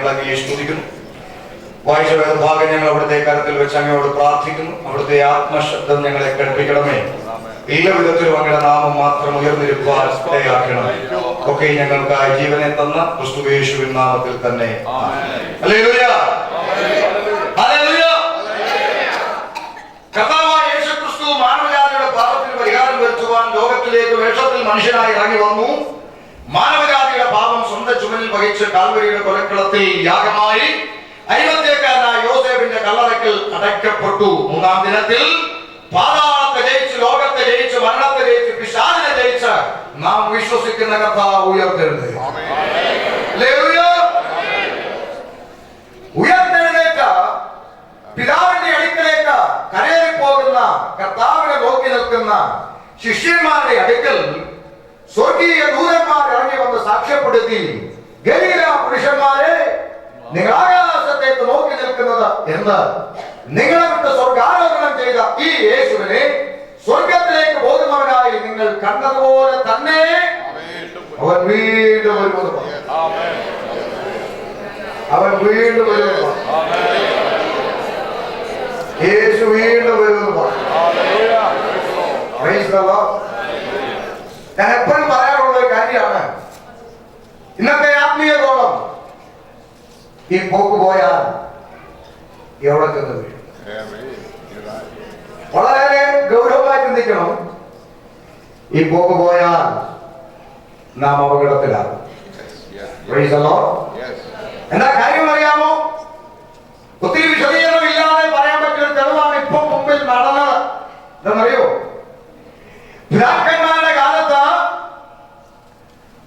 ഞങ്ങൾ അങ്ങയെ സ്തുതിക്കുന്നു. വായിച്ച വേദഭാഗം ഞങ്ങൾ അവിടുത്തെ കരത്തിൽ വെച്ച് അങ്ങയോട് പ്രാർത്ഥിക്കുന്നു. അവിടുത്തെ ആത്മശബ്ദം ഞങ്ങളെ കേൾപ്പിക്കണമേ. എല്ലാ വിധത്തിലും അങ്ങയുടെ നാമം മാത്രം ഉയർന്നിരിക്കുവാൻ ഇടയാക്കണമേ. ഒക്കെ ഞങ്ങൾക്കായി ജീവനെ തന്ന ക്രിസ്തുയേശുവിൻ നാമത്തിൽ തന്നെ. Hallelujah, hallelujah. കർത്താവായ യേശുക്രിസ്തു മാനവജാതിയുടെ പാപത്തിന് പരിഹാരം വരുത്തുവാൻ ലോകത്തിലേക്ക് വേഷത്തിൽ മനുഷ്യനായി ഇറങ്ങി വന്നു. മാനവജാതിയുടെ പാപം സ്വന്തം ചുമലിൽ വഹിച്ച് കാൽവരിയുടെ കൊലക്കളത്തിൽ യാഗമായി അരിമത്ഥ്യക്കാരനായ യോസേഫിന്റെ കല്ലറയ്ക്കൽ അടയ്ക്കപ്പെട്ടു. മൂന്നാം ദിനത്തിൽ പാതാളത്തെ ജയിച്ച്, ലോകത്തെ ജയിച്ച്, മരണത്തെ ജയിച്ച്, പിശാചിനെ ജയിച്ച് നാം വിശ്വസിക്കുന്ന കർത്താവ് ഉയർത്തെഴുന്നേറ്റു. ഉയർത്തെഴുന്നേറ്റ പിതാവിന്റെ അടുക്കലേക്ക് കരയേറി പോകുന്ന കർത്താവിനെ നോക്കി നിൽക്കുന്ന ശിഷ്യന്മാരുടെ അടുക്കൽ സ്വർഗീയ ദൂതന്മാർ ഇറങ്ങി വന്ന് സാക്ഷ്യപ്പെടുത്തി, ഗലീല പുരുഷന്മാരെ, നിങ്ങൾ ആകാശത്തേക്ക് നോക്കി നിൽക്കുന്നത് എന്ന്? നിങ്ങളെ വിട്ട് സ്വർഗാരോഹണം ചെയ്ത ഈ യേശുവിനെ സ്വർഗത്തിലേക്ക് പോകുന്നവനായി നിങ്ങൾ കണ്ടതുപോലെ തന്നെ അവൻ വീണ്ടും വരുമെന്ന് പറഞ്ഞു. അവൻ വീണ്ടും വരുമെന്ന് പറഞ്ഞു. യേശു വീണ്ടും വരുമെന്ന് പറഞ്ഞു. ഞാൻ എപ്പോഴും പറയാറുള്ള ഒരു കാര്യമാണ്, ഇന്നത്തെ ആത്മീയ ഗോളം ഈ പോക്ക് പോയാൽ എവിടെ ചെന്ന് വീഴും? വളരെ ഗൗരവമായി ചിന്തിക്കണം. ഈ പോക്ക് പോയാൽ നാം അപകടത്തിലാണ്. എന്താ കാര്യം അറിയാമോ? ഒത്തിരി വിശദീകരണം ഇല്ലാതെ പറയാൻ പറ്റിയ ഒരു തെളിവാണ് ഇപ്പൊ മുമ്പിൽ നടന്നത്. എന്താണെന്നറിയോ? പിതാക്കന്മാരുടെ കാലത്ത്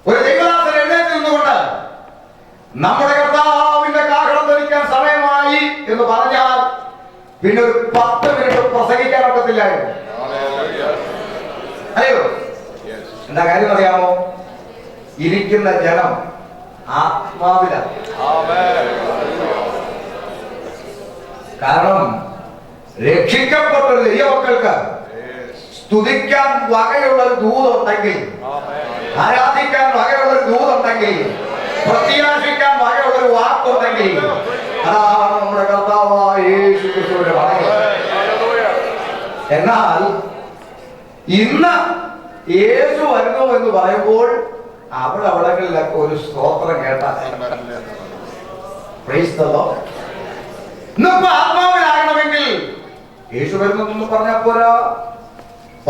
ഒരു ദൈവദാസൻ എഴുന്നേറ്റ് നിന്നുകൊണ്ട് നമ്മുടെ കർത്താവിന്റെ കാഹളം ധരിക്കാൻ സമയമായി എന്ന് പറഞ്ഞാൽ പിന്നെ ഒരു 10 മിനിറ്റ് പ്രസംഗിക്കാൻ ഒക്കത്തില്ലായിരുന്നു. അയ്യോ, എന്താ കാര്യം അറിയാമോ? ഇരിക്കുന്ന ജനം ആത്മാവിലാണ്. കാരണം രക്ഷിക്കപ്പെട്ട ദൈവമക്കൾക്ക് സ്തുതിക്കാൻ വകയുള്ള ഒരു ദൂതുണ്ടെങ്കിൽ, ആരാധിക്കാൻ വകയുള്ള ഒരു ദൂതുണ്ടെങ്കിൽ, പ്രത്യാശിക്കാൻ വകയുള്ള ഒരു വാക്കുണ്ടെങ്കിൽ അതാണ് നമ്മുടെ കർത്താവായ യേശു ക്രിസ്തുവിന്റെ വാക്ക്. എന്നാൽ ഇന്ന് യേശു വരുന്നു എന്ന് പറയുമ്പോൾ അവിടങ്ങളിലൊക്കെ ഒരു സ്തോത്രം കേട്ടാൽ ഇന്നിപ്പോ ആത്മാവിലാകണമെങ്കിൽ യേശു വരുന്നതെന്ന് പറഞ്ഞാൽ പോരാ.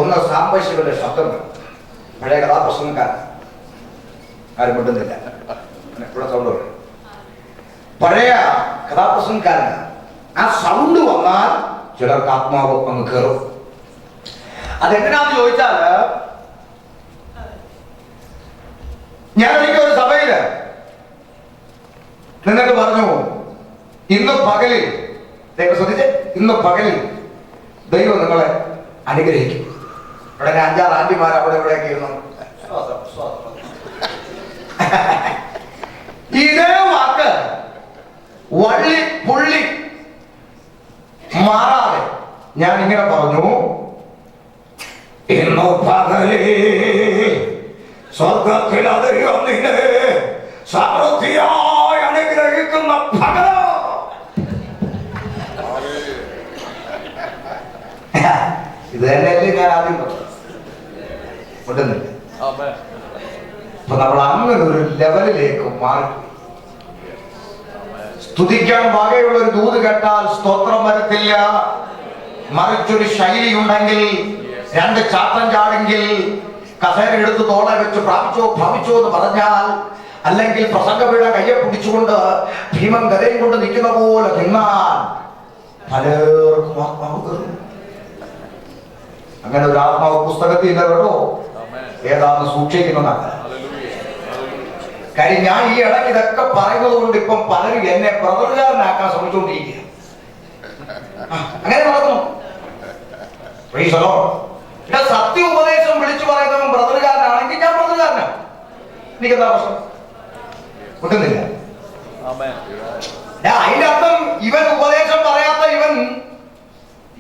ഒന്ന് സാംബശിവന്റെ ശബ്ദം, പഴയ കഥാപ്രസംഗക്കാരൻ, ആരും മിണ്ടുന്നില്ല, ഇവിടെ സൗണ്ട് വരും. പഴയ കഥാപ്രസംഗക്കാരൻ ആ സൗണ്ട് വന്നാൽ ചിലർക്ക് ആത്മാവ് അങ്ങ് കയറും. അതെങ്ങനെയാന്ന് ചോദിച്ചാല്, ഞാൻ ഒരിക്കൽ സഭയില് നിന്നിട്ട് പറഞ്ഞു, ഇന്ന് പകലിൽ ദൈവം ശ്രദ്ധിച്ച്, ഇന്ന് പകലിൽ ദൈവം നിങ്ങളെ അനുഗ്രഹിക്കും. ഇവിടെ 5-6 ആന്റിമാർ അവിടെ ഇവിടെയൊക്കെ ഇരുന്നു. ഇതേ വാക്ക് വള്ളി പുള്ളി മാറാതെ ഞാൻ ഇങ്ങനെ പറഞ്ഞു, ഇന്നു പകലിൽ സ്വർഗത്തിൽ ദൈവം നിന്നെ സമൃദ്ധിയായി അനുഗ്രഹിക്കുന്ന പകല. ഇത് തന്നെയല്ലേ ഞാൻ ആദ്യം പറഞ്ഞില്ല. അപ്പൊ നമ്മൾ അങ്ങനെ ഒരു ലെവലിലേക്ക് മാറി. സ്തുതിക്കാൻ വകയുള്ള ഒരു ദൂത് കേട്ടാൽ സ്തോത്രം വരത്തില്ല. മറിച്ചൊരു ശൈലി ഉണ്ടെങ്കിൽ, 2 ചാട്ടം ചാടെങ്കിൽ, കസേര എടുത്ത് തോളെ വെച്ച് ഭ്രമിച്ചോ എന്ന് പറഞ്ഞാൽ, അല്ലെങ്കിൽ പ്രസംഗപീഠ കയ്യെ പിടിച്ചുകൊണ്ട് ഭീമൻ ഗതയും കൊണ്ട് നിൽക്കുന്ന പോലെ നിന്നാൽ പലർക്കും ആത്മാവ് കയറും. അങ്ങനെ ഒരു ആത്മാവ് പുസ്തകത്തിൽ ഇല്ല കേട്ടോ, ഏതാണെന്ന് സൂക്ഷിക്കുന്നതാണ്. കാര്യം ഞാൻ ഈ ഇടയ്ക്ക് ഇതൊക്കെ പറയുന്നത് കൊണ്ട് ഇപ്പം പലരും എന്നെ ബ്രദറുകാരനാക്കാൻ ശ്രമിച്ചുകൊണ്ടിരിക്കുക. അങ്ങനെ നടക്കുന്നു. സത്യ ഉപദേശം വിളിച്ചു പറയുന്നവൻ ബ്രദറുകാരനാണെങ്കിൽ ഞാൻ ബ്രദറുകാരനാണ്. എനിക്കെന്താ പ്രശ്നം? കിട്ടുന്നില്ല. അതിന്റെ അർത്ഥം ഇവൻ ഉപദേശം പറയാത്ത ഇവൻ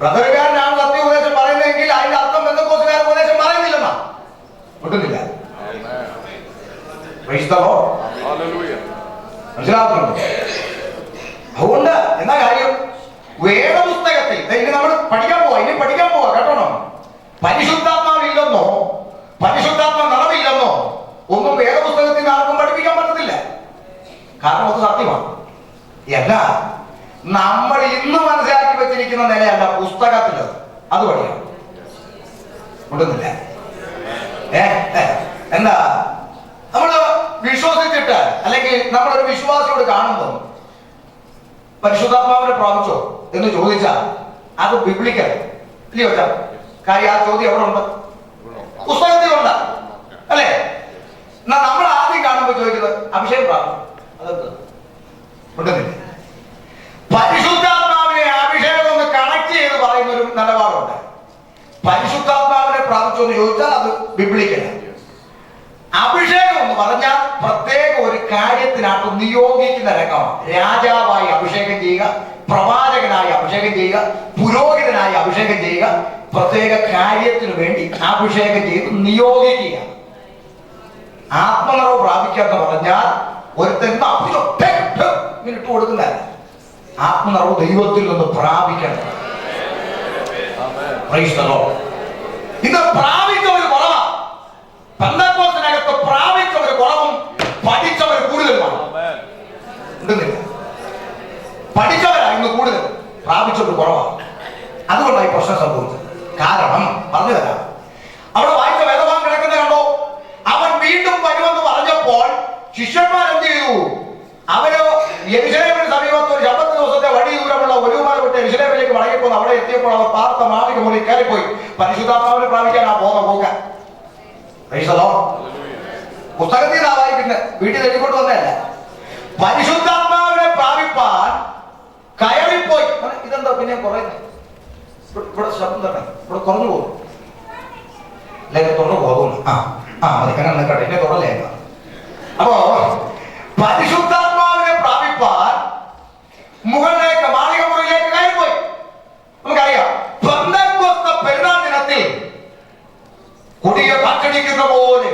ബ്രദറുകാരനാണ് സത്യ ഉപദേശം പറയുന്നതെങ്കിൽ അതിന്റെ അർത്ഥം ബന്ധക്കോസുകാരൻ ഉപദേശം പറയുന്നില്ലെന്നാ. കിട്ടുന്നില്ല. മനസ്സിലാക്കുന്നുണ്ട്? അതുകൊണ്ട് എന്നാ കാര്യം, വേദപുസ്തകത്തിൽ ഇനി നമ്മൾ പഠിക്കാൻ പോവാ കേട്ടോണോ. പരിശുദ്ധാത്മാവില്ലെന്നോ പരിശുദ്ധാത്മ നിറവില്ലെന്നോ ഒന്നും വേദപുസ്തകത്തിൽ ആർക്കും പഠിപ്പിക്കാൻ പറ്റത്തില്ല. കാരണം അത് സത്യമാണ്. എന്നാൽ നമ്മൾ ഇന്ന് മനസ്സിലാക്കി വെച്ചിരിക്കുന്ന നിലയല്ല പുസ്തകത്തിലത്, അത് പഠിക്കണം. കൊണ്ടുന്നില്ല എന്താ നമ്മള് വിശ്വസിച്ചിട്ട് അല്ലെങ്കിൽ നമ്മളൊരു വിശ്വാസിയോട് കാണുമ്പോൾ പരിശുദ്ധാത്മാവിനെ പ്രാപിച്ചോ എന്ന് ചോദിച്ചാൽ അത് ബിബ്ലിക്കൽ ഇല്ലയോ? കാര്യം ആ ചോദ്യം എവിടെ ഉണ്ട്? പുസ്തകത്തിലുണ്ട് അല്ലേ? എന്നാ നമ്മൾ ആദ്യം കാണുമ്പോൾ ചോദിക്കുന്നത് അഭിഷേകം പ്രാപിച്ചു, അതെന്ത് ഉണ്ടെന്നില്ല. പരിശുദ്ധാത്മാവിനെ അഭിഷേകം ഒന്ന് കണക്ട് ചെയ്ത് പറയുന്ന ഒരു നിലപാടുണ്ട്. പരിശുദ്ധാത്മാവിനെ പ്രാപിച്ചോ എന്ന് ചോദിച്ചാൽ അത് ബിബ്ലിക്കലാണ്. അഭിഷേകം എന്ന് പറഞ്ഞാൽ പ്രത്യേക ഒരു കാര്യത്തിനകത്ത് നിയോഗിക്കുന്ന രംഗമാണ്. രാജാവായി അഭിഷേകം ചെയ്യുക, പ്രവാചകനായി അഭിഷേകം ചെയ്യുക, പുരോഹിതനായി അഭിഷേകം ചെയ്യുക, പ്രത്യേക കാര്യത്തിനു വേണ്ടി അഭിഷേകം ചെയ്ത് നിയോഗിക്കുക. ആത്മനിറവ് പ്രാപിക്കുക എന്ന് പറഞ്ഞാൽ ഒരുത്തന്നെ ഇട്ട് കൊടുക്കുന്നതല്ല. ആത്മനിറവ് ദൈവത്തിൽ നിന്ന് പ്രാപിക്കണം. ഇത് പ്രാപിച്ചവർ കുറവാണ്. പെന്തക്കോസ്തിനകത്ത് പ്രാപിച്ചവർ കുറവും പഠിച്ചവർ കൂടുതലുമാണ്. ഉണ്ടെന്നില്ല, പഠിച്ചവരാ ഇന്ന് കൂടുതൽ, പ്രാപിച്ചവർ കുറവാണ്. അതുകൊണ്ടാണ് ഈ പ്രശ്നം സംഭവിച്ചത്. കാരണം പറഞ്ഞു തരാം. അവിടെ വായിച്ച വേദഭാഗം കിടക്കുന്നത് കണ്ടോ? അവൻ വീണ്ടും വരുമെന്ന് പറഞ്ഞപ്പോൾ ശിഷ്യന്മാർ എന്ത് ചെയ്തു? അവര് യെരൂശലേമിന് സമീപത്ത് ഒരു ശബ്ബത്ത് ദിവസത്തെ വഴി ദൂരമുള്ള ഒലിവുമല വിട്ട് യെരൂശലേമിലേക്ക് മടങ്ങിപ്പോൾ അവിടെ എത്തിയപ്പോൾ അവർ പാർത്ത മാളിക മുറിയിൽ കയറിപ്പോയി. പരിശുദ്ധാത്മാവിനെ പ്രാപിക്കാൻ ആ പോകുന്ന പോകാൻ പുസ്തകത്തിൽ നിന്നാ വായിക്കുന്നത്, വീട്ടിൽ എഴുതിക്കൊണ്ട് വന്നതല്ല. പരിശുദ്ധാത്മാവിനെ പ്രാപിപ്പാൻ കയറിപ്പോയി. ഇതെന്താ പിന്നെ കുറയുന്നത്? ഇവിടെ ശബ്ദം തന്നെ ഇവിടെ കുറഞ്ഞു പോകും. അല്ലെങ്കിൽ തുറന്നു പോകുന്നു. മതി അങ്ങനെ നിൽക്കട്ടെ, എന്നെ തുറന്നേക്കാം. അപ്പോ പരിശുദ്ധാത്മാവിനെ പ്രാപിപ്പാൻ മുകളിലേക്ക് മാളിക മുറിയിലേക്ക് കയറിപ്പോയി. നമുക്കറിയാം, പെന്തക്കോസ്ത് പെരുന്നാൾ ദിനത്തിൽ കൊടിയ കാറ്റടിക്കുന്ന പോലെ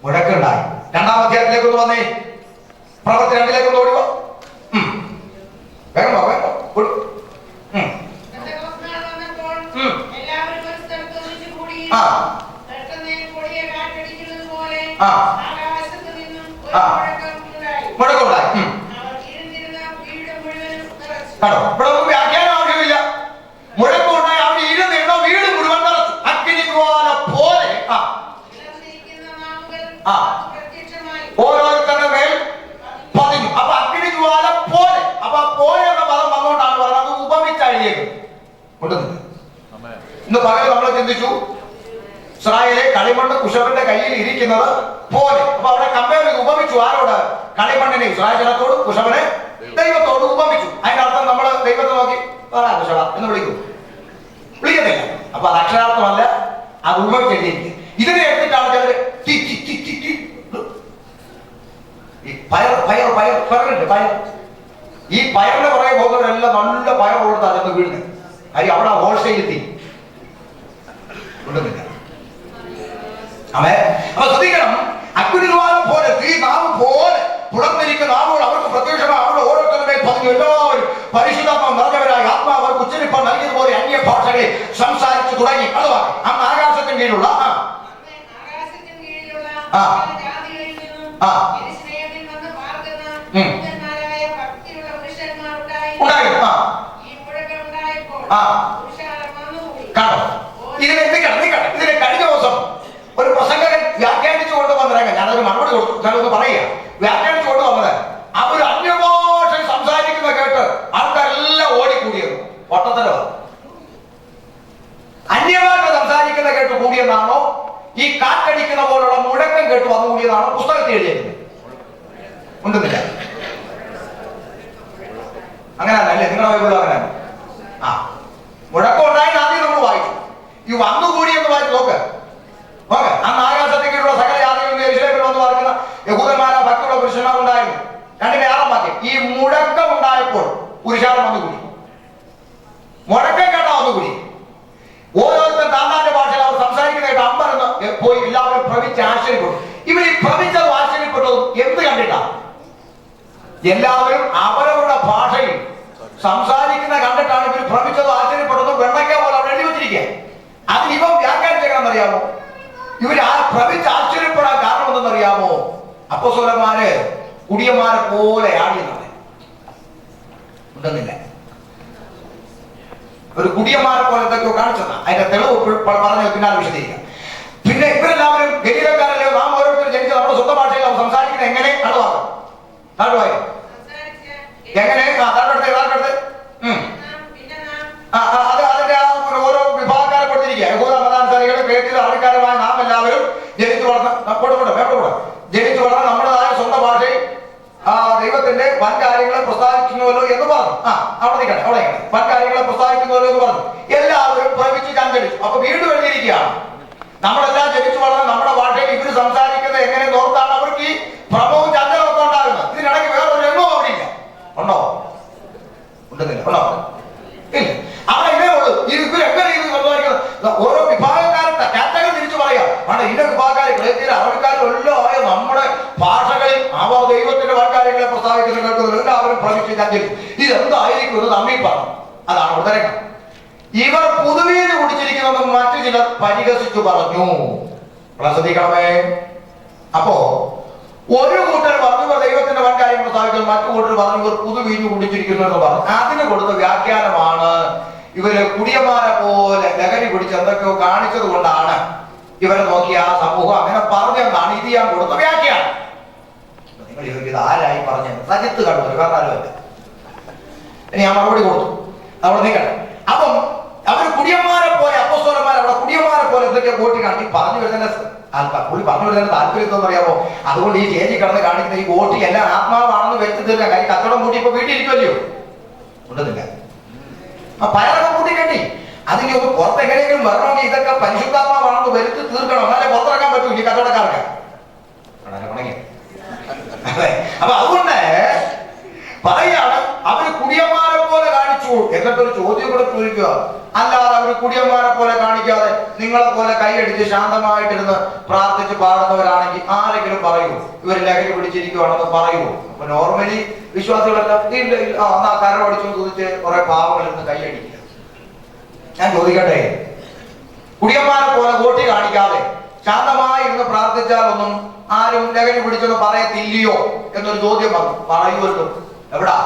മുഴക്കുണ്ടായി. രണ്ടാം അധ്യായത്തിലേക്ക് ഒന്ന് വന്നേ, പ്രവൃത്തി 2 ഓടുക. വേഗം വേഗം മുഴക്കമുണ്ടായി. ഇവിടെ വ്യാഖ്യാനം ആവശ്യമില്ല. മുഴക്കമുണ്ടായി. അവിടെ ഇരുന്നിരുന്ന വീട് മുഴുവൻ നിറച്ചു. അഗ്നിജ്വാല പോലെ ഓരോരുത്തരുടെ മേൽ പതിഞ്ഞു. അപ്പൊ അഗ്നിജ്വാല പോലെ, അപ്പൊ പോലെ എന്ന പദം വന്നുകൊണ്ടാണ് പറഞ്ഞത്. അത് ഉപമിച്ചഴിയേക്കും. ഇന്ന് പകൽ നമ്മൾ ചിന്തിച്ചു ഇസ്രായേലെ കളിമണ്ണ് കുശവന്റെ കയ്യിൽ ഇരിക്കുന്നത് പോലെ. അപ്പൊ അവിടെ കമ്പയർ ചെയ്ത് ഉപമിച്ചു. ആരോട്? കളിമണ്ണിനെ ഇസ്രായേൽ ജനത്തോട്, കുശവനെ ദൈവത്തോട് ഉപമിച്ചു. അതിന്റെ അർത്ഥം നമ്മൾ ദൈവത്തെ നോക്കി കുശവ എന്ന് വിളിക്കത്തില്ല. അപ്പൊ അത് അക്ഷരാർത്ഥമല്ല, അത് ഉപമിച്ചിരിക്കും. ഇതിനെ എടുത്തിട്ടാണ് ചിലര് ഈ പയർ ഈ പയറിന്റെ പുറകെ പോകുന്നവരെല്ലാം നല്ല പയർ കൊടുത്താൽ ചെന്ന് വീഴുന്നത്. കാര്യം അവിടെ ഹോൾസെയിൽ എത്തി കൊണ്ടുവന്നില്ല. അപ്പൊ ശ്രദ്ധിക്കണം, അഗ്നിജ്വാലം പോലെ, തീ നാവ് പോലെ പുറത്തിരിക്കുന്ന ആളുകൾ അവർക്ക് പ്രത്യക്ഷമായി അവരുടെ ഓരോരുത്തരുടെ പതിഞ്ഞു. എല്ലാവരും പരിശുദ്ധാത്മാവ് നിറഞ്ഞവരായി ആത്മാവ് അവർക്ക് ഉച്ചരിപ്പാൻ നൽകിയതുപോലെ അന്യ ഭാഷകളെ സംസാരിച്ചു തുടങ്ങി. അഥവാ അന്ന് ആകാശത്തിന് കീഴിലുള്ള ഇതിനെ കഴിഞ്ഞ ദിവസം ഒരു പ്രസംഗകൻ വ്യാഖ്യാനിച്ചു കൊണ്ടുവന്നിറങ്ങാൻ ഞാനൊരു മറുപടി കൊടുത്തു. ഞാനൊന്ന് പറയുക. വ്യാഖ്യാനിച്ചു കൊണ്ടുവന്നത് അവർ അന്യഭാഷ സംസാരിക്കുന്ന കേട്ട് ആൾക്കാരെല്ലാം ഓടിക്കൂടിയത് പൊട്ടത്തരമാണ്. അന്യഭാഷ സംസാരിക്കുന്ന കേട്ട് കൂടിയെന്നാണോ ഈ കാറ്റടിക്കുന്ന പോലുള്ള മുഴക്കം കേട്ട് വന്നു കൂടിയതാണോ പുസ്തകത്തിൽ എഴുതിയത്? ഉണ്ടെന്നില്ല. അങ്ങനെയല്ലേ നിങ്ങളുടെ ബൈബിൾ? അങ്ങനെയാണ്. മുഴക്കം ഉണ്ടായി ആദ്യം നമ്മൾ വായിച്ചു. ഈ വന്നുകൂടി എന്ന് വായിച്ചു നോക്ക്. അന്ന് ആകാശത്തേക്കുള്ള സകല യാത്രയിൽ നിന്ന് യെരൂശലേമിൽ വന്ന് പാർക്കുന്ന യഹൂദന്മാരാ ഭക്തിയുള്ള പുരുഷന്മാർ ഉണ്ടായിരുന്നു. 2-6 വാക്യം. ഈ മുഴക്കം ഉണ്ടായപ്പോൾ പുരുഷാരം വന്നുകൂടി. മുഴക്കം കേട്ടാ വന്നുകൂടി. ഓരോരുത്തർ താന്താന്റെ ഭാഷയിൽ അവർ സംസാരിക്കുന്നതായിട്ട് അമ്പരന്ന് പോയി എല്ലാവരും ഭ്രമിച്ച് ആശ്ചര്യപ്പെട്ടു. ഇവർ ഈ ഭ്രമിച്ചതും ആശ്ചര്യപ്പെട്ടതും എന്ത് കണ്ടിട്ടാ? എല്ലാവരും അവരവരുടെ ഭാഷയിൽ സംസാരിക്കുന്ന കണ്ടിട്ടാണ് ഇവർ ഭ്രമിച്ചതോ ആശ്ചര്യപ്പെടുന്നതോ വെണ്ണയ്ക്ക പോലെ അവിടെ എഴുതി വെച്ചിരിക്കുക. അതിന് ഇവൻ വ്യാഖ്യാനിച്ചെന്നറിയാമോ? ഇവർ ഭ്രമിച്ച് ആശ്ചര്യപ്പെടാൻ കാരണം എന്തെന്നറിയാമോ? അപ്പോസ്തലന്മാര് കുടിയന്മാരെ പോലെ ആടിയെന്നാണ് ഉണ്ടെന്നില്ല. ഒരു കുടിയന്മാരെ പോലെ എന്തൊക്കെയോ കാണിച്ചതാ. അതിന്റെ തെളിവ് പറഞ്ഞ പിന്നാലെ വിശദീകരിക്കാം. പിന്നെ ഇവരെല്ലാവരും ഗലീലക്കാരല്ലേ, നാം ഓരോരുത്തരും ജനിച്ച് നമ്മുടെ സ്വന്തം ഭാഷയിൽ അവർ സംസാരിക്കുന്നത് എങ്ങനെ? നടുവാക്കും നടുവായി എങ്ങനെ? താഴെടുത്ത് അതിന്റെ ഓരോ വിഭാഗക്കാരെ കൊടുത്തിരിക്കുക. യഹൂദ മതാനുസാരികളെ പേരിൽ ആൾക്കാരുമായ നാം എല്ലാവരും ജനിച്ചു വളർന്ന ജനിച്ചു വളർന്ന നമ്മുടേതായ സ്വന്തം ഭാഷയിൽ ദൈവത്തിന്റെ വൻ കാര്യങ്ങളെ പ്രസ്താവിക്കുന്നുവല്ലോ എന്ന് പറഞ്ഞു. അവിടെ നിൽക്കട്ടെ, വൻ കാര്യങ്ങളെ പ്രസ്താവിക്കുന്നുവല്ലോ എന്ന് പറഞ്ഞു. എല്ലാവരും ഭ്രമിച്ച് ചഞ്ചലിച്ചു. അപ്പൊ വീണ്ടും എഴുതിയിരിക്കുകയാണ്, നമ്മളെല്ലാം ജനിച്ചു വളർന്ന നമ്മുടെ ഭാഷയിൽ ഇവര് സംസാരിക്കുന്നത് എങ്ങനെ ഓർത്താണ് അവർക്ക് ഈ ഭ്രമവും ചഞ്ചലമൊക്കെ ഉണ്ടാകുന്നത്. ഇതിനിടയ്ക്ക് വേറൊരു രംഗവും അവിടെ ഇല്ല. ഉണ്ടോ? ഉണ്ടെന്നില്ല. ഉണ്ടോ? ഇല്ല. അവിടെ ഇതേ ഉള്ളൂ. ഇവരെങ്ങനെ ഇത് സംസാരിക്കുന്നത്? ഓരോ വിഭാഗക്കാരെ കാറ്റഗറി തിരിച്ചു പറയാം. ഇന്ന വിഭാഗക്കാരെ ക്രൈസ്തവർ അറബിക്കാരെല്ലാം ആയ നമ്മുടെ ഭാഷകളിൽ അവർ ദൈവത്തിന്റെ വാക്കാര്യങ്ങളെ പ്രസ്താവിക്കുന്ന കേൾക്കുന്നത് എല്ലാവരും ഭ്രമിച്ച് ചഞ്ചലിച്ചു. ഇതെന്തായിരിക്കും എന്ന് നമ്മീ പറഞ്ഞു. അതാണ് ഉദരങ്ങൾ. ഇവർ പുതുവീന് കുടിച്ചിരിക്കുന്നെന്ന് മറ്റു ചിലർ പരിഹസിച്ചു പറഞ്ഞു. ശ്രദ്ധിക്കണമേ. അപ്പോ ഒരു കൂട്ടർ പറഞ്ഞു ഇവർ ദൈവത്തിന്റെ വൻ കാര്യം പ്രസ്താവിക്കുന്നു, മറ്റു കൂട്ടർ പറഞ്ഞു ഇവർ പുതുവീഞ്ഞു കുടിച്ചിരിക്കുന്നു എന്ന് പറഞ്ഞു. അതിന് കൊടുത്ത വ്യാഖ്യാനമാണ് ഇവര് കുടിയന്മാരെ പോലെ ലഹരി പിടിച്ച് എന്തൊക്കെയോ കാണിച്ചത് കൊണ്ടാണ് ഇവരെ നോക്കി ആ സമൂഹം അങ്ങനെ പറഞ്ഞെന്നാണ് ഇത് ഞാൻ കൊടുത്ത വ്യാഖ്യാനം. നിങ്ങൾ ഇത് ആരായി പറഞ്ഞത്? സജിത്ത് കണ്ടു, വേറെ ആരുമല്ല. ഇനി ഞാൻ മറുപടി കൊടുത്തു. അവിടെ നിൽക്കട്ടെ. അപ്പം അവര് കുടിയന്മാരെ പോലെ അപ്പോസ്തലന്മാർ അവിടെ കുടിയന്മാരെ പോലെ എന്തൊക്കെ കോട്ടി കാണിച്ച് പറഞ്ഞു വരുന്നതിന്റെ പുള്ളി പറഞ്ഞു വരുന്നതിന്റെ താല്പര്യം എന്താണെന്ന് അറിയാമോ? അതുകൊണ്ട് ഈ സ്റ്റേജിൽ കിടന്ന് കാണിക്കുന്ന ഈ കോട്ടി എല്ലാം ആത്മാവാണെന്ന് വെച്ച് തീർക്കാൻ കാര്യം. കച്ചവടം കൂട്ടി ഇപ്പൊ വീട്ടിലിരിക്കുമല്ലോ, ഉണ്ടെന്നില്ല. പയറൊക്കെ കൂട്ടി കെട്ടി അതിന് പുറത്ത് എങ്ങനെയെങ്കിലും വരണമെങ്കിൽ ഇതൊക്കെ പരിശുദ്ധാത്മാവാണെന്ന് വരുത്തി തീർക്കണം, എന്നാലേ പുറത്തിറക്കാൻ പറ്റൂ ഈ കച്ചവടക്കാർക്ക്. അതെ. അപ്പൊ അതുകൊണ്ട് പറയാണ് അവര് കുടിയന്മാരെ പോലെ കാണിച്ചു. എന്നിട്ടൊരു ചോദ്യം കൂടെ ചോദിക്കുക, അല്ലാതെ അവര് കുടിയന്മാരെ പോലെ കാണിക്കാതെ നിങ്ങളെ പോലെ കൈയടിച്ച് ശാന്തമായിട്ടിരുന്ന് പ്രാർത്ഥിച്ച് പാടുന്നവരാണെങ്കിൽ ആരെങ്കിലും പറയൂ ഇവർ ലഹരി പിടിച്ചിരിക്കുവാണെന്ന് പറയൂ? അപ്പൊ നോർമലി വിശ്വാസികളെല്ലാം ഇല്ല എന്നാ കരം അടിച്ചു ചോദിച്ച് കുറെ പാവങ്ങളിരുന്ന് കൈയടിക്കുക. ഞാൻ ചോദിക്കട്ടെ, കുടിയന്മാരെ പോലെ കോട്ടി കാണിക്കാതെ ശാന്തമായി ഇരുന്ന് പ്രാർത്ഥിച്ചാലൊന്നും ആരും ലഹരി പിടിച്ചെന്ന് പറയത്തില്ലയോ എന്നൊരു ചോദ്യം വന്നു. പറയുമല്ലോ. എവിടാ?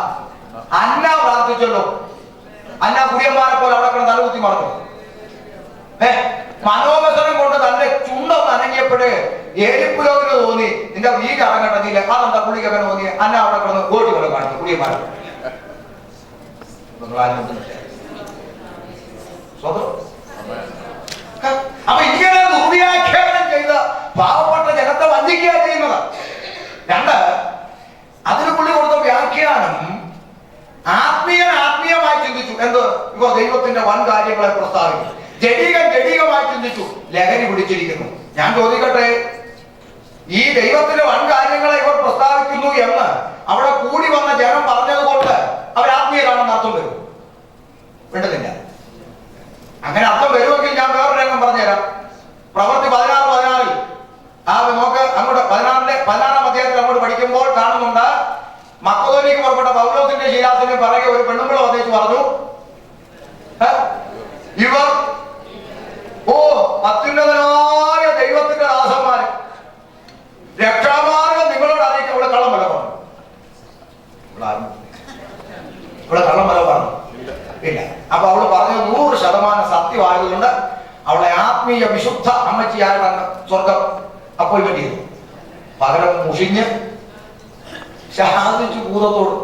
അന്ന പ്രാർത്ഥിച്ചല്ലോ. അന്ന കുടിയന്മാരെ പോലെ അവിടെ കിടന്ന് തലകുത്തി മറന്നു. മനോവസനം കൊണ്ട് തന്റെ ചുണ്ടൊന്ന് അനങ്ങിയപ്പോഴേ ഏലിപ്പുലോകിന് തോന്നി നിന്റെ ഈ കറങ്ങട്ടതില്ല അതെന്താ പുള്ളിക്കങ്ങനെ തോന്നി അന്ന അവിടെ കിടന്ന് കോട്ടി പോലെ കാണിച്ചു കുടിയന്മാരെ. അപ്പൊ ഇങ്ങനെ ദുർവ്യാഖ്യാനം ചെയ്ത പാവപ്പെട്ട ജനത്തെ വഞ്ചിക്കുക ചെയ്യുന്നത്. രണ്ട്, അതിന് പുള്ളി കൊടുത്ത വ്യാഖ്യാനം ആത്മീയമായി ചിന്തിച്ചു. എന്ത്? ഇപ്പൊ ദൈവത്തിന്റെ വൻ കാര്യങ്ങളെ പ്രസ്താവിച്ചു. ജഡീകമായി ചിന്തിച്ചു, ലഹരി പിടിച്ചിരിക്കുന്നു. ഞാൻ ചോദിക്കട്ടെ, ഈ ദൈവത്തിന്റെ വൻ കാര്യങ്ങളെ ഇവർ പ്രസ്താവിക്കുന്നു എന്ന് അവിടെ കൂടി വന്ന ജനം പറഞ്ഞത് കൊണ്ട് അവർ ആത്മീയരാണെന്ന് അർത്ഥം വരും? വേണ്ടതില്ല. അങ്ങനെ അർത്ഥം വരുമെങ്കിൽ ഞാൻ വേറൊരു രംഗം പറഞ്ഞുതരാം. പ്രവൃത്തി 16:16 നോക്ക് അങ്ങോട്ട് 16-ാം അധ്യായത്തിൽ അങ്ങോട്ട് പഠിക്കുമ്പോൾ കാണുന്നുണ്ട്, മക്കതോനിക്ക് പുറപ്പെട്ട പൗലോസിന്റെ ശീലാസിന്റെ പിറകെ ഒരു പെണ്ണുമ്പിള വന്നേച്ച് പറഞ്ഞു, ഇവർ അത്യുന്നതനായ ദൈവത്തിന്റെ ദാസന്മാര്, രക്ഷാമാർഗം നിങ്ങളോട് അറിയിക്കും. ഇവിടെ കള്ളം വല്ല പറഞ്ഞു? ഇവിടെ കള്ളം വല്ല പറഞ്ഞു? ഇല്ല. അപ്പൊ അവള് പറഞ്ഞത് 100% സത്യമായതുകൊണ്ട് അവളെ ആത്മീയ വിശുദ്ധ അമ്മച്ചിയായിട്ടാണ് സ്വർഗം അപ്പോയിന്റ്മെന്റ് ചെയ്തു. പകരം മുഷിഞ്ഞ് ശാസിച്ചു ഭൂതത്തോട്.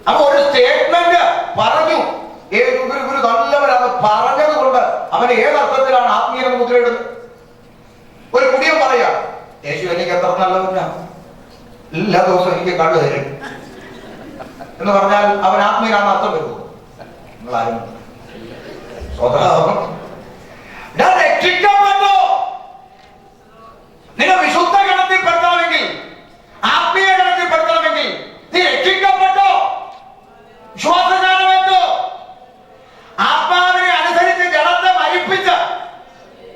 അപ്പൊ ഒരു സ്റ്റേറ്റ്മെന്റ് പറഞ്ഞു, ഒരു നല്ലവരത് പറഞ്ഞത് കൊണ്ട് അവന് ഏതർത്ഥത്തിലാണ് ആത്മീയ മുദ്രയിടുന്നത്? ഒരു കുടിയൻ പറയാ, യേശു എനിക്ക് എത്ര നല്ലവനാ, എല്ലാ ദിവസവും എനിക്ക് കണ്ടു തരും എന്ന് പറഞ്ഞാൽ അവൻ ആത്മീയനാണ് അർത്ഥം വരുമോ? നിങ്ങൾ ആരും രക്ഷിക്കപ്പെട്ടോ? നിങ്ങൾ വിശുദ്ധ ഗണത്തിൽ പെടുത്തണമെങ്കിൽ, ആത്മീയ ഗണത്തിൽ പെടുത്തണമെങ്കിൽ നീ രക്ഷിക്കപ്പെട്ടോ? വിശ്വാസജ്ഞാനമേറ്റോ? ആത്മാവിനെ അനുസരിച്ച് ജനത്തെ മരിപ്പിച്ച്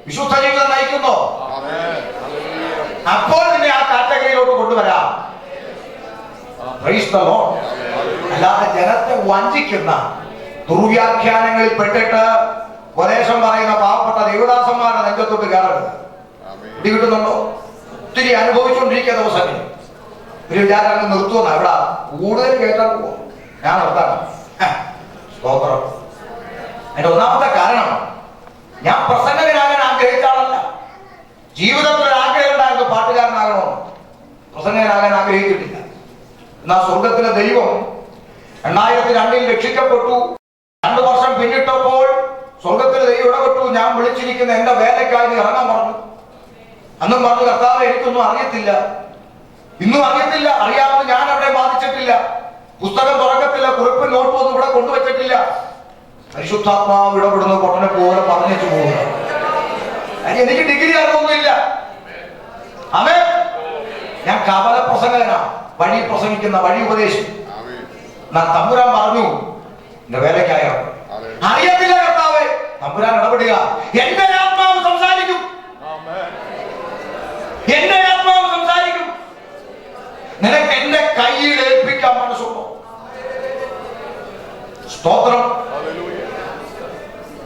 വിശുദ്ധ ജീവിതം നയിക്കുന്നോ? അപ്പോൾ നിന്നെ ആ കാറ്റഗറിയിലോട്ട് കൊണ്ടുവരാം. Price the Lord. അല്ലാതെ ജനത്തെ വഞ്ചിക്കുന്ന ദുർവ്യാഖ്യാനങ്ങളിൽ പെട്ടിട്ട് ഉപദേശം പറയുന്ന പാവപ്പെട്ട ദേവദാസന്മാരുടെ നെഞ്ചത്തോട്ട് കയറരുത്. പിടി കിട്ടുന്നുണ്ടോ? ഒത്തിരി അനുഭവിച്ചുകൊണ്ടിരിക്കുക ദിവസങ്ങളിൽ ഒരു വിചാരം അങ്ങ് നിർത്തുമെന്ന ഇവിടെ കൂടുതൽ കേട്ടാൽ പോകും. ഞാൻ നിർത്താം. സ്തോത്രം. അതിന്റെ ഒന്നാമത്തെ കാരണം, ഞാൻ പ്രസംഗകനാകാൻ ആഗ്രഹിച്ച ആളല്ല. ജീവിതത്തിൽ ഒരു ആഗ്രഹം ഉണ്ടായിരുന്നു പാട്ടുകാരനാകണമെന്ന്. പ്രസംഗകനാകാൻ ആഗ്രഹിച്ചിട്ടില്ല. എന്നാൽ സ്വർഗത്തിലെ ദൈവം 2002 രക്ഷിക്കപ്പെട്ടു. 2 വർഷം പിന്നിട്ടപ്പോൾ സ്വർഗത്തിലെ ദൈവം ഇടപെട്ടു. ഞാൻ വിളിച്ചിരിക്കുന്ന എന്റെ വേലയ്ക്കായി ഇറങ്ങാൻ പറഞ്ഞു. അന്നും പറഞ്ഞു, കർത്താവേ എനിക്കൊന്നും അറിയത്തില്ല, ഇന്നും അറിയത്തില്ല. അറിയാമെന്ന് ഞാൻ അവിടെ ബാധിച്ചിട്ടില്ല. പുസ്തകം തുറക്കത്തില്ല, കുറിപ്പ് നോട്ടൊന്നും ഇവിടെ കൊണ്ടുവച്ചിട്ടില്ല. പരിശുദ്ധാത്മാവ് ഇടപെടുന്ന പൊട്ടനെ പോലെ പറഞ്ഞു പോകുക. എനിക്ക് ഡിഗ്രി അറിവൊന്നുമില്ല. ആമേൻ. ഞാൻ കപല പ്രസംഗകനാണ്, വഴി പ്രസംഗിക്കുന്ന വഴി ഉപദേശി. എന്നാൽ തമ്പുരാൻ പറഞ്ഞു എന്റെ വേലയ്ക്കായോ അറിയത്തില്ല കർത്താവേ. തമ്പുരാൻ ഇടപെടുക. എന്റെ ആത്മാവ് സംസാരിക്കും, എന്റെ ആത്മാവ് സംസാരിക്കും. നിനക്ക് എന്റെ കയ്യിൽ ഏൽപ്പിക്കാൻ മനസ്സുണ്ടോ? സ്തോത്രം.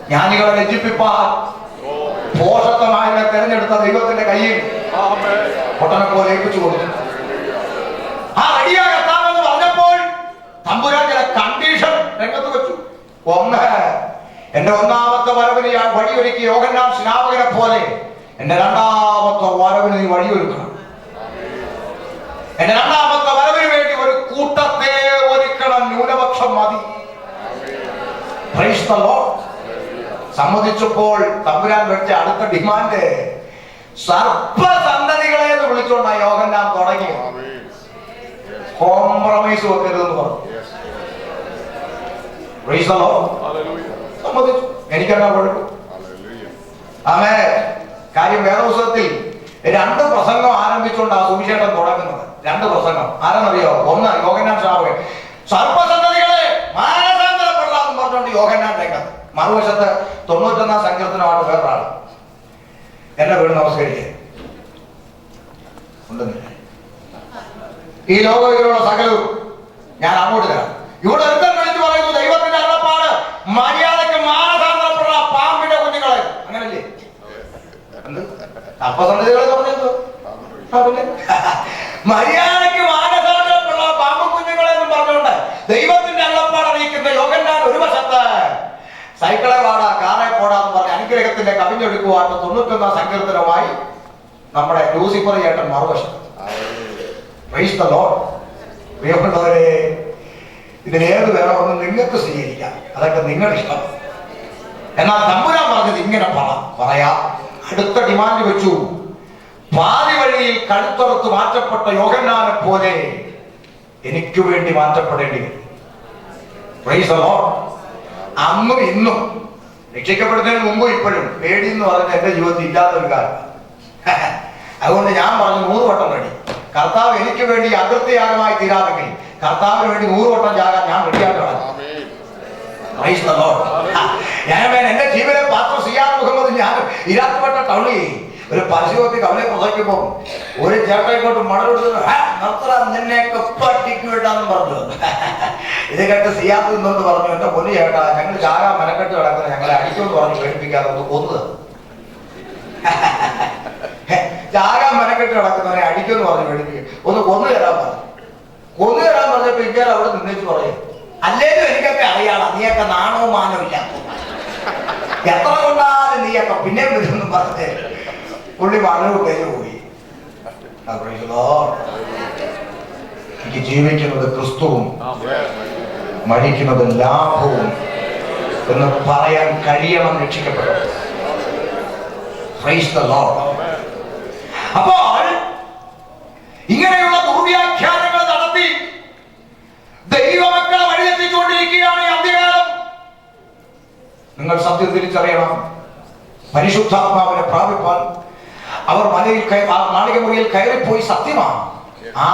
ജ്ഞാനികളെ ലജ്ജിപ്പിപ്പാൻ പോഷകമായി തെരഞ്ഞെടുത്ത ദൈവത്തിന്റെ കയ്യിൽ പൊട്ടനെ പോലെ ഏൽപ്പിച്ചു കൊടുത്തു. ആ റെഡിയാ കർത്താവെന്ന് പറഞ്ഞപ്പോൾ തമ്പുരാൻ ചില കണ്ടീഷൻ രംഗത്ത് വെച്ചു. ഒന്ന്, എന്റെ ഒന്നാമത്തെ വരവിന് ഞാൻ വഴിയൊരുക്കി യോഹന്നാൻ സ്നാപകനെ പോലെ എന്റെ രണ്ടാമത്തെ വരവിന് നീ വഴിയൊരുക്കണം. എന്റെ രണ്ടാമത്തെ വരവിന് വേണ്ടി ഒരു കൂട്ടത്തെ ഒരുക്കണം, ന്യൂനപക്ഷം മതി. Price the Lord. സമ്മതിച്ചപ്പോൾ തമ്പുരാൻ വെച്ച അടുത്ത ഡിമാൻഡ് സർപ്പസന്തതികളെ എന്ന് വിളിച്ചുകൊണ്ടാണ് യോഹന്നാൻ തുടങ്ങി. കോംപ്രമൈസ് വെക്കരുതെന്ന് പറഞ്ഞു. Price the Lord. സമ്മതിച്ചു. എനിക്കെന്നാ കുഴപ്പം? ആമേൻ. കാര്യം വേദപുസ്തകത്തിൽ 2 പ്രസംഗം ആരംഭിച്ചുകൊണ്ടാണ് സുവിശേഷം തുടങ്ങുന്നത്. 2 പ്രസംഗം ആരെന്നറിയോ? ഒന്ന് യോഹന്നാൻ സ്നാപകൻ, സർപ്പസന്തതികളെ മാനസാന്തരപ്പെടാമെന്ന് പറഞ്ഞുകൊണ്ട് യോഹന്നാൻ രംഗത്ത്. മറുവശത്ത് 91 സങ്കീർത്തനമായിട്ട് വേറൊരാള് എന്നെ വീട് നമസ്കരിക്കുക ഉണ്ടെന്നില്ല. ഈ ലോകത്തിലുള്ള സകലവും ഞാൻ അങ്ങോട്ട് തരാം. ഇവിടെ ഒരുത്തൻ വിളിച്ചു പറയുന്നു ദൈവത്തിന്റെ അരുളപ്പാട്, മര്യാദക്ക് മാനസാന്തരപ്പെടുന്ന പാമ്പിന്റെ കുഞ്ഞുങ്ങളെ. അങ്ങനല്ലേ? സർപ്പസന്തതികളെ പറഞ്ഞത് മര്യാദക്ക് മാനസാന്തരപ്പെടുന്ന പാമ്പ് കുഞ്ഞുങ്ങളെ എന്ന് പറഞ്ഞുകൊണ്ട് ദൈവത്തിന്റെ അരുളപ്പാട് അറിയിക്കുന്ന യോഹന്നാൻ ഒരു വശത്ത് സൈക്കിളെ വാടാ കാറെ പോടാന്ന് പറഞ്ഞ അനുഗ്രഹത്തിന്റെ കവിഞ്ഞൊഴുക്കുവാട്ട് 91 സങ്കീർത്തനമായി നമ്മുടെ ലൂസിഫർ ചേട്ടൻ മറുവശത്ത്. Price the Lord. പ്രിയപ്പെട്ടവരെ, ഇതിനേത് വേണമെന്ന് നിങ്ങൾക്ക് സ്വീകരിക്കാം, അതൊക്കെ നിങ്ങളുടെ ഇഷ്ടം. എന്നാൽ തമ്പുരാൻ പറഞ്ഞത് ഇങ്ങനെ പറയാം. അടുത്ത ഡിമാൻഡ് വെച്ചു, പാതി വഴിയിൽ കഴുത്തറുത്ത് മാറ്റപ്പെട്ട യോഹന്നാനെ പോലെ എനിക്ക് വേണ്ടി മാറ്റപ്പെടേണ്ടി വരും. Price the Lord. അന്നും ഇന്നും രക്ഷിക്കപ്പെടുന്നതിന് മുമ്പും ഇപ്പോഴും പേടി എന്ന് പറയുന്നത് എന്റെ ജീവിതത്തിൽ ഇല്ലാത്തൊരു കാര്യം. അതുകൊണ്ട് ഞാൻ പറഞ്ഞു 100 വട്ടം റെഡി. കർത്താവ് എനിക്ക് വേണ്ടി അകൃത്യയാഗമായി തീരാമെങ്കിൽ കർത്താവിന് വേണ്ടി 100 വട്ടം ചാകാൻ ഞാൻ റെഡിയാക്കണം. Price the Lord. എന്റെ ജീവനെ പാത്രം സിയാദ് മുഹമ്മദ് ഞാൻ ഇരാത്തുപെട്ട ടൗണിൽ ഒരു പരസ്യത്തിൽ കവലെ പ്രസംഗിക്കുമ്പോൾ ഒരു ചേട്ടയിക്കോട്ട് മടലെടുത്ത് നിന്നെയൊക്കെ പട്ടിക്ക് വിട്ടാന്ന് പറഞ്ഞു. ഇത് കേട്ട് സിയാദ് നിന്നോണ്ട് പറഞ്ഞു, എന്റെ പൊന്നു ചേട്ടാ, ഞങ്ങൾ ചാകാ മെനക്കെട്ട് കിടക്കുന്നത്, ഞങ്ങളെ അടിക്കുമെന്ന് പറഞ്ഞു പേടിപ്പിക്കാതെ ഒന്ന് കൊന്നത്. ചാകാൻ മെനക്കെട്ട് കിടക്കുന്നവരെ അടിക്കുമെന്ന് പറഞ്ഞു പേടിപ്പിക്കുക, ഒന്ന് കൊന്നു തരാൻ പറഞ്ഞു. കൊന്നു തരാൻ പറഞ്ഞപ്പോ ഇങ്ങനെ അവിടെ നിന്നേച്ച് പറയും, അല്ലേലും എനിക്കൊക്കെ അറിയാളാ, നീയൊക്കെ നാണവും മാനവും ഇല്ല, എത്ര കൊണ്ടാലും നീയൊക്കെ പിന്നെ വരുമെന്ന് പറഞ്ഞേ പുള്ളി വളരെ പേര് പോയി. എനിക്ക് ജീവിക്കുന്നത് ക്രിസ്തുവും മരിക്കുന്നത് ലാഭവും എന്ന് പറയാൻ കഴിയണം രക്ഷിക്കപ്പെട്ടു. Praise the lord. അപ്പോൾ ഇങ്ങനെയുള്ള ദുർവ്യാഖ്യാനങ്ങൾ നടത്തി ദൈവമക്കളെ വഴിതെറ്റിച്ചുകൊണ്ടിരിക്കുകയാണ് ഈ അന്ത്യകാലം. നിങ്ങൾ സത്യം തിരിച്ചറിയണം. പരിശുദ്ധാത്മാവിനെ പ്രാപിപ്പാൻ അവർ മാളികമുറിയിൽ കയറിപ്പോയി സത്യമാണ്. ആ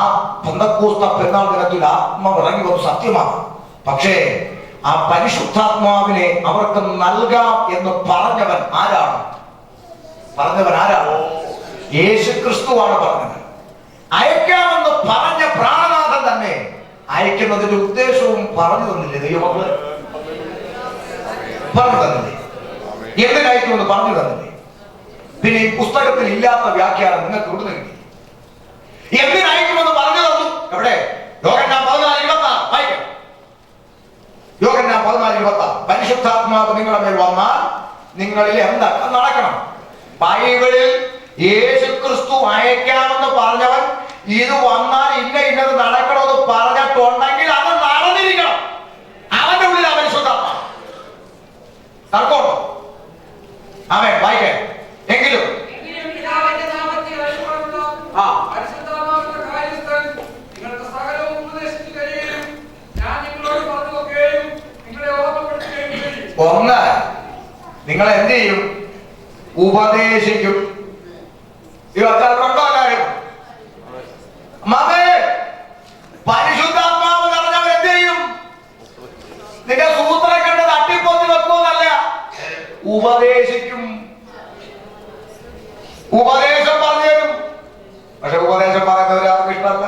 പെന്തക്കോസ്ത പെരുന്നാൾ ദിനത്തിൽ ആത്മാവ് ഇറങ്ങി വന്നു സത്യമാണ്. പക്ഷേ ആ പരിശുദ്ധാത്മാവിനെ അവർക്ക് നൽകാം എന്ന് പറഞ്ഞവൻ ആരാണ്? യേശു ക്രിസ്തുവാണ് പറഞ്ഞത്. അയക്കാമെന്ന് പറഞ്ഞ പ്രാണനാഥൻ തന്നെ അയക്കുന്നതിന്റെ ഉദ്ദേശവും പറഞ്ഞു തന്നില്ലേ ദൈവമക്കള്? പറഞ്ഞു തന്നില്ലേ? എന്തിനയക്കുമെന്ന് പറഞ്ഞു തന്നില്ലേ? പിന്നെ ഈ പുസ്തകത്തിൽ ഇല്ലാത്ത വ്യാഖ്യാനം നിങ്ങൾക്ക് ഇവിടുന്ന് കിട്ടി. എന്തിനയക്കുമെന്ന് പറഞ്ഞു തന്നു. എവിടെ? യോഹന്നാൻ 14:26 വായിക്കാം. യോഹന്നാൻ 14:26 പരിശുദ്ധാത്മാവ് നിങ്ങളുടെ മേൽ വന്നാൽ നിങ്ങളിൽ എന്തൊക്കെ നടക്കണം. ബൈബിളിൽ യേശുക്രിസ്തു അയക്കാമെന്ന് പറഞ്ഞവൻ ഇത് വന്നാൽ ഇന്നത് നടക്കണമെന്ന് പറഞ്ഞിട്ടുണ്ടെങ്കിൽ അത് നടന്നിരിക്കണം. അവന്റെ ഉള്ളിൽ അവൻ പരിശുദ്ധാത്മാവ് തർക്കമുണ്ടോ? അവൻ വായിക്കാൻ എങ്കിലും ഒന്ന് നിങ്ങൾ എന്ത് ചെയ്യും? ഉപദേശിക്കും. ഇവരുണ്ടോ എല്ലാവരും? മകേ പരിശുദ്ധാത്മാവ് പറഞ്ഞവർ എന്ത് ചെയ്യും? നിന്റെ സൂത്രം കണ്ട് തട്ടിപ്പൊത്തി വെക്കുമെന്നല്ല, ഉപദേശിക്കും. ഉപദേശം പറഞ്ഞു തരും. പക്ഷെ ഉപദേശം പറയുന്നവർ ആർക്കും ഇഷ്ടമല്ല.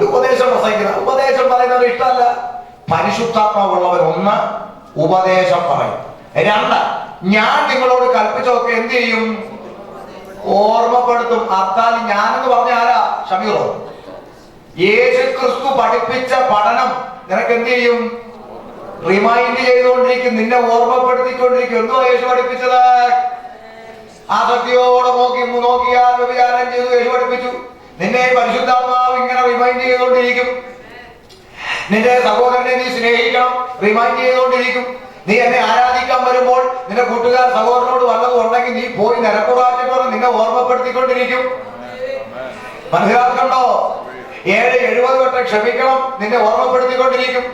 ഉപദേശം പ്രസംഗിക്കുന്ന ഉപദേശം പറയുന്നവർ ഇഷ്ടമല്ല. പരിശുദ്ധാത്മാവുള്ളവർ ഒന്ന് ഉപദേശം പറയും. രണ്ട് ഞാൻ നിങ്ങളോട് കൽപ്പിച്ചൊക്കെ എന്ത് ചെയ്യും? ഓർമ്മപ്പെടുത്തും. അത്താൽ ഞാനെന്ന് പറഞ്ഞ ആരാ? ഷമീറോ? യേശുക്രിസ്തു പഠിപ്പിച്ച പഠനം നിനക്ക് എന്ത് ചെയ്യും? റിമൈൻഡ് ചെയ്തുകൊണ്ടിരിക്കും, നിന്നെ ഓർമ്മപ്പെടുത്തിക്കൊണ്ടിരിക്കും. എന്തോ യേശു പഠിപ്പിച്ചത്? ആസക്തിയോടെ നോക്കിയാൽ വ്യഭിചാരം ചെയ്തു യേശു പഠിപ്പിച്ചു. നിന്നെ പരിശുദ്ധാത്മാവ് ഇങ്ങനെ റിമൈൻഡ് ചെയ്തുകൊണ്ടിരിക്കും. നിന്റെ സഹോദരനെ നീ സ്നേഹിക്കണം, റിമൈൻഡ് ചെയ്തുകൊണ്ടിരിക്കും. നീ എന്നെ ആരാധിക്കാൻ വരുമ്പോൾ നിന്റെ കൂട്ടുകാർ സഹോദരനോട് വല്ലതും ഉണ്ടെങ്കിൽ നീ പോയി നിരക്കുറാച്ചിട്ട് നിന്നെ ഓർമ്മപ്പെടുത്തിക്കൊണ്ടിരിക്കും. മനസ്സിലാക്കണ്ടോ? 70 വട്ടം ക്ഷമിക്കണം, നിന്നെ ഓർമ്മപ്പെടുത്തിക്കൊണ്ടിരിക്കും.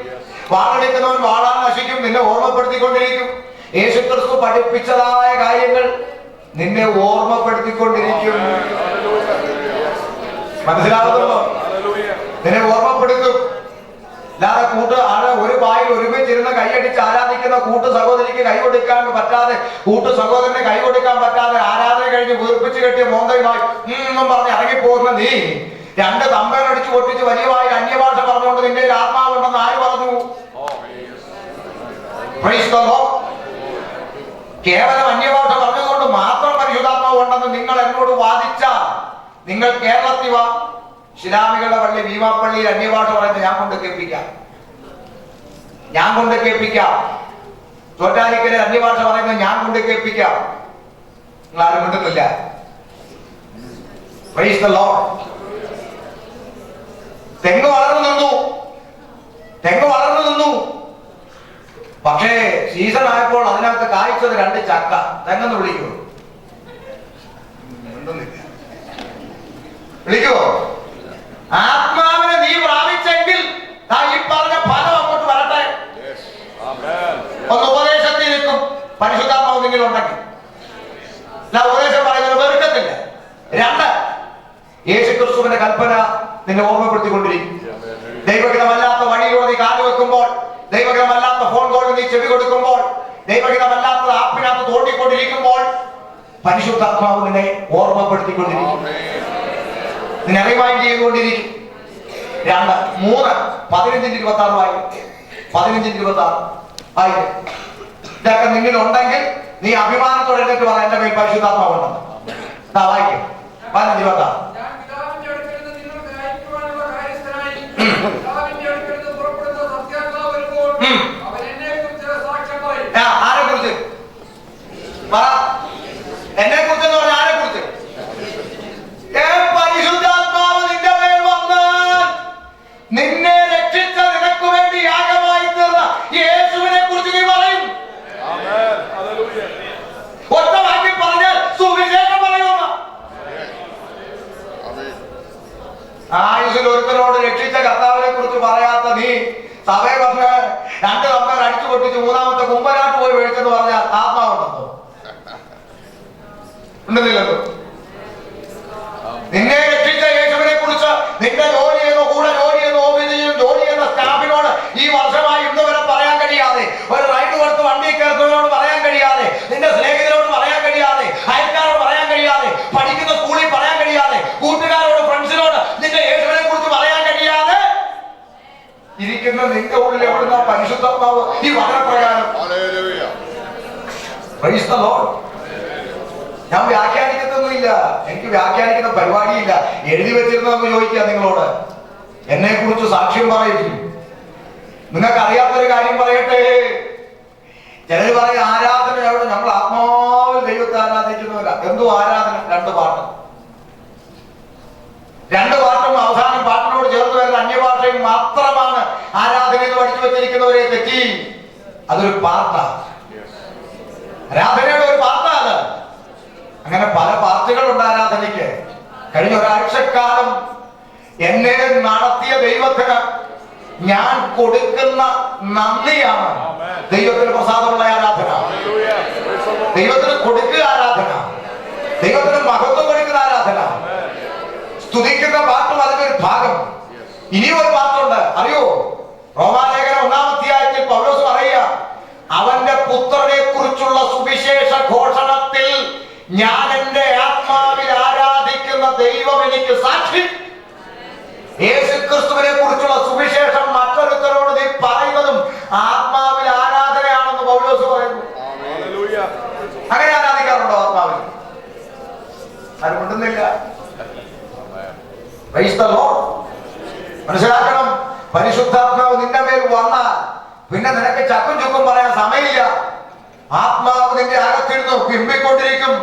വാളെടുക്കുന്നവൻ വാളാൻ നശിക്കും, നിന്നെ ഓർമ്മപ്പെടുത്തിക്കൊണ്ടിരിക്കും. യേശുക്രിസ്തു പഠിപ്പിച്ചതായ കാര്യങ്ങൾ നിന്നെ ഓർമ്മപ്പെടുത്തിക്കൊണ്ടിരിക്കും. മനസ്സിലാകുന്നുണ്ടോ? നിന്നെ ഓർമ്മപ്പെടുത്തും. അല്ലാതെ ഒരു വായിൽ ഒരുമിച്ചിരുന്ന് കൈയടിച്ച് ആരാധിക്കുന്ന കൂട്ടു സഹോദരിക്ക് കൈ കൊടുക്കാൻ പറ്റാതെ, കൂട്ടു സഹോദരന് കൈ കൊടുക്കാൻ പറ്റാതെ ആരാധന കഴിഞ്ഞ് വീർപ്പിച്ച് കെട്ടിയ മോന്തയുമായി എന്നും പറഞ്ഞ് ഇറങ്ങിപ്പോകുന്ന നീ രണ്ട് തമ്പേനടിച്ച് പൊട്ടിച്ച് വലിയ വായിൽ അന്യഭാഷ പറഞ്ഞുകൊണ്ട് നിന്റെ ആത്മാവുണ്ടെന്ന് ആര് പറഞ്ഞു? കേവലം അന്യഭാഷ പറഞ്ഞതുകൊണ്ട് മാത്രം പരിശുദ്ധാത്മാവ് ഉണ്ടെന്ന് നിങ്ങൾ എന്നോട് വാദിച്ചാൽ, നിങ്ങൾ കേരളത്തിൽ വാ, ഇസ്ലാമികളുടെ പള്ളി ഭീമാപ്പള്ളിയിൽ അന്യഭാഷ പറയുന്നത് ഞാൻ കൊണ്ട് കേൾപ്പിക്കാം. ചോറ്റാനിക്കലെ അന്യഭാഷ പറയുന്നത് ഞാൻ കൊണ്ട് കേൾപ്പിക്കാം. നിങ്ങൾ ആരും കിട്ടുന്നില്ല. Price the Lord. തെങ്ങ് വളർന്നു നിന്നു. പക്ഷേ സീസൺ ആയപ്പോൾ അതിനകത്ത് കായ്ച്ചത് 2 ചക്ക. തെങ്ങെന്ന് വിളിക്കുമോ? വിളിക്കുമോ? ആത്മാവിനെ നീ പ്രാപിച്ചെങ്കിൽ ഈ പറഞ്ഞ ഫലം അങ്ങോട്ട് വരട്ടെ. ഒന്ന് ഉപദേശത്തിൽ നിൽക്കും പരിശുദ്ധാത്മാവ് നിങ്ങളുണ്ടെങ്കിൽ. ഉപദേശം പറയുന്നത് വെറുക്കത്തില്ല. 2 യേശുക്രിസ്തുവിന്റെ കൽപ്പന നിന്നെ ഓർമ്മപ്പെടുത്തിക്കൊണ്ടിരിക്കും. ദൈവഹിതമല്ലാത്ത വഴിയിലൂടെ നീ കാല് വെക്കുമ്പോൾ, ദൈവഹിതമല്ലാത്ത ഫോൺ കോളിൽ നീ ചെവി കൊടുക്കുമ്പോൾ, ദൈവഹിതമല്ലാത്ത ആപ്പിനകത്ത് തോണ്ടിക്കൊണ്ടിരിക്കുമ്പോൾ പരിശുദ്ധാത്മാവ് നിന്നെ ഓർമ്മപ്പെടുത്തിക്കൊണ്ടിരിക്കും, നിന്നെ റിമൈൻഡ് ചെയ്തുകൊണ്ടിരിക്കും. 2 3 15-26 വായിക്കും. 15-26 വായിക്കും. ഇതൊക്കെ നിന്നിലുണ്ടെങ്കിൽ നീ അഭിമാനത്തോടെ എന്നിട്ട് പറ, എന്റെ മേൽ പരിശുദ്ധാത്മാവ് ഉണ്ടെന്ന്. വായിക്കും. 15-26 ആരെ കുറിച്ച് പറ? എന്നെ കുറിച്ചെന്ന് പറഞ്ഞ ആരെ കുറിച്ച്? പരിശുദ്ധാത്മാവ് നിന്റെ മേൽ വന്നാൽ നിന്നെ രക്ഷിച്ച, നിനക്ക് വേണ്ടി യാഗമായി തീർന്ന യേശുവിനെ കുറിച്ച് നീ പറയും. ഒറ്റ വാക്കിൽ പറഞ്ഞാൽ സുവിശേഷം പറയുന്ന ആയുസിൽ ഒരുത്തനോട് രക്ഷിച്ച കർത്താവിനെ കുറിച്ച് പറയാത്ത നീ സഭയെ പറഞ്ഞ് 2 തമ്പേർ അടിച്ചു പൊട്ടിച്ച് 3ാമത്തെ കുമ്പനാട്ട് പോയി മേടിച്ചെന്ന് പറഞ്ഞാൽ ആത്മാവുണ്ടോ? ഉണ്ടെന്നില്ലല്ലോ. നിന്നെ രക്ഷിച്ച യേശുവിനെ കുറിച്ച് നിന്റെ ജോലി ചെയ്യുന്ന, കൂടെ ജോലി ചെയ്യുന്ന ഓഫീസിലും ജോലി ചെയ്യുന്ന സ്റ്റാഫിനോട് ഈ വർഷമായി ഇന്ന് വരെ പറയാൻ കഴിയാതെ, ഒരു റൈഡ് കൊടുത്ത് വണ്ടി കയറുന്നവരോട് പറയാൻ കഴിയാതെ, നിന്റെ സ്നേഹിതരോട് പറയാൻ കഴിയാതെ, അയൽക്കാരോട് പറയാൻ കഴിയാതെ, പഠിക്കുന്ന സ്കൂളിൽ പറയാൻ കഴിയാതെ, കൂട്ടുകാരോട് ഫ്രണ്ട്സിനോട് നിന്റെ യേശുവിനെ കുറിച്ച് പറയാൻ കഴിയാതെ ഇരിക്കുന്ന നിന്റെ ഉള്ളിൽ എവിടുന്ന പരിശുദ്ധാത്മാവ് ഈ വചനപ്രകാരം? Price the Lord. ഞാൻ വ്യാഖ്യാനിക്കുന്നൊന്നുമില്ല, എനിക്ക് വ്യാഖ്യാനിക്കുന്ന പരിപാടിയില്ല. എഴുതി വെച്ചിരുന്നതെന്ന് ചോദിക്കുക നിങ്ങളോട്. എന്നെ കുറിച്ച് സാക്ഷ്യം പറയും. നിങ്ങൾക്ക് അറിയാത്തൊരു കാര്യം പറയട്ടെ. ചിലർ പറയും ആരാധന എവിടെ? നമ്മൾ ആത്മാവിൽ ദൈവത്തെ ആരാധിക്കുന്നില്ല. എന്തോ ആരാധന? രണ്ട് പാട്ടും അവസാനം പാട്ടിനോട് ചേർത്ത് വരുന്ന അന്യഭാഷയും മാത്രമാണ് ആരാധന എന്ന് പഠിച്ചു വെച്ചിരിക്കുന്നവരെ തെറ്റി. അതൊരു പാർട്ടാണ്, ആരാധനയുടെ ഒരു പാർട്ടാണ്. അങ്ങനെ പല പാർട്ടുകളുണ്ട് ആരാധനയ്ക്ക്. കഴിഞ്ഞ ഒരാഴ്ചക്കാലം എന്നെ നടത്തിയ ദൈവത്തിന് ഞാൻ കൊടുക്കുന്ന നന്ദിയാണ് ദൈവത്തിന് പ്രസാദമുള്ള ആരാധന. ദൈവത്തിന് കൊടുക്കുക ആരാധന, ദൈവത്തിന് മഹത്വം കൊടുക്കുന്ന ആരാധന. സ്തുതിക്കുന്ന പാട്ടും അതിന്റെ ഒരു ഭാഗം. ഇനിയും ഒരു പാട്ടുണ്ട്, അറിയോ? റോമാലേഖനം 1-ാം അധ്യായത്തിൽ പൗലോസ് പറയുക, അവന്റെ പുത്രനെ കുറിച്ചുള്ള സുവിശേഷ ഘോഷണത്തിൽ ഞാൻ എന്റെ ആത്മാവിൽ ആരാധിക്കുന്ന ദൈവം എനിക്ക് സാക്ഷി. യേശുക്രിസ്തുവിനെ കുറിച്ചുള്ള സുവിശേഷം മറ്റൊരുത്തരോട് നീ പറയുന്നതും ആത്മാവിൽ ആരാധനയാണെന്ന് പൗലോസ് പറയുന്നു. അങ്ങനെ ആരാധിക്കാറുണ്ടോ ആത്മാവിൽ? അത് കൊണ്ടുന്നില്ല. മനസ്സിലാക്കണം, പരിശുദ്ധാത്മാവ് നിന്റെ മേൽ വന്നാൽ പിന്നെ നിനക്ക് ചക്കും ചുക്കും പറയാൻ സമയമില്ല. ആത്മാവ് നിന്റെ അകത്തിരുന്ന് പിമ്പിക്കൊണ്ടിരിക്കും,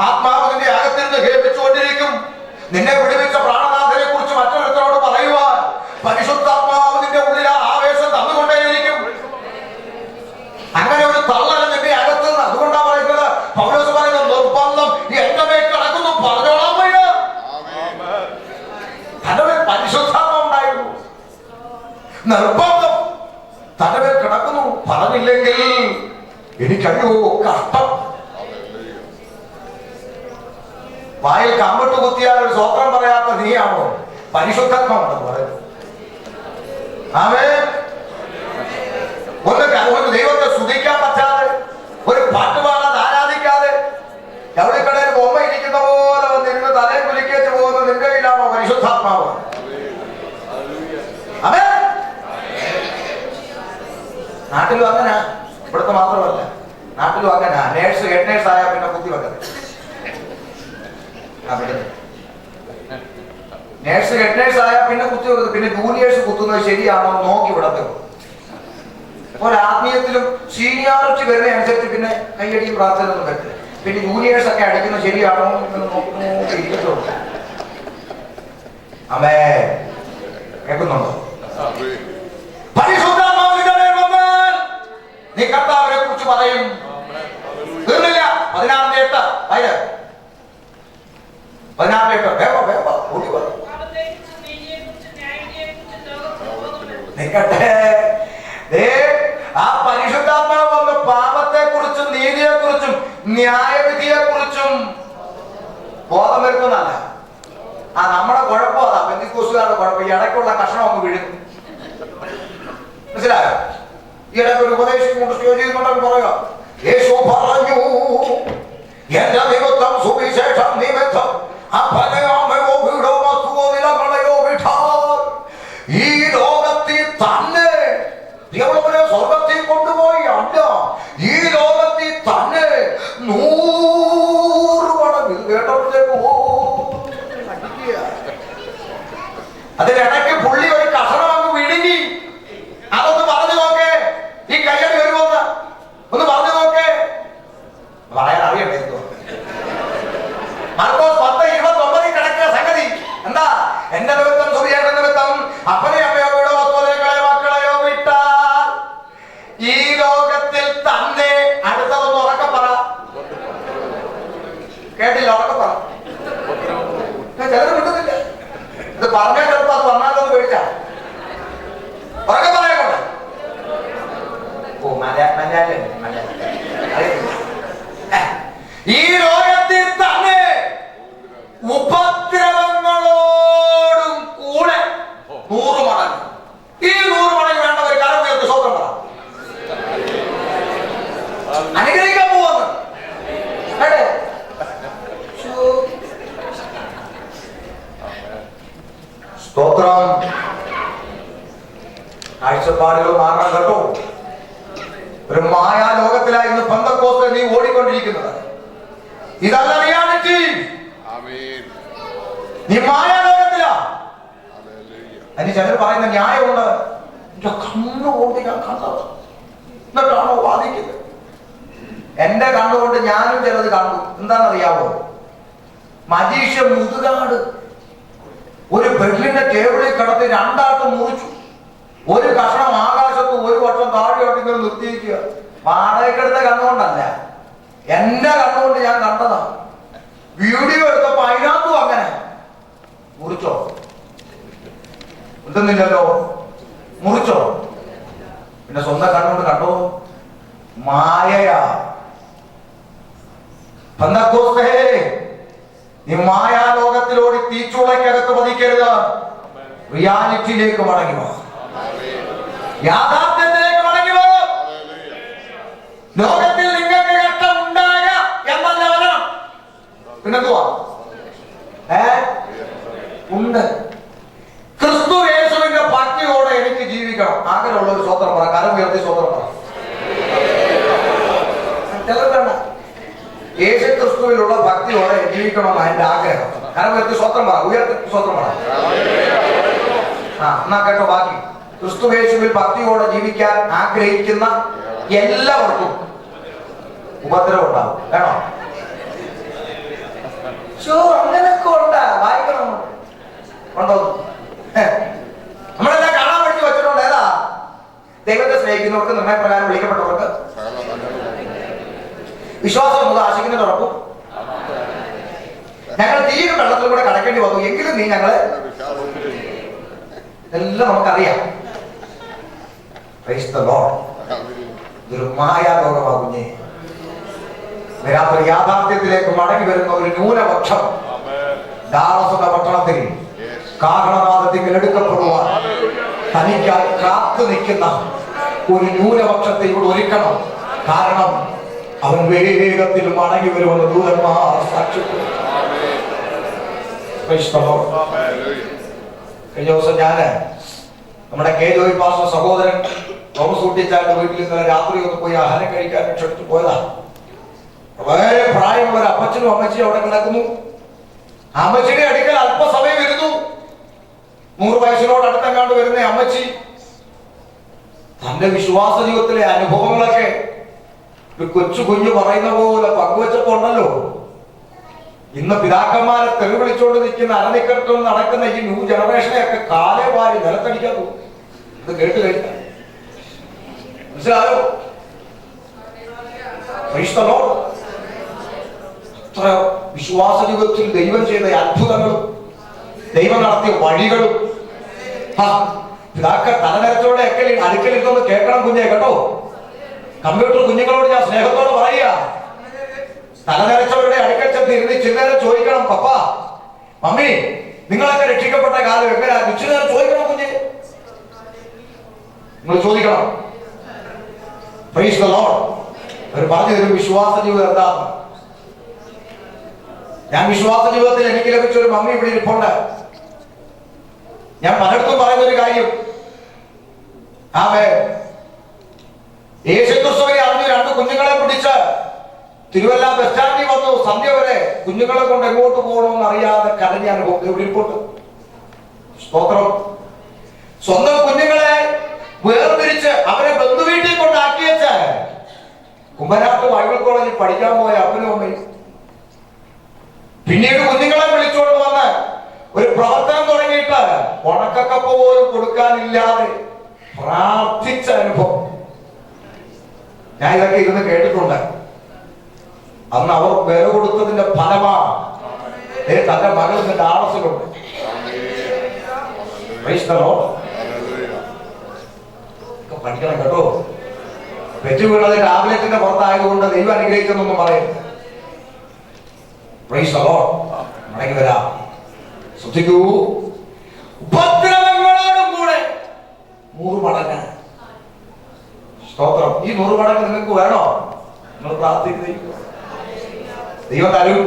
ആത്മാവ് നിന്റെ അകത്തിരുന്ന് കേൾപ്പിച്ചുകൊണ്ടിരിക്കും. നിന്നെ വിടുവിച്ച പ്രാണനാഥനെ കുറിച്ച് മറ്റൊരുത്തരോട് പറയുവാൻ പരിശുദ്ധാത്മാവ് നിന്റെ ഉള്ളിൽ ആവേശം തന്നുകൊണ്ടേയിരിക്കും. അങ്ങനെ ഒരു തള്ളൽ നിന്റെ അകത്ത് നിന്ന്. അതുകൊണ്ടാണ് പറയുന്നത്, പൗലോസ് പറയുന്നത്, നിർബന്ധം എന്റെ മേൽ കിടക്കുന്നു പറഞ്ഞോളാൻ വയ്യ. തന്റെ പരിശുദ്ധാത്മ ഉണ്ടായിരുന്നു, നിർബന്ധം തന്റെ മേൽ കിടക്കുന്നു. പറഞ്ഞില്ലെങ്കിൽ എനിക്കറിയോ കഷ്ടം. വായിൽ കമ്പിട്ട് കുത്തിയാൽ ഒരു സ്വത്രം പറയാത്ത നീയാണോ പരിശുദ്ധാത്മാവെന്ന് പറയുന്നത്? ആമേൻ. ഒന്ന് ദൈവത്തെ സ്തുതിക്കാൻ പറ്റാതെ, ഒരു പാട്ട് പാടാതെ, ആരാധിക്കാതെ, ജവളിക്കടയിൽ ബൊമ്മ ഇരിക്കുന്ന പോലെ വന്നിരുന്ന് തലയിൽ കുലിക്കേറ്റ് പോകുന്ന നിന്റെ കയ്യിലാണോ പരിശുദ്ധാത്മാവ്? ആമേൻ. നാട്ടിലും അങ്ങനെ, ഇവിടുത്തെ മാത്രമല്ല, നാട്ടിലും അങ്ങനെ. നേഴ്സ് ഹെഡ് നേഴ്സ് ആയാൽ പിന്നെ കുത്തി വെക്കരുത്. നേഴ്സ് ഹെഡ് നേഴ്സ് ആയാൽ പിന്നെ കുത്തി വെക്കരുത്. പിന്നെ ജൂനിയേഴ്സ് കുത്തുന്നത് ശരിയാണോ നോക്കി വിടത്തെ. ഒരു ആത്മീയത്തിലും സീനിയോറിറ്റി വരുന്ന അനുസരിച്ച് പിന്നെ കയ്യടിയും പ്രാർത്ഥനയൊന്നും പറ്റില്ല. പിന്നെ ജൂനിയേഴ്സ് ഒക്കെ അടിക്കുന്നത് ശരിയാണോ എന്ന് നോക്കിയിരിക്കത്തുള്ളൂ. അമ്മേ കേൾക്കുന്നുണ്ടോ? പരിശുദ്ധാത്മാവിന്റെ മേൽ വന്നാൽ നീ കർത്താവിനെ കുറിച്ച് പറയും. തീർന്നില്ല. 16:8 വേഗം കൂടി പറയും. നിൽക്കട്ടെ. ആ പരിശുദ്ധാത്മാവ് വന്ന് പാപത്തെ കുറിച്ചും നീതിയെ കുറിച്ചും ന്യായവിധിയെ കുറിച്ചും ബോധം വരുത്തുന്നതല്ല. നമ്മുടെ കുഴപ്പം അതാ, പെന്തിക്കോസ്തുകാരുടെ കുഴപ്പം. ഈ ഇടയ്ക്കുള്ള കഷണം ഒന്ന് വീഴുന്നു. മനസ്സിലായോ? ഈ ഇടയ്ക്ക് ഒരു ഉപദേശിക്കൊണ്ട് സ്റ്റേജ് ചെയ്യുന്നുണ്ടെന്ന് പറയുക, യേശു പറഞ്ഞു എന്റെ നിമിത്തം സുവിശേഷം നിമിത്തം അപനയാമയോ വീടോ വസ്തുവോ നിലങ്ങളെയോ വിട്ടാൽ ഈ ലോകത്തിൽ തന്നെ സ്വർഗത്തിൽ കൊണ്ടുപോയി അല്ല, ഈ ലോകത്തിൽ തന്നെ 100 മടങ്ങ് കേട്ടപ്പോഴത്തേക്ക് അതിനിടയ്ക്ക് പുള്ളി ഒരു കഷണം അങ്ങ് വിഴുങ്ങി. അതൊന്ന് പറഞ്ഞു നോക്കേ, ഈ കയ്യടി വരുമോന്ന് ഒന്ന് പറഞ്ഞു നോക്കേ. പറയാൻ അറിയണ്ടേ? മർക്കോസ് 10:29 കിടക്കുക സംഗതി എന്താ? എന്റെ നിമിത്തം സുവിശേഷ നിമിത്തം അപ്പനെ അമ്മയോ വീടോ വസ്തുതകളെയോ മക്കളെയോ വിട്ടാൽ ഈ ലോകത്തിൽ തന്നെ. അടുത്തതൊന്ന് ഉറക്കെ പറ. കേട്ടില്ല? ഉറക്കെ പറ. ചിലത് കിട്ടുന്നില്ല. ഇത് പറഞ്ഞാൽ ചിലപ്പോ അത് വന്നാലൊന്ന് കഴിച്ച ഉറക്കെ പറയാ. ഓ മലയാളി ഈ ലോകത്തിൽ തന്നെ ഉപദ്രവങ്ങളോടും കൂടെ 100 മടങ്ങ്. ഈ 100 മടങ്ങ് വേണ്ടവർ കരം ഉയർത്തി സ്വന്തം പറ. അനുഗ്രഹിക്കാൻ പോവുന്നു. സ്തോത്രം. കാഴ്ചപ്പാടുകൾ മാറണം കേട്ടോ. ഒരു മായാ ലോകത്തിലായിരുന്നു പെന്തക്കോസ്ത് നീ ഓടിക്കൊണ്ടിരിക്കുന്നത്. ഇതല്ല റിയാലിറ്റി. നീ മായാ ലോകത്തിലാ. അതിന് ചിലർ പറയുന്ന ന്യായമുണ്ട്, എന്റെ കണ്ണുകൊണ്ട് ഞാൻ കണ്ടത് എന്നിട്ടാണോ വാദിക്കുന്നത്? എന്റെ കണ്ണുകൊണ്ട് ഞാനും ചിലത് കണ്ടു. എന്താണെന്നറിയാമോ? മജീഷ്യൻ മുതുകാട് ഒരു ബെഡിലിന്റെ ടേബിളിൽ കിടത്തി രണ്ടായിട്ട് മുറിച്ചു. ഒരു കഷണം ആകാശത്ത് ഒരു വർഷം താഴെയോട്ട് ഇങ്ങനെ നിർത്തിയിരിക്കുക. വാടകയ്ക്കെടുത്ത കണ്ണുകൊണ്ടല്ല, എന്റെ കണ്ണുകൊണ്ട് ഞാൻ കണ്ടതാ. വീഡിയോ എടുത്തപ്പോ അതിനകത്തും അങ്ങനെ മുറിച്ചോ? എന്തെന്നില്ലല്ലോ, മുറിച്ചോ? പിന്നെ സ്വന്തം കണ്ണുകൊണ്ട് കണ്ടോ? മായയാ. പെന്തക്കോസ്തേ, നീ മായാ ലോകത്തിലോടി തീച്ചുളയ്ക്കകത്ത് പതിക്കരുത്. റിയാലിറ്റിയിലേക്ക് മടങ്ങി വാ, യാഥാർത്ഥ്യത്തിലേക്ക് മടങ്ങി വാ. ലോകത്തിൽ നിങ്ങൾക്ക് കഷ്ടം ഉണ്ടാക എന്നല്ല വരണം. പിന്നെന്തുവാ? ഉണ്ട്. ക്രിസ്തു യേശുവിന്റെ ഭക്തിയോടെ എനിക്ക് ജീവിക്കണം. ആഗ്രഹമുള്ള ഒരു സ്വത്രം പറ, കരം ഉയർത്തി സ്വത്രം പറ. ചിലർ വേണ്ട, യേശു ക്രിസ്തുവിലുള്ള ഭക്തിയോടെ ജീവിക്കണമെന്ന് എന്റെ ആഗ്രഹം. കരം ഉയർത്തി സ്വത്രം പറ, ഉയർത്തി സ്വത്രം പറ. എന്നാ കേട്ടോ ബാക്കി. ക്രിസ്തു യേശുവിൽ ഭക്തിയോടെ ജീവിക്കാൻ ആഗ്രഹിക്കുന്ന എല്ലാവർക്കും ഉപദ്രവം ഉണ്ടാവും. വേണോ? അങ്ങനെയൊക്കെ ഉണ്ട്. വായിക്കണം. ഉണ്ടോ? നമ്മളെല്ലാം കാണാൻ പഠിച്ചു വെച്ചിട്ടുണ്ട്. ഏതാ? ദൈവത്തെ സ്നേഹിക്കുന്നവർക്ക്, നിർണയപ്രകാരം വിളിക്കപ്പെട്ടവർക്ക്, വിശ്വാസം എന്നത് ആശിക്കുന്നതിനോടൊപ്പം ഞങ്ങൾ തീരെ വെള്ളത്തിൽ കൂടെ കടക്കേണ്ടി വന്നു, എങ്കിലും നീ ഞങ്ങളെ, എല്ലാം നമുക്കറിയാം. ഇതൊരു മായാ ലോകമാകുഞ്ഞേ. യാഥാർത്ഥ്യത്തിലേക്ക് മടങ്ങി വരുന്ന ഒരു ന്യൂനപക്ഷം ഡാളസുള്ള പട്ടണത്തിൽ കാഹളനാദത്തിൽ എടുക്കപ്പെടുവാൻ തനിക്കായി കാത്തു നിൽക്കുന്ന ഒരു ന്യൂനപക്ഷത്തെ ഇവിടെ ഒരുക്കണം. കാരണം അവൻ വേഗത്തിൽ മടങ്ങി വരുമെന്ന് ദൂതന്മാർ സാക്ഷ്യപ്പെടും. കഴിഞ്ഞ ദിവസം ഞാന് നമ്മുടെ കെ ജോയി പാസ്റ്റർ സഹോദരൻ തോമസ് കുട്ടിച്ചാന്റെ വീട്ടിൽ ഇന്നലെ രാത്രി ഒന്ന് പോയി ആഹാരം കഴിക്കാൻ ക്ഷണിച്ചു പോയതാ. വളരെ പ്രായമുള്ള ഒരു അപ്പച്ചനും അമ്മച്ചിയും അവിടെ കിടക്കുന്നു. അമ്മച്ചിയുടെ അടുക്കൽ അല്പസമയം ഇരുന്നു. 100 വയസ്സിനോട് അടുത്തെങ്ങാണ്ട് വരുന്ന അമ്മച്ചി തന്റെ വിശ്വാസ ജീവിതത്തിലെ അനുഭവങ്ങളൊക്കെ ഒരു കൊച്ചു കുഞ്ഞു പറയുന്ന പോലെ പങ്കുവെച്ചപ്പോ ഉണ്ടല്ലോ, ഇന്ന് പിതാക്കന്മാരെ തെറി വിളിച്ചുകൊണ്ട് നിൽക്കുന്ന അരനിക്കട്ടും നടക്കുന്ന ഈ ന്യൂ ജനറേഷനെയൊക്കെ കാലേ വാരി നിലത്തടിക്കാൻ പോകും. ഇത് കേട്ട് കഴിഞ്ഞാൽ മനസ്സിലായോ? അത്ര വിശ്വാസ ജീവിതത്തിൽ ദൈവം ചെയ്ത അത്ഭുതങ്ങളും ദൈവം നടത്തിയ വഴികളും പിതാക്കൾ തലനിരത്തോടെ ഒക്കെ അടുക്കൽ ഇതൊന്ന് കേൾക്കണം കുഞ്ഞെ, കേട്ടോ. കമ്പ്യൂട്ടർ കുഞ്ഞുങ്ങളോട് ഞാൻ സ്നേഹത്തോടെ പറയുക, തലനിരച്ചവരുടെ അടുക്കൽ ചെന്ന് ഇരുന്ന് ചിന്നേരം ചോദിക്കണം, പപ്പ മമ്മി നിങ്ങളൊക്കെ രക്ഷിക്കപ്പെട്ട കാലം എങ്ങനെയാ? നിശ്ചിതം ചോദിക്കണം കുഞ്ഞെ, നിങ്ങൾ ചോദിക്കണം. Price the Lord. അവർ പറഞ്ഞു തരും വിശ്വാസ ജീവിതം എന്താന്ന്. ഞാൻ വിശ്വാസ ജീവിതത്തിൽ എനിക്ക് ലഭിച്ച ഒരു മമ്മി ഇവിടെ ഇരിപ്പുണ്ട്. ഞാൻ പലയിടത്തും പറയുന്നൊരു കാര്യം, യേശുക്രിസ്തുവിനെ അറിഞ്ഞു 2 കുഞ്ഞുങ്ങളെ പിടിച്ച് തിരുവല്ല ബസ് സ്റ്റാൻഡിൽ വന്നു. സന്ധ്യ വരെ കുഞ്ഞുങ്ങളെ കൊണ്ട് എങ്ങോട്ട് പോകണമെന്ന് അറിയാതെ കരഞ്ഞ അനുഭവം ഇവിടെ ഇരിപ്പുണ്ട്. സ്തോത്രം. സ്വന്തം കുഞ്ഞുങ്ങളെ വേർതിരിച്ച് അവരെ ബന്ധുവീട്ടിൽ കൊണ്ടാക്കിയച്ച് കുമ്പനാട്ട് ബൈബിൾ കോളേജിൽ പഠിക്കാൻ പോയ അപ്പനും അമ്മയും പിന്നീട് കുഞ്ഞുങ്ങളെ വിളിച്ചുകൊണ്ട് വന്ന് ഒരു പ്രവർത്തനം തുടങ്ങിയിട്ട് ഉണക്കക്കപ്പ പോലും കൊടുക്കാനില്ലാതെ പ്രാർത്ഥിച്ച അനുഭവം ഞാൻ ഇതൊക്കെ ഇരുന്ന് കേട്ടിട്ടുണ്ട്. അന്ന് അവർ വില കൊടുത്തതിന്റെ ഫലമാണ് തന്റെ മകൾ ഇന്ന് ഡാളസിലുണ്ട്. പഠിക്കണം കേട്ടോ. പെറ്റു വീണത് ടാബ്ലറ്റിന്റെ പുറത്തായതുകൊണ്ട് ദൈവം അനുഗ്രഹിക്കുന്നൊന്നും പറയുന്നത്. മടങ്ങി വരാം. ശ്രദ്ധിക്കൂ, ഉപദ്രവങ്ങളോടും കൂടെ 100 മടങ്ങ്. സ്തോത്രം. ഈ 100 മടങ്ങ് നിങ്ങൾക്ക് വേണോ? നിങ്ങൾ പ്രാർത്ഥിക്കുക, ദൈവം തരും.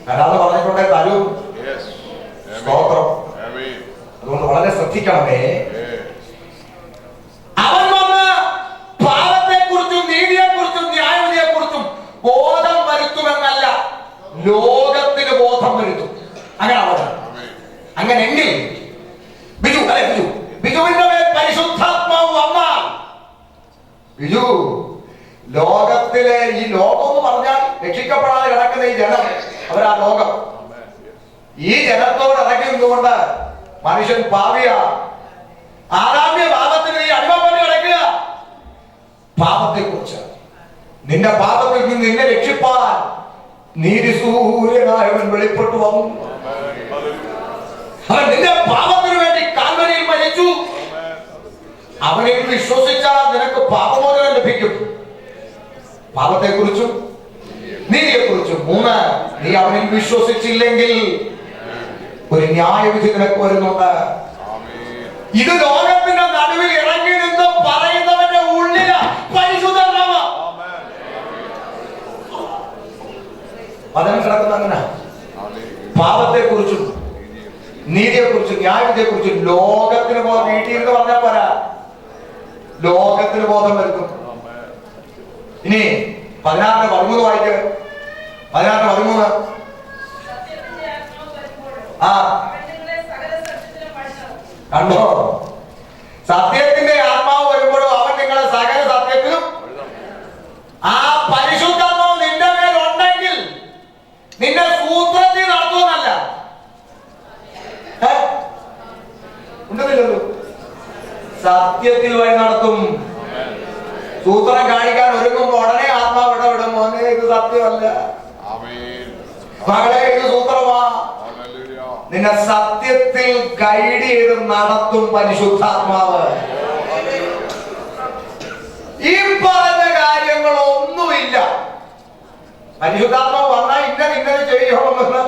തരാന്ന് പറഞ്ഞിട്ടുണ്ടെ തരും. സ്തോത്രം. അതുകൊണ്ട് വളരെ ശ്രദ്ധിക്കണമേ. ലോകത്തിന് ബോധം വരുത്തും. അങ്ങനെ അവിടെ അങ്ങനെങ്കിൽ ബിജുവിന്റെ മേൽ പരിശുദ്ധാത്മാവ് വന്നാൽ ബിജു ലോകത്തിലെ ഈ ലോകം എന്ന് പറഞ്ഞാൽ രക്ഷിക്കപ്പെടാതെ കിടക്കുന്ന ഈ ജനം, അവരാ ലോകം. ഈ ജനത്തോട് ഇറങ്ങി നിന്നുകൊണ്ട് മനുഷ്യൻ പാപിയ ആരാമ്യ പാപത്തിന് നീ അടിമപ്പെട്ട് കിടക്കുക. പാപത്തെ കുറിച്ച് നിന്റെ പാപത്തിൽ നിന്ന് നിന്നെ രക്ഷിപ്പാൻ നീതിസൂര്യനായവൻ വെളിപ്പെട്ടു വന്നു. അവൻ നിന്റെ പാപത്തിന് വേണ്ടി കാൽവരിയിൽ മരിച്ചു. അവനിൽ വിശ്വസിച്ചാൽ നിനക്ക് പാപമോചനം ലഭിക്കും. പാപത്തെ കുറിച്ചും നീതിയെ കുറിച്ചും. 3, നീ അവനിൽ വിശ്വസിച്ചില്ലെങ്കിൽ ഒരു ന്യായവിധി നിനക്ക് വരുന്നുണ്ട്. ഇത് ലോകത്തിന്റെ നടുവിൽ ഇറങ്ങി നിന്ന് പറയുന്നവന്റെ ഉള്ളില പരിശുദ്ധനാമ വചനം കിടക്കുന്ന അങ്ങനെ. പാപത്തെ കുറിച്ചും നീതിയെ കുറിച്ചും ന്യായവിധിയെ കുറിച്ചും ലോകത്തിന് ബോധം. വീട്ടിൽ എന്ന് പറഞ്ഞാൽ പോരാ, ലോകത്തിന് ബോധം വരുത്തും. ഇനി 16:13 വായിക്ക്. 16:13. കണ്ടോ? സത്യത്തിന്റെ ആത്മാവ് വരുമ്പോഴും അവൻ നിങ്ങളെ സകല സത്യത്തിലും. ആ പരിശുദ്ധാത്മാവ് നിന്റെ മേൽ ഉണ്ടെങ്കിൽ നിന്നെ സൂത്രത്തിൽ നടത്തുമെന്നല്ല. ഉണ്ടെന്നില്ലല്ലോ, സത്യത്തിൽ വഴി നടത്തും. സൂത്രം കാണിക്കാൻ ഒരുങ്ങുമ്പോ ഉടനെ ആത്മാവ് ഇടപെടും. മോനെ ഇത് സത്യമല്ല, മകളെ ഇത് സൂത്രമാ. നിന്നെ സത്യത്തിൽ ഗൈഡ് ചെയ്ത് നടത്തും പരിശുദ്ധാത്മാവ്. ഈ പറഞ്ഞ കാര്യങ്ങളൊന്നുമില്ല. പരിശുദ്ധാത്മാവ് വന്നാൽ ഇന്നത് ചെയ്യണമെന്ന്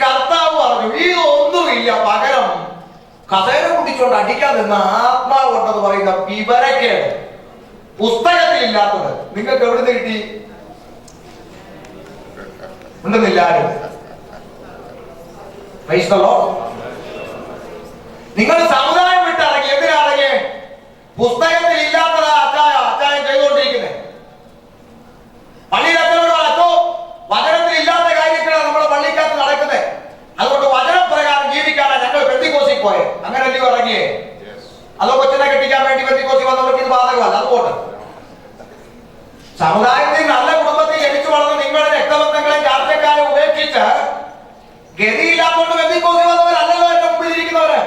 കർത്താവ് പറഞ്ഞു. ഇതൊന്നുമില്ല. പകരം കസേര കുട്ടിച്ചോണ്ട് അടിക്കാൻ നിന്ന ആത്മാവ് ഉണ്ടെന്ന് പറയുന്ന വിവരക്കേട് പുസ്തകത്തിൽ ഇല്ലാത്തത് നിങ്ങൾക്ക് എവിടുന്ന് കിട്ടി? ഉണ്ടെന്നില്ല ആരും. നിങ്ങൾ സമുദായം വിട്ടിറങ്ങി. എന്തിനാണെങ്കിൽ പുസ്തകത്തിൽ ഇല്ലാത്തതാ അച്ചായം ചെയ്തുകൊണ്ടിരിക്കുന്നത്. പള്ളിയിൽ അച്ഛനോട് അച്ചോ വചനത്തിൽ ഇല്ലാത്ത കാര്യങ്ങളാണ് നമ്മുടെ പള്ളിക്കകത്ത് നടക്കുന്നത്. അതുകൊണ്ട് വചനപ്രകാരം ജീവിക്കാനാണ് ഞങ്ങൾ പെന്തിക്കോസിൽ പോയത്. അങ്ങനെ അല്ലയോ ഇറങ്ങിയേ? അതോ കൊച്ചിനെ കെട്ടിക്കാൻ വേണ്ടി പെന്തിക്കോസി വന്നവർക്ക് ഇത് ബാധകമല്ല. അതുകൊണ്ട് സമുദായത്തിൽ നല്ല കുടുംബത്തിൽ ജനിച്ചു വളർന്ന് നിങ്ങളുടെ രക്തബന്ധങ്ങളെ ചാർച്ചക്കാരെ ഉപേക്ഷിച്ച് ഗതിയില്ലാത്തോണ്ട് പെന്തിക്കോസി വന്നവരല്ലല്ലോ എന്റെ മുമ്പിൽ ഇരിക്കുന്നവര്.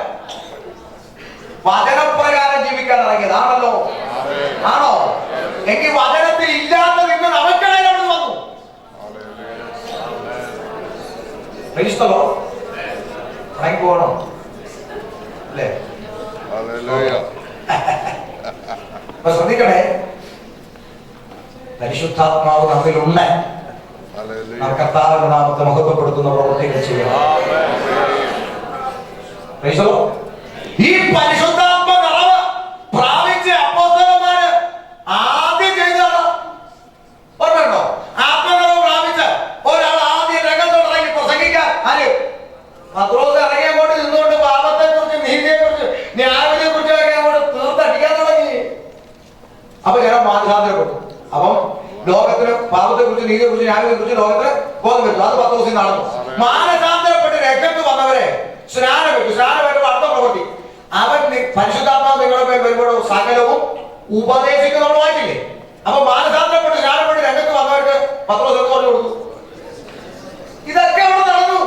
വചനപ്രകാരം ജീവിക്കാൻ ഇറങ്ങിയതാണല്ലോ. ആണോ? എങ്കിൽ വചനത്തിൽ ഇല്ലാത്ത നിന്ന് നമുക്കിടയിൽ അവിടെ വന്നു. പോകണോ അല്ലേ? ശ്രദ്ധിക്കണേ, പരിശുദ്ധാത്മാവ് നമ്മിലുണ്ട്. കർത്താവിന്റെ നാമത്തെ മഹത്വപ്പെടുത്തുന്ന പ്രവൃത്തികൾ ചെയ്യണം. ഈ പരിശുദ്ധാത്മ നിറവ് പ്രാപിച്ച അപ്പോസ്തലന്മാര് ആദ്യം ചെയ്തതാണ്. ഓർമ്മയുണ്ടോ? ആത്മനിറവ് പ്രാപിച്ച ഒരാൾ ആദ്യം രംഗത്തോട് ഇറങ്ങി പ്രസംഗിക്കാൻ. ആര്? പത്രോസ് ഇറങ്ങി അങ്ങോട്ട് നിന്നുകൊണ്ട് പാപത്തെ കുറിച്ച് നീതിയെ കുറിച്ച് ന്യായവിധിയെ കുറിച്ച് അങ്ങോട്ട് തീർത്തടിക്കാൻ തുടങ്ങി. അപ്പൊ ജനം മാനസാന്തരപ്പെട്ടു. അപ്പം ലോകത്തിന് പാപത്തെ കുറിച്ച് നീതിയെ കുറിച്ച് ന്യായവിധിയെ കുറിച്ച് ലോകത്തിന് ബോധം വെച്ചു. അത് പത്രോസിൽ നടന്നു. മാനസാന്തരപ്പെട്ട് രംഗത്ത് വന്നവരെ സ്നാനം വെച്ചു. സ്നാനം വരുമ്പോൾ അടുത്ത പ്രവൃത്തി, അവൻ പരിശുദ്ധാത്മാവ് നിങ്ങളുടെ പേര് വരുമ്പോഴോ സകലവും ഉപദേശിക്കുന്ന നമ്മൾ വായിച്ചില്ലേ? അപ്പൊ മാനസാന്തരപ്പെട്ട് സ്നാനപ്പെട്ട് രംഗത്ത് വന്നവർക്ക് പത്രോസ് പറഞ്ഞു കൊടുത്തു. ഇതൊക്കെ അവിടെ നടന്നു.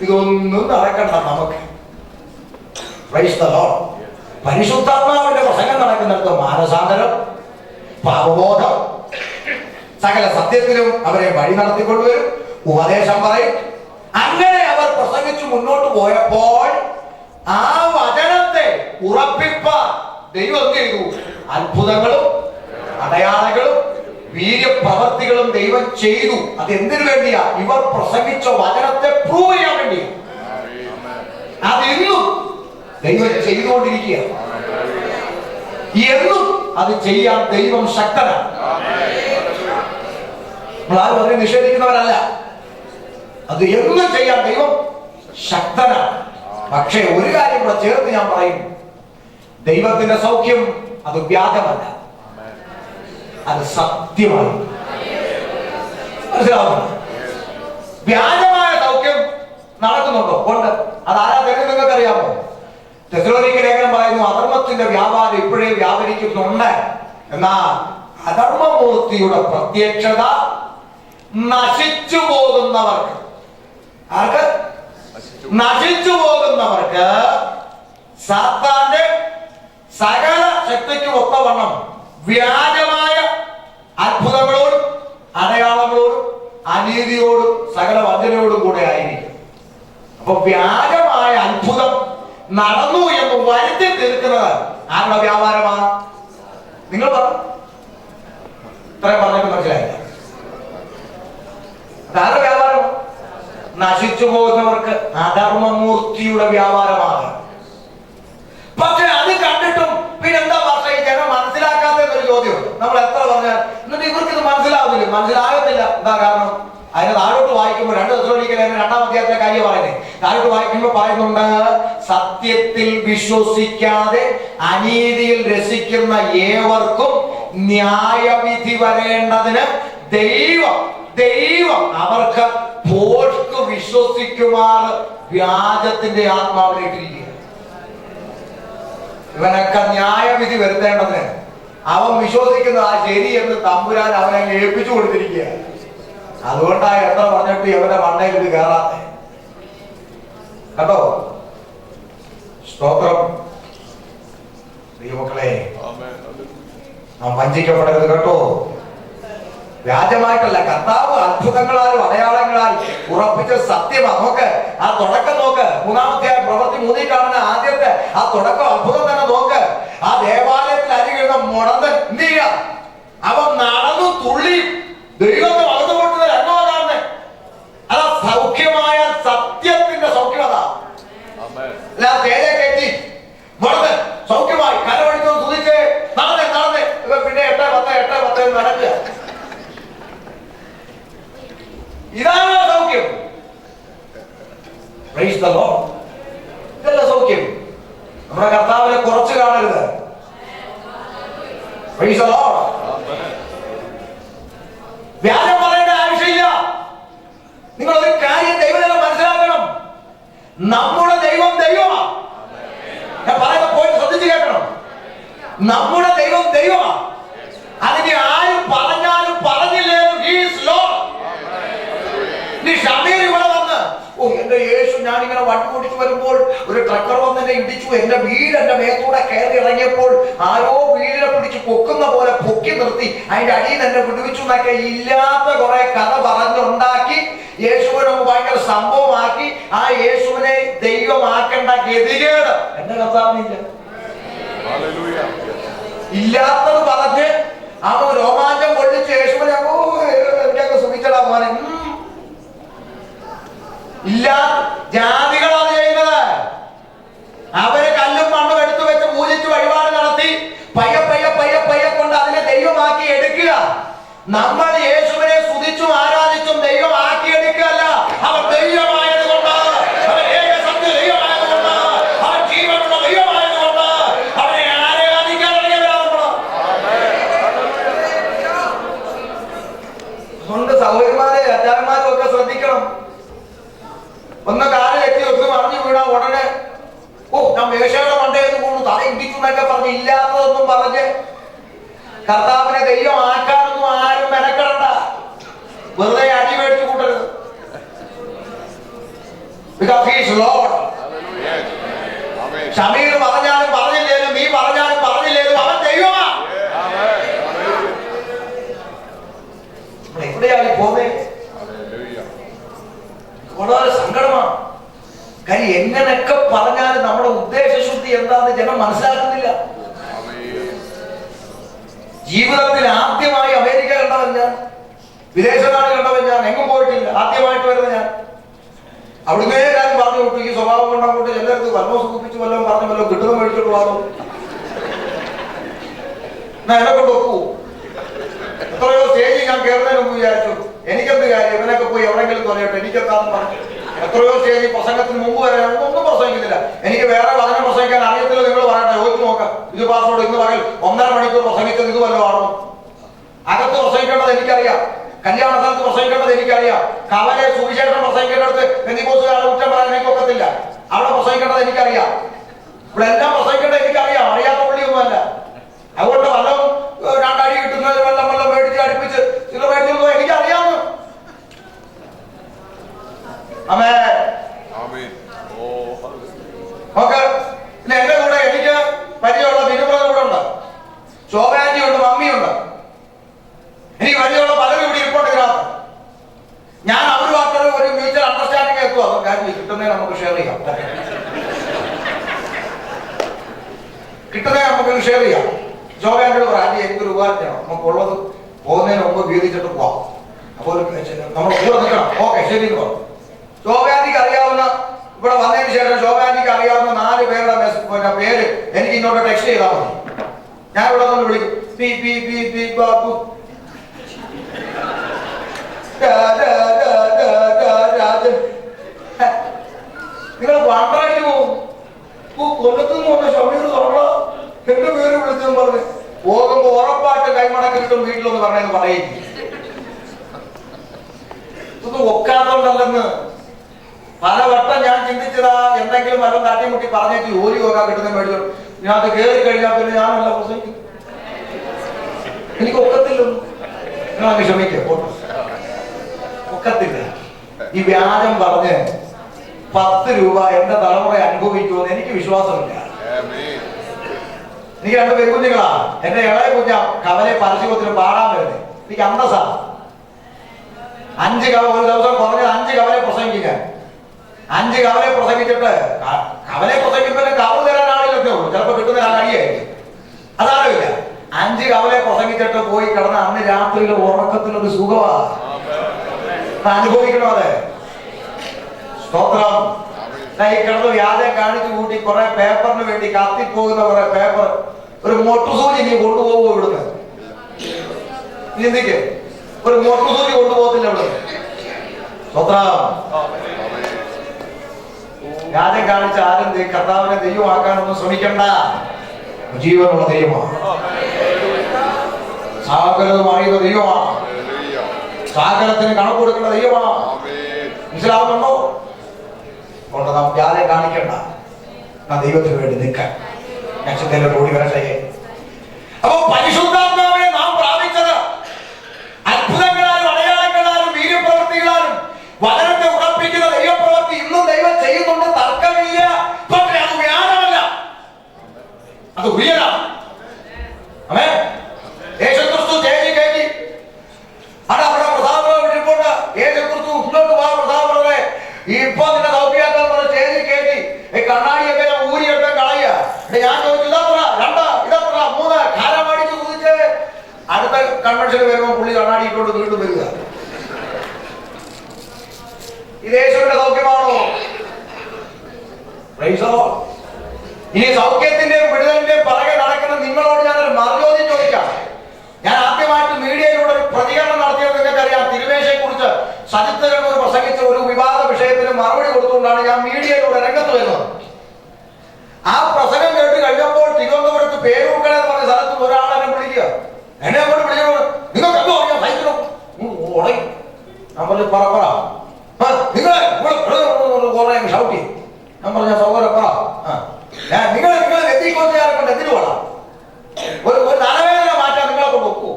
ഇതൊന്നും നടക്കണ്ട നമുക്ക്. പരിശുദ്ധാത്മാവിന്റെ പ്രസംഗം നടക്കുന്നിടത്ത് മാനസാന്തരം, പാപബോധം, സകല സത്യത്തിലും അവരെ വഴി നടത്തിക്കൊണ്ടുവരും, ഉപദേശം പറയും. അങ്ങനെ അവർ പ്രസംഗിച്ചു മുന്നോട്ട് പോയപ്പോൾ ആ വചനത്തെ ഉറപ്പിപ്പാൻ ദൈവം എന്ത് ചെയ്തു? അത്ഭുതങ്ങളും അടയാളങ്ങളും വീര്യപ്രവർത്തികളും ദൈവം ചെയ്തു. അത് എന്തിനു വേണ്ടിയാ? ഇവർ പ്രസംഗിച്ച വചനത്തെ പ്രൂവ് ചെയ്യാൻ വേണ്ടിയാ. അത് ഇന്നും ദൈവം ചെയ്തുകൊണ്ടിരിക്കുക. എന്നും അത് ചെയ്യാൻ ദൈവം ശക്തനാണ്. നമ്മളാരും അതിനെ നിഷേധിക്കുന്നവരല്ല. അത് എന്നും ചെയ്യാൻ ദൈവം ശക്തനാണ്. പക്ഷേ ഒരു കാര്യം കൂടെ ചേർത്ത് ഞാൻ പറയും, ദൈവത്തിന്റെ സൗഖ്യം അത് വ്യാജമല്ല, അത് സത്യമാണ്. മനസ്സിലാവുന്നു? വ്യാജമായ സൗഖ്യം നടക്കുന്നുണ്ടോ? ഉണ്ട്. അതാരാ തരുന്നത് നിങ്ങൾക്ക് അറിയാമോ? തെസ്സലോനിക്ക ലേഖനം പറയുന്നു, അധർമ്മത്തിന്റെ വ്യാപാരം ഇപ്പോഴേ വ്യാപരിക്കുന്നുണ്ട്. എന്നാ അധർമ്മമൂർത്തിയുടെ പ്രത്യക്ഷത നശിച്ചു പോകുന്നവർക്ക്, ആർക്ക്? നശിച്ചു പോകുന്നവർക്ക് സാത്താന്റെ സകല ശക്തിക്കും ഒത്തവണ്ണം വ്യാജമായ അത്ഭുതങ്ങളോടും അടയാളങ്ങളോടും അനീതിയോടും സകല വഞ്ചനയോടും കൂടെ ആയിരിക്കും. അപ്പൊ വ്യാജമായ അത്ഭുതം നടന്നു എന്ന് വരുത്തി തീർക്കുന്നത് ആരുടെ വ്യാപാരമാണ്? നിങ്ങൾ പറഞ്ഞു. ഇത്രയും പറഞ്ഞിട്ട് മനസ്സിലായില്ല. അതാരുടെ വ്യാപാരം? നശിച്ചു പോകുന്നവർക്ക് അധർമ്മമൂർത്തിയുടെ വ്യാപാരമാണ്. പക്ഷെ അത് കണ്ടിട്ടും പിന്നെന്താ ഭാഷ ഈ ജനം മനസ്സിലാക്കാത്തൊരു ചോദ്യമുണ്ട്. നമ്മൾ എത്ര പറഞ്ഞാൽ എന്നിട്ട് ഇവർക്ക് ഇത് മനസ്സിലാവുന്നില്ല, മനസ്സിലാകുന്നില്ല. എന്താ കാരണം? അതിന് താഴോട്ട് വായിക്കുമ്പോൾ 2 തെസ്സലോനിക്ക ലേഖനം 2-ാം അധ്യായത്തിലെ കാര്യം പറയുന്നത്. താഴോട്ട് വായിക്കുമ്പോൾ പറയുന്നുണ്ട്, സത്യത്തിൽ വിശ്വസിക്കാതെ അനീതിയിൽ രസിക്കുന്ന ഏവർക്കും ന്യായവിധി വരേണ്ടതിന് ദൈവം അവർക്ക് പോഷ്ക്ക് വിശ്വസിക്കുമാർ വ്യാജത്തിന്റെ ആത്മാവിലേക്കിരിക്കുക. ഇവനൊക്കെ ന്യായവിധി വരുത്തേണ്ടതിന് അവൻ വിശ്വസിക്കുന്നത് ആ ശരി എന്ന് തമ്പുരാൻ അവനെ ഏൽപ്പിച്ചു കൊടുത്തിരിക്കുക. അതുകൊണ്ടാ എത്ര പറഞ്ഞിട്ട് ഇവന്റെ മണ്ടയിൽ ഇത് കയറാത്തെ. കേട്ടോ? സ്തോത്രം. ദൈവമക്കളെ, നാം വഞ്ചിക്കപ്പെടരുത് കേട്ടോ. വ്യാജമായിട്ടല്ല, കർത്താവ് അത്ഭുതങ്ങളാലും അടയാളങ്ങളാൽ ഉറപ്പിച്ച സത്യമാണ്. നോക്ക്, ആ തുടക്കം നോക്ക്. 3-ാമത്തെ പ്രവൃത്തി 3-ൽ കാണുന്ന ആദ്യത്തെ ആ തുടക്കം അത്ഭുതം തന്നെ നോക്ക്. ആ ദേവാലയത്തിൽ അരികിടുന്ന മുടന്തൻ എന്ത് ചെയ്യുക? അവൻ നടന്നു തുള്ളി ദൈവത്തെ വളർന്നുകൊണ്ടുന്ന രണ്ടോ കാണുന്നത്. അതാ സൗഖ്യമായ സത്യത്തിന്റെ സൗഖ്യം. അതാ അല്ല തേരെ കയറ്റി മുടന്തൻ സൗഖ്യമായി കരവടിച്ചു തുതിച്ച് നടന്നേ പിന്നെ 8-10 നടക്കുക. ഇതാണ് സൗഖ്യം. Price the Lord. ഇതല്ല സൗഖ്യം. നമ്മുടെ കർത്താവിനെ കുറച്ച് കാണരുത്. Price the Lord. വ്യാജം പറയേണ്ട ആവശ്യമില്ല. നിങ്ങൾ ഒരു കാര്യം ദൈവജനം മനസ്സിലാക്കണം. നമ്മുടെ ദൈവമാണ്. ഞാൻ പറയുന്ന പോയിന്റ് ശ്രദ്ധിച്ച് കേൾക്കണം. നമ്മുടെ ദൈവമാണ്. അതിന് ആരും പറഞ്ഞാലും പറഞ്ഞില്ലേലും ഹി ഈസ് ലോർഡ്. ഷമീർ ഇവിടെ വന്ന്, ഓ എന്റെ യേശു, ഞാനിങ്ങനെ വണ്ടി ഓടിച്ചു വരുമ്പോൾ ഒരു ട്രക്കർ വന്ന് എന്നെ ഇടിച്ചു, എന്റെ വീട് എന്റെ മേത്തൂടെ കയറി ഇറങ്ങിയപ്പോൾ ആരോ വീടിനെ പിടിച്ച് പൊക്കുന്ന പോലെ പൊക്കി നിർത്തി അതിന്റെ അടിയിൽ എന്നെ വിടുവിച്ചു എന്നൊക്കെ ഇല്ലാത്ത കുറെ കഥ പറഞ്ഞുണ്ടാക്കി യേശുവിനെ ഭയങ്കര സംഭവമാക്കി ആ യേശുവിനെ ദൈവമാക്കേണ്ട ഗതികേട് എന്റെ കർത്താവിനില്ല. ഇല്ലാത്തത് പറഞ്ഞ് അവൻ രോമാഞ്ചം കൊള്ളിച്ച് യേശുവിനെ എനിക്കൊക്കെ സുഖിച്ചടാ മോനെ. ഇല്ല, ജാതികളാണ് ചെയ്യുന്നത്. അവര് കല്ലും മണ്ണും എടുത്തു വെച്ച് പൂജിച്ച് വഴിപാട് നടത്തി പയ്യെ കൊണ്ട് അതിനെ ദൈവമാക്കി എടുക്കുക. നമ്മൾ യേശുവിനെ സ്തുതിച്ചും ആരാധിച്ചും ദൈവമാക്കി എടുക്കുകയല്ല. അവർ ദൈവമായത് കൊണ്ട്, അവർ ഏകസത്യ ദൈവമായത് കൊണ്ട്, അവർ ജീവനുള്ള ദൈവമായത് കൊണ്ട് അവരെ ആരാധിക്കാൻ തുടങ്ങിയവരാണ്. അതുകൊണ്ട് സഹോദരന്മാരെ, അച്ചാരന്മാരും ഒക്കെ ശ്രദ്ധിക്കണം. ഒന്ന് കാല് കെട്ടി ഒന്ന് മറിഞ്ഞു വീണാ ഉടനെ ഓ ഞാൻ മേശയുടെ മണ്ടയെന്ന് പോണു തല ഇടിച്ചു എന്നൊക്കെ പറഞ്ഞ് ഇല്ലാത്തതൊന്നും പറഞ്ഞ് കർത്താവിനെ ദൈവമാക്കാനൊന്നും ആരും മെനക്കെടണ്ട. വെറുതെ അടി മേടിച്ചു കൂട്ടരുത്. Because he is Lord. Shameer പറഞ്ഞാലും പറഞ്ഞില്ലേലും, നീ പറഞ്ഞാലും പറഞ്ഞില്ലേലും അവൻ ദൈവമാ. എവിടെയാണ് പോന്നേ? വളരെ സങ്കടമാണ്. കാര്യം എങ്ങനെയൊക്കെ പറഞ്ഞാലും നമ്മുടെ ഉദ്ദേശശുദ്ധി എന്താണെന്ന് ജനം മനസ്സിലാക്കുന്നില്ല. ജീവിതത്തിൽ ആദ്യമായി അമേരിക്ക കണ്ടവൻ ഞാൻ, വിദേശനാട് കണ്ടവൻ ഞാൻ, എങ്ങും പോയിട്ടില്ല. ആദ്യമായിട്ട് വരുന്ന ഞാൻ. അവിടുന്ന് എല്ലാവരും പറഞ്ഞു വിട്ടു, ഈ സ്വഭാവം കൊണ്ടങ്ങോട്ട് എല്ലായിടത്ത് വല്ലോ സുഖിപ്പിച്ചു വല്ലതും പറഞ്ഞു വല്ലോ കിട്ടുന്ന മേടിച്ചിട്ട് വാങ്ങും. എന്നാ എന്നെ കൊണ്ട് ഒക്കൂ. എത്രയോ സ്റ്റേജിൽ ഞാൻ കയറുന്നതിന് മുമ്പ് വിചാരിച്ചു എനിക്കെന്ത് കാര്യം, ഇവനൊക്കെ പോയി എവിടെയെങ്കിലും തോന്നിയിട്ട് എനിക്കെത്താന്ന് പറഞ്ഞു. എത്രയോ സ്റ്റേജിൽ പ്രസംഗത്തിന് മുമ്പ് വരെ ഒന്നും പ്രസംഗിക്കുന്നില്ല. എനിക്ക് വേറെ വചനം പ്രസംഗിക്കാൻ അറിയത്തില്ല. നിങ്ങൾ പറയട്ടെ, ചോദിച്ചു നോക്കാം. ഇത് പാസ്സോട് ഇന്ന് പകൽ 1.5 മണിക്കൂർ പ്രസംഗിച്ചത് ഇത് വല്ലതും ആണോ? അകത്ത് പ്രസംഗിക്കേണ്ടത് എനിക്കറിയാം. കല്യാണ സ്ഥലത്ത് പ്രസംഗിക്കേണ്ടത് എനിക്കറിയാം. കവലെ സുവിശേഷം പ്രസംഗിക്കേണ്ടത് പെന്തിക്കോസ്തുകാരുടെ കുറ്റം പറയാൻ എനിക്കൊക്കത്തില്ല. അവിടെ പ്രസംഗിക്കേണ്ടത് എനിക്കറിയാം. ഇവിടെ എല്ലാം പ്രസംഗിക്കേണ്ടത് എനിക്കറിയാം. അറിയാത്ത പുള്ളിയൊന്നുമല്ല. അതുകൊണ്ട് വല്ലതും രണ്ടടി കിട്ടുന്നത് വെള്ളം മേടിച്ച് അടുപ്പിച്ച് ഇത് മേടിച്ചു എനിക്കറിയാവുന്നു. ഓക്കെ. പിന്നെ എന്റെ കൂടെ എനിക്ക് പരിചയമുള്ള ബിനുബ്രദർ കൂടെ ഉണ്ട്, ശോഭാൻജി ഉണ്ട്, മമ്മിയുണ്ട്. എനിക്ക് പരിചയമുള്ള പലരും ഇവിടെ ഇരിപ്പുണ്ട് ഇതിനകത്ത്. ഞാൻ അവരുമായിട്ടൊരു ഒരു മ്യൂച്വൽ അണ്ടർസ്റ്റാൻഡിങ് എത്തുക. അതൊക്കെ കാര്യം കിട്ടുന്നേ നമുക്ക് ഷെയർ ചെയ്യാം. കിട്ടുന്നേ നമുക്ക് ഷെയർ ചെയ്യാം. ശോഭാൻജിയോട് പറയാം, ആന്റി എനിക്കൊരു ഉപകാരം ചെയ്യണം, നമുക്കുള്ളത് പോകുന്നതിന് മുമ്പ് വീതിച്ചിട്ട് പോവാം. അപ്പോൾ നമ്മൾ കൂടെ നിൽക്കണം. ഓക്കെ ശരി എന്ന് പറഞ്ഞു. ശോഭാൻജിക്ക് അറിയാവുന്ന, ഇവിടെ വന്നതിന് ശേഷം ശോഭാൻജിക്ക് അറിയാവുന്ന 4 പേരുടെ പേര് എനിക്ക് ഇങ്ങോട്ട് ടെക്സ്റ്റ് ചെയ്താൽ മതി. ഞാൻ ഇവിടെ നിന്ന് വിളിക്കും. P P P P Babu Rajan. നിങ്ങൾ വണ്ടടിച്ചു പോകും. കൊല്ലത്തുനിന്ന് വന്ന ഷമീർ തുറന്ന എന്റെ പേര് വിളിച്ചെന്ന് പറഞ്ഞ് പോകുമ്പോ ഉറപ്പായിട്ട് കൈമടക്കിട്ടും വീട്ടിലൊന്ന് പറഞ്ഞെന്ന് പറയും. ഇതൊന്നും ഒക്കാത്തോണ്ടല്ലെന്ന് പലവട്ടം ഞാൻ ചിന്തിച്ചതാ. എന്തെങ്കിലും വല്ലതും തട്ടിമുട്ടി പറഞ്ഞേച്ച് ജോലി പോകാൻ കിട്ടുന്ന മേടിച്ചു ഞാൻ അത് കയറി കഴിഞ്ഞാൽ പിന്നെ ഞാനല്ല പ്രസംഗിക്കും. എനിക്ക് ഒക്കത്തില്ലൊന്നും. നിങ്ങളങ്ങ് ക്ഷമിക്കുക, ഒക്കത്തില്ല. ഈ വ്യാജം പറഞ്ഞ് 10 രൂപ എന്റെ തലമുറ അനുഭവിക്കുമെന്ന് എനിക്ക് വിശ്വാസമില്ല. എനിക്ക് 2 പെൺകുഞ്ഞുങ്ങളാ. എന്റെ ഇളയ കുഞ്ഞ കവലെ പരസ്യത്തിന് പാടാൻ വരുന്നത്. എനിക്ക് അന്തസാ. 5 ഒരു ദിവസം കുറഞ്ഞത് 5 കവലെ പ്രസംഗിക്കുക. 5 കവലെ പ്രസംഗിച്ചിട്ട് കവലെ പ്രസംഗിക്കുമ്പോൾ കവർ തരാൻ ആളിലൊക്കെ ഉള്ളൂ. ചിലപ്പോൾ കിട്ടുന്ന അടിയായിരിക്കും. അതാറില്ല. 5 കവലെ പ്രസംഗിച്ചിട്ട് പോയി കിടന്ന അന്ന് രാത്രിയിലെ ഉറക്കത്തിലൊരു സുഖമാ. അനുഭവിക്കണോ? അതെ, സ്തോത്രം. ഈ കിടന്ന് വ്യാജം കാണിച്ചു കൂട്ടി കുറെ പേപ്പറിന് വേണ്ടി കത്തിപ്പോകുന്ന കുറെ പേപ്പർ, ഒരു മൊട്ടുസൂചി നീ കൊണ്ടുപോകുമോ ഇവിടുന്ന്? ചിന്തിക്ക്, ഒരു മൊട്ടുസൂചി കൊണ്ടുപോകത്തില്ല ഇവിടുന്ന്. സ്തോത്രം. വ്യാജം കാണിച്ച ആരും കർത്താവിനെ ദൈവമാക്കാനൊന്നും ശ്രമിക്കണ്ട. ജീവനുള്ള ദൈവമാണ്. സകലതും അറിയുന്ന ദൈവമാണ്. സകലത്തിന് കണക്ക് കൊടുക്കുന്ന ദൈവമാണ്. മനസ്സിലാവുന്നുണ്ടോ? അതുകൊണ്ട് നാം വ്യാജം കാണിക്കണ്ട. നാം ദൈവത്തിന് വേണ്ടി നിൽക്കാൻ നക്ഷത്രത്തിലോട്ട് ഓടി വരട്ടെ. അപ്പൊ പരിശുദ്ധാത്മാവിനെ നാം പ്രാപിച്ചത് അത്ഭുതങ്ങളാലും അടയാളങ്ങളാലും വീര്യപ്രവൃത്തികളാലും വചനത്തെ ഉറപ്പിക്കുന്ന ദൈവപ്രവൃത്തി ഇന്നും ദൈവം ചെയ്യുന്നുണ്ട്. തർക്കമില്ല. പക്ഷെ അത് വ്യാജമല്ല, അത് ഉയരാം. യേശുക്രിസ്തു ചേച്ചി കയറ്റി അവിടെ പ്രസാദം ഇരിപ്പുണ്ട്. യേശുക്രിസ്തു മുന്നോട്ട് പോകാൻ പ്രസാദങ്ങളെ ഇപ്പൊ നിന്നെ സൗഖ്യമാക്കാൻ പറഞ്ഞ ചേച്ചി കയറ്റി കണ്ണാടിയൊക്കെ ഊരിയൊക്കെ കളയുക. ഞാൻ ചോദിച്ചു, ഇതത്ര 2 ഇതത്ര 3 കാലമടിച്ച് കുതിച്ച് അടുത്ത കൺവെൻഷന് വരുമ്പോൾ പുള്ളി കണ്ണാടി ഇട്ടോണ്ട് വീണ്ടും വരിക. ഇത് യേശുവിന്റെ സൗഖ്യമാണോ? ഇനി സൗഖ്യത്തിന്റെയും വിടുതലിന്റെയും പുറകെ നടക്കുന്ന നിങ്ങളോട് ഞാനൊരു മറുചോദ്യം ചോദിക്കാം. ഞാൻ ആദ്യമായിട്ട് മീഡിയയിലൂടെ ഒരു പ്രതികരണം നടത്തിയത് നിങ്ങൾക്കറിയാം. തിരുമേശയെ കുറിച്ച് സജിത്ത് കണ്ണൂർ പ്രസംഗിച്ച ഒരു വിവാദ വിഷയത്തിന് മറുപടി കൊടുത്തുകൊണ്ടാണ് ഞാൻ മീഡിയയിലൂടെ രംഗത്ത് വരുന്നത്. ആ പ്രസംഗം കേട്ട് കഴിഞ്ഞപ്പോൾ തിരുവനന്തപുരത്ത് പേരൂർക്കട എന്ന് പറഞ്ഞ സ്ഥലത്ത് ഒരാളെന്നെ വിളിക്കുക. എന്നെ അങ്ങോട്ട് വിളിക്കുന്നത്, നിങ്ങൾക്ക് എന്തോ അറിയാം സൈക്കിളും ഉടങ്ങി. ഞാൻ പറഞ്ഞു, പറ നിങ്ങളെ കുറെ ഷൗട്ടി. ഞാൻ പറഞ്ഞ സൗകര്യം പറ. നിങ്ങളെ എത്തിക്കൊണ്ടാറൊക്കെ എത്തിട്ട് വേണം ഒരു തലവേദന മാറ്റാൻ നിങ്ങളെ കൊണ്ട് ഒക്കുവോ?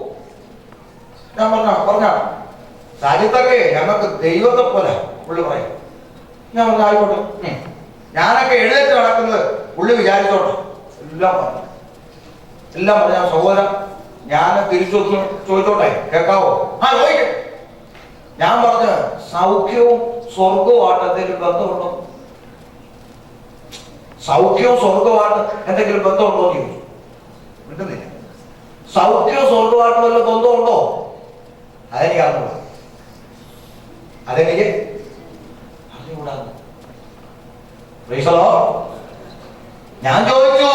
ഞാൻ പറഞ്ഞ സാഹിത്യൊക്കെ ഞങ്ങൾക്ക് ദൈവത്തെ പോലെ പുള്ളി പറയും. ഞാൻ പറഞ്ഞ ആയിക്കോട്ടെ, ഞാനൊക്കെ എഴുന്നേറ്റ് നടക്കുന്നത് പുള്ളി വിചാരിച്ചോട്ടെ. എല്ലാം പറഞ്ഞ സഹോദരൻ ഞാൻ തിരിച്ചു ചോദിച്ചോട്ടെ, കേൾക്കാവോ? ചോദിക്കും. ഞാൻ പറഞ്ഞ സൗഖ്യവും സ്വർഗവുമായിട്ട് എന്തെങ്കിലും ബന്ധമുണ്ടോ? സൗഖ്യവും സ്വർഗവുമായിട്ട് എന്തെങ്കിലും ബന്ധമുണ്ടോ എന്ന് ചോദിച്ചു. കിട്ടുന്നില്ല. സൗഖ്യവും സ്വർഗവുമായിട്ട് വല്ല ബന്ധമുണ്ടോ? അതെനിക്ക് അറിഞ്ഞൂടാ. ഞാൻ ചോദിച്ചു,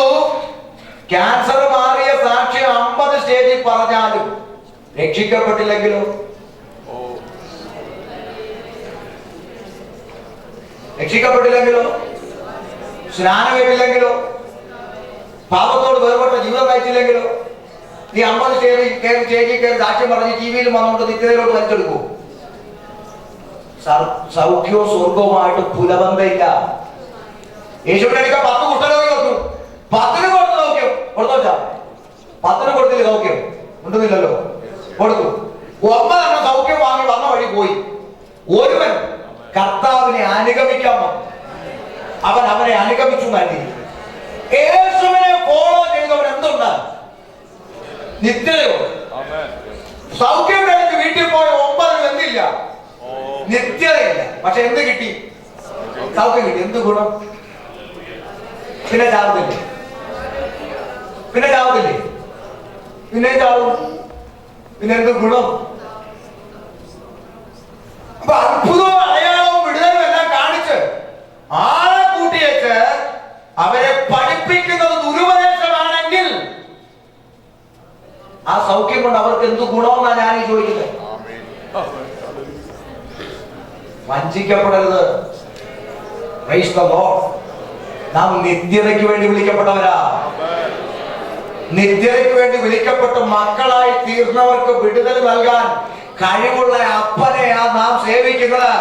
ക്യാൻസർ മാറിയ സാക്ഷ്യം 50 സ്റ്റേജിൽ പറഞ്ഞാലും രക്ഷിക്കപ്പെട്ടില്ലെങ്കിലോ? രക്ഷിക്കപ്പെട്ടില്ലെങ്കിലോ? സ്നാനമേറ്റില്ലെങ്കിലോ? പാപത്തോട് വേർപെട്ട ജീവിതം നയിച്ചില്ലെങ്കിലോ? നീ 50 സ്റ്റേജിൽ കയറി സാക്ഷ്യം പറഞ്ഞ് ടിവിയിലും വന്നുകൊണ്ട് നിത്യതയിലോട്ട് വലിച്ചെടുക്കൂ? സൗഖ്യവും സ്വർഗവുമായിട്ട് പുലബന്ധമില്ല. യേശുവിന്റെ അടുക്ക 10 കുഷ്ഠരോഗി വന്നു, 10 കൊടുത്തു സൗഖ്യം. കൊടുത്തോച്ചാ 10 കൊടുത്തില്ല സൗഖ്യം? ഉണ്ടെന്നില്ലല്ലോ, കൊടുത്തു. 9 സൗഖ്യം വാങ്ങി വന്ന വഴി പോയി. ഒരുവൻ കർത്താവിനെ അനുഗമിക്കാൻ വന്നു. അവൻ അവനെ അനുഗമിച്ചു നൽകി. യേശുവിനെ ഫോളോ ചെയ്തവൻ എന്തുണ്ട്? നിത്യതയോ. സൗഖ്യം കഴിച്ച് വീട്ടിൽ പോയ 9 എന്തില്ല? നിത്യതയില്ല. പക്ഷെ എന്ത് കിട്ടി? സൗഖ്യം കിട്ടി. എന്ത് ഗുണം? പിന്നെ ചാവത്തില്ലേ? പിന്നെ ചാവത്തില്ലേ? പിന്നെ ചാവും. പിന്നെ എന്ത് ഗുണം? അപ്പൊ അത്ഭുതവും അടയാളവും വിടുതലും എല്ലാം കാണിച്ച് ആളെ കൂട്ടിയേച്ച് അവരെ പഠിപ്പിക്കുന്നത് ദുരുപദേശമാണെങ്കിൽ ആ സൗഖ്യം കൊണ്ട് അവർക്ക് എന്ത് ഗുണമെന്നാണ് ഞാൻ ഈ ചോദിക്കുന്നത്. വഞ്ചിക്കപ്പെടരുത്. Praise the lord. നാം നിത്യതയ്ക്ക് വേണ്ടി വിളിക്കപ്പെട്ടവരാ. നിത്യതയ്ക്ക് വേണ്ടി വിളിക്കപ്പെട്ട മക്കളായി തീർന്നവർക്ക് വിടുതൽ നൽകാൻ കഴിവുള്ള അപ്പനെയാ നാം സേവിക്കുന്നത്.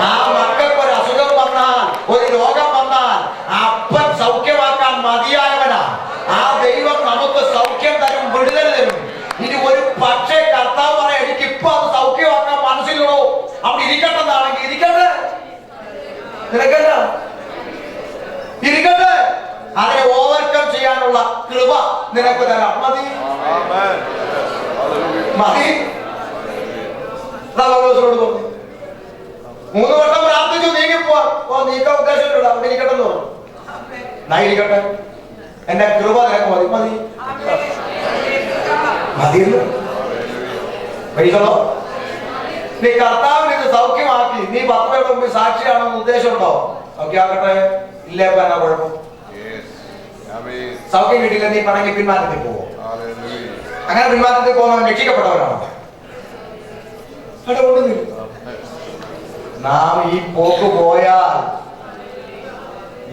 ആ മക്കൾക്ക് ഒരു അസുഖം വന്നാൽ, ഒരു രോഗം വന്നാൽ അപ്പൻ സൗഖ്യമാക്കാൻ മതിയായവനാ. ആ ദൈവം നമുക്ക് സൗഖ്യം തരും, വിടുതൽ തരും. ഇനി ഒരു പക്ഷേ കർത്താവ് പറയാം എനിക്കിപ്പോ അത് സൗഖ്യമാക്കാൻ മനസ്സിലുള്ളൂ, അവിടെ ഇരിക്കട്ടെന്നാണെങ്കിൽ ഇരിക്കട്ടെ, നിനക്കല്ല ഇരിക്കട്ടെ. അതിനെ ഓവർകം ചെയ്യാനുള്ള കൃപ നിനക്ക് തരാം. മതി മതി. 3 വട്ടം പ്രാർത്ഥിച്ചു നീങ്ങിപ്പോവാ. നീക്കാൻ ഉദ്ദേശമില്ല, അവിടെ ഇരിക്കട്ടെന്ന് പറഞ്ഞു. നാ ഇരിക്കട്ടെ, എന്റെ കൃപ നിനക്ക് മതി. മതി മതിയല്ലോ. പൈസോ നീ കർത്താവിന് ഇത് സൗഖ്യമാക്കി നീ 10 പേരുടെ മുമ്പിൽ സാക്ഷിയാണെന്ന് ഉദ്ദേശം ഉണ്ടോ? സൗഖ്യമാക്കട്ടെ. ഇല്ല, ഇപ്പൊ എന്നാ കുഴപ്പം? സൗഖ്യം കിട്ടിയില്ല, നീ പണങ്ങി പിന്മാറ്റത്തിൽ പോവോ? അങ്ങനെ പിന്മാറ്റത്തിൽ പോകുന്നവൻ രക്ഷിക്കപ്പെട്ടവരാണ്. നാം ഈ പോക്ക് പോയാൽ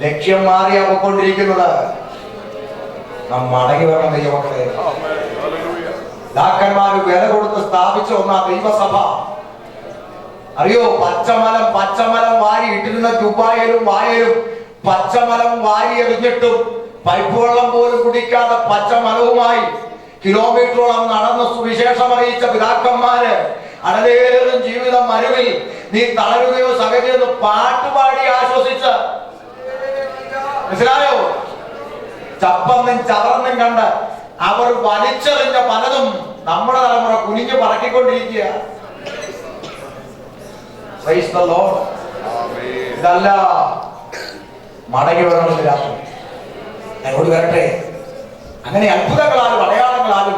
ലക്ഷ്യം മാറിയാ പോയിക്കൊണ്ടിരിക്കുന്നത്. നാം മടങ്ങി വരണം ദൈവമക്കളെ. ദാക്കന്മാര് വില കൊടുത്ത് സ്ഥാപിച്ച ഒന്നാ ദൈവസഭ. അറിയോ, പച്ചമലം വാരി ഇട്ടിരുന്ന ദുബായിലും വായലും പച്ചമലം വാരി എറിഞ്ഞിട്ടും പൈപ്പ് വെള്ളം പോലും കുടിക്കാതെ പച്ചമലവുമായി കിലോമീറ്ററോളം നടന്ന് സുവിശേഷം അറിയിച്ച പിതാക്കന്മാര് അടലേറും ജീവിതം മരുവിൽ നീ തളരുകയോ സകലയോ പാട്ടുപാടി ആശ്വസിച്ച്, മനസ്സിലായോ? ചപ്പന്നും ചവർന്നും കണ്ട് അവർ വലിച്ചെറിഞ്ഞ പലതും നമ്മുടെ തലമുറ കുനിഞ്ഞു പറക്കിക്കൊണ്ടിരിക്കുക. ഇതല്ല മടങ്ങി വരണമെന്ന് രാത്രി എന്നോട് വരട്ടെ. അങ്ങനെ അത്ഭുതങ്ങളാലും അടയാളങ്ങളാലും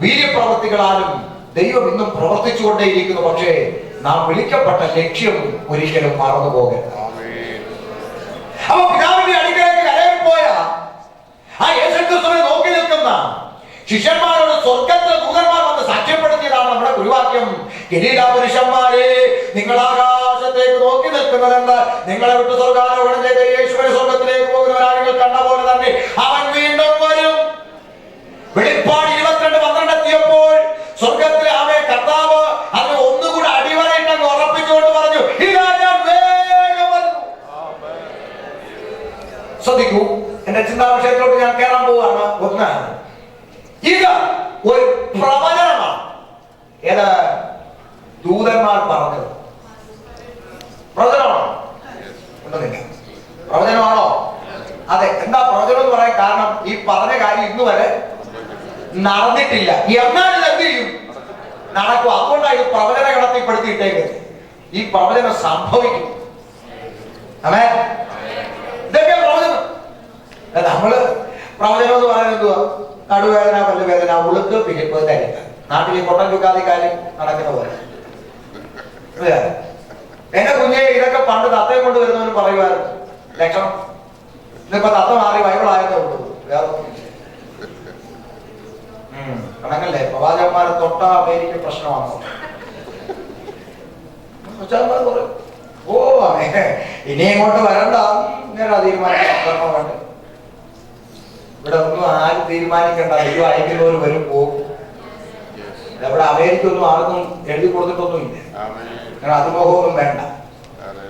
വീര്യപ്രവൃത്തികളാലും ദൈവം ഇന്നും പ്രവർത്തിച്ചുകൊണ്ടേയിരിക്കുന്നു. പക്ഷേ നാം വിളിക്കപ്പെട്ട ലക്ഷ്യം ഒരിക്കലും മറന്നു പോകരുത്. അപ്പൊ പിതാവിന്റെ അടുക്കലേക്ക് കരയിൽ പോയ ആ യേശുക്രിസ്തുവിനെ നോക്കി നിൽക്കുന്ന ശിഷ്യന്മാരോട് സ്വർഗത്തിലെ ദൂതന്മാർ വന്ന് സാക്ഷ്യപ്പെടുത്തിയതാണ് നമ്മുടെ ഗുരുവാക്യം. കിരീടപുരുഷന്മാരെ, നിങ്ങൾ ആകാശത്തേക്ക് നോക്കി നിൽക്കുന്നതെന്ന് നിങ്ങളെ വിട്ട് സ്വർഗാരോഹണം ചെയ്ത യേശുവിനെ സ്വർഗത്തിലേക്ക് പോകുന്നവരാണ് നിങ്ങൾ കണ്ട പോലെ തന്നെ അവൻ വീണ്ടും വരും. വെളിപ്പാട് 22:12 എത്തിയപ്പോൾ സ്വർഗത്തിലെ അവയെ കർത്താവ് അതിന് ഒന്നുകൂടെ അടിവരയിട്ടങ്ങ് ഉറപ്പിച്ചുകൊണ്ട് പറഞ്ഞു, ഇതാ ഞാൻ വേഗം വരുന്നു. ശ്രദ്ധിക്കൂ, എന്റെ ചിന്താ വിഷയത്തിലോട്ട് ഞാൻ കയറാൻ പോവാണ്. ഒന്ന്, ഇത് ഒരു പ്രവചനമാണ്. ഏത്? ദൂതന്മാർ പറഞ്ഞത് പ്രവചനമാണോ? ഉണ്ടെന്നില്ല. പ്രവചനമാണോ? അതെ. എന്താ പ്രവചനം എന്ന് പറയാൻ കാരണം? ഈ പറഞ്ഞ കാര്യം ഇന്ന് വരെ നടന്നിട്ടില്ല. എന്നാലും എന്ത് ചെയ്യും? നടക്കും. അതുകൊണ്ടാണ് ഇത് പ്രവചന ഗണത്തിൽപ്പെടുത്തിയിട്ടേക്ക്. ഈ പ്രവചനം സംഭവിക്കും. അതെ, ഇതൊക്കെ പ്രവചനം. നമ്മള് പ്രവചനം എന്ന് പറയുന്നത് എന്തുവാ? നടുവേദന, പല്ലുവേദന, ഉളുക്ക്, പിരിപ്പ്, തരിക. നാട്ടിൽ കൊട്ടൻ ചുക്കാതി കാര്യം നടക്കുന്ന പോലെ. എന്റെ കുഞ്ഞെ ഇതൊക്കെ പണ്ട് തത്തയെ കൊണ്ട് വരുന്നവന് പറയുമായിരുന്നു ലക്ഷണം. ഇതിപ്പോ തത്ത മാറി ബൈബിളായതേ ഉള്ളൂ. വേറെ കണക്കല്ലേ? പ്രവാചകന്മാരെ തൊട്ട അമേരിക്ക പ്രശ്നമാണ്. പറയും, ഓ ഇനി ഇങ്ങോട്ട് വരണ്ട, ഇങ്ങനെ തീരുമാനം വേണ്ട. ഇവിടെ ഒന്നും ആരും തീരുമാനിക്കേണ്ട. ദൈവം അയക്കുന്നവർ വരും പോകും. എവിടെ അമേരിക്ക ഒന്നും ആർക്കും എഴുതി കൊടുത്തിട്ടൊന്നും ഇല്ല. കാരണം അതിമോഹമൊന്നും വേണ്ട.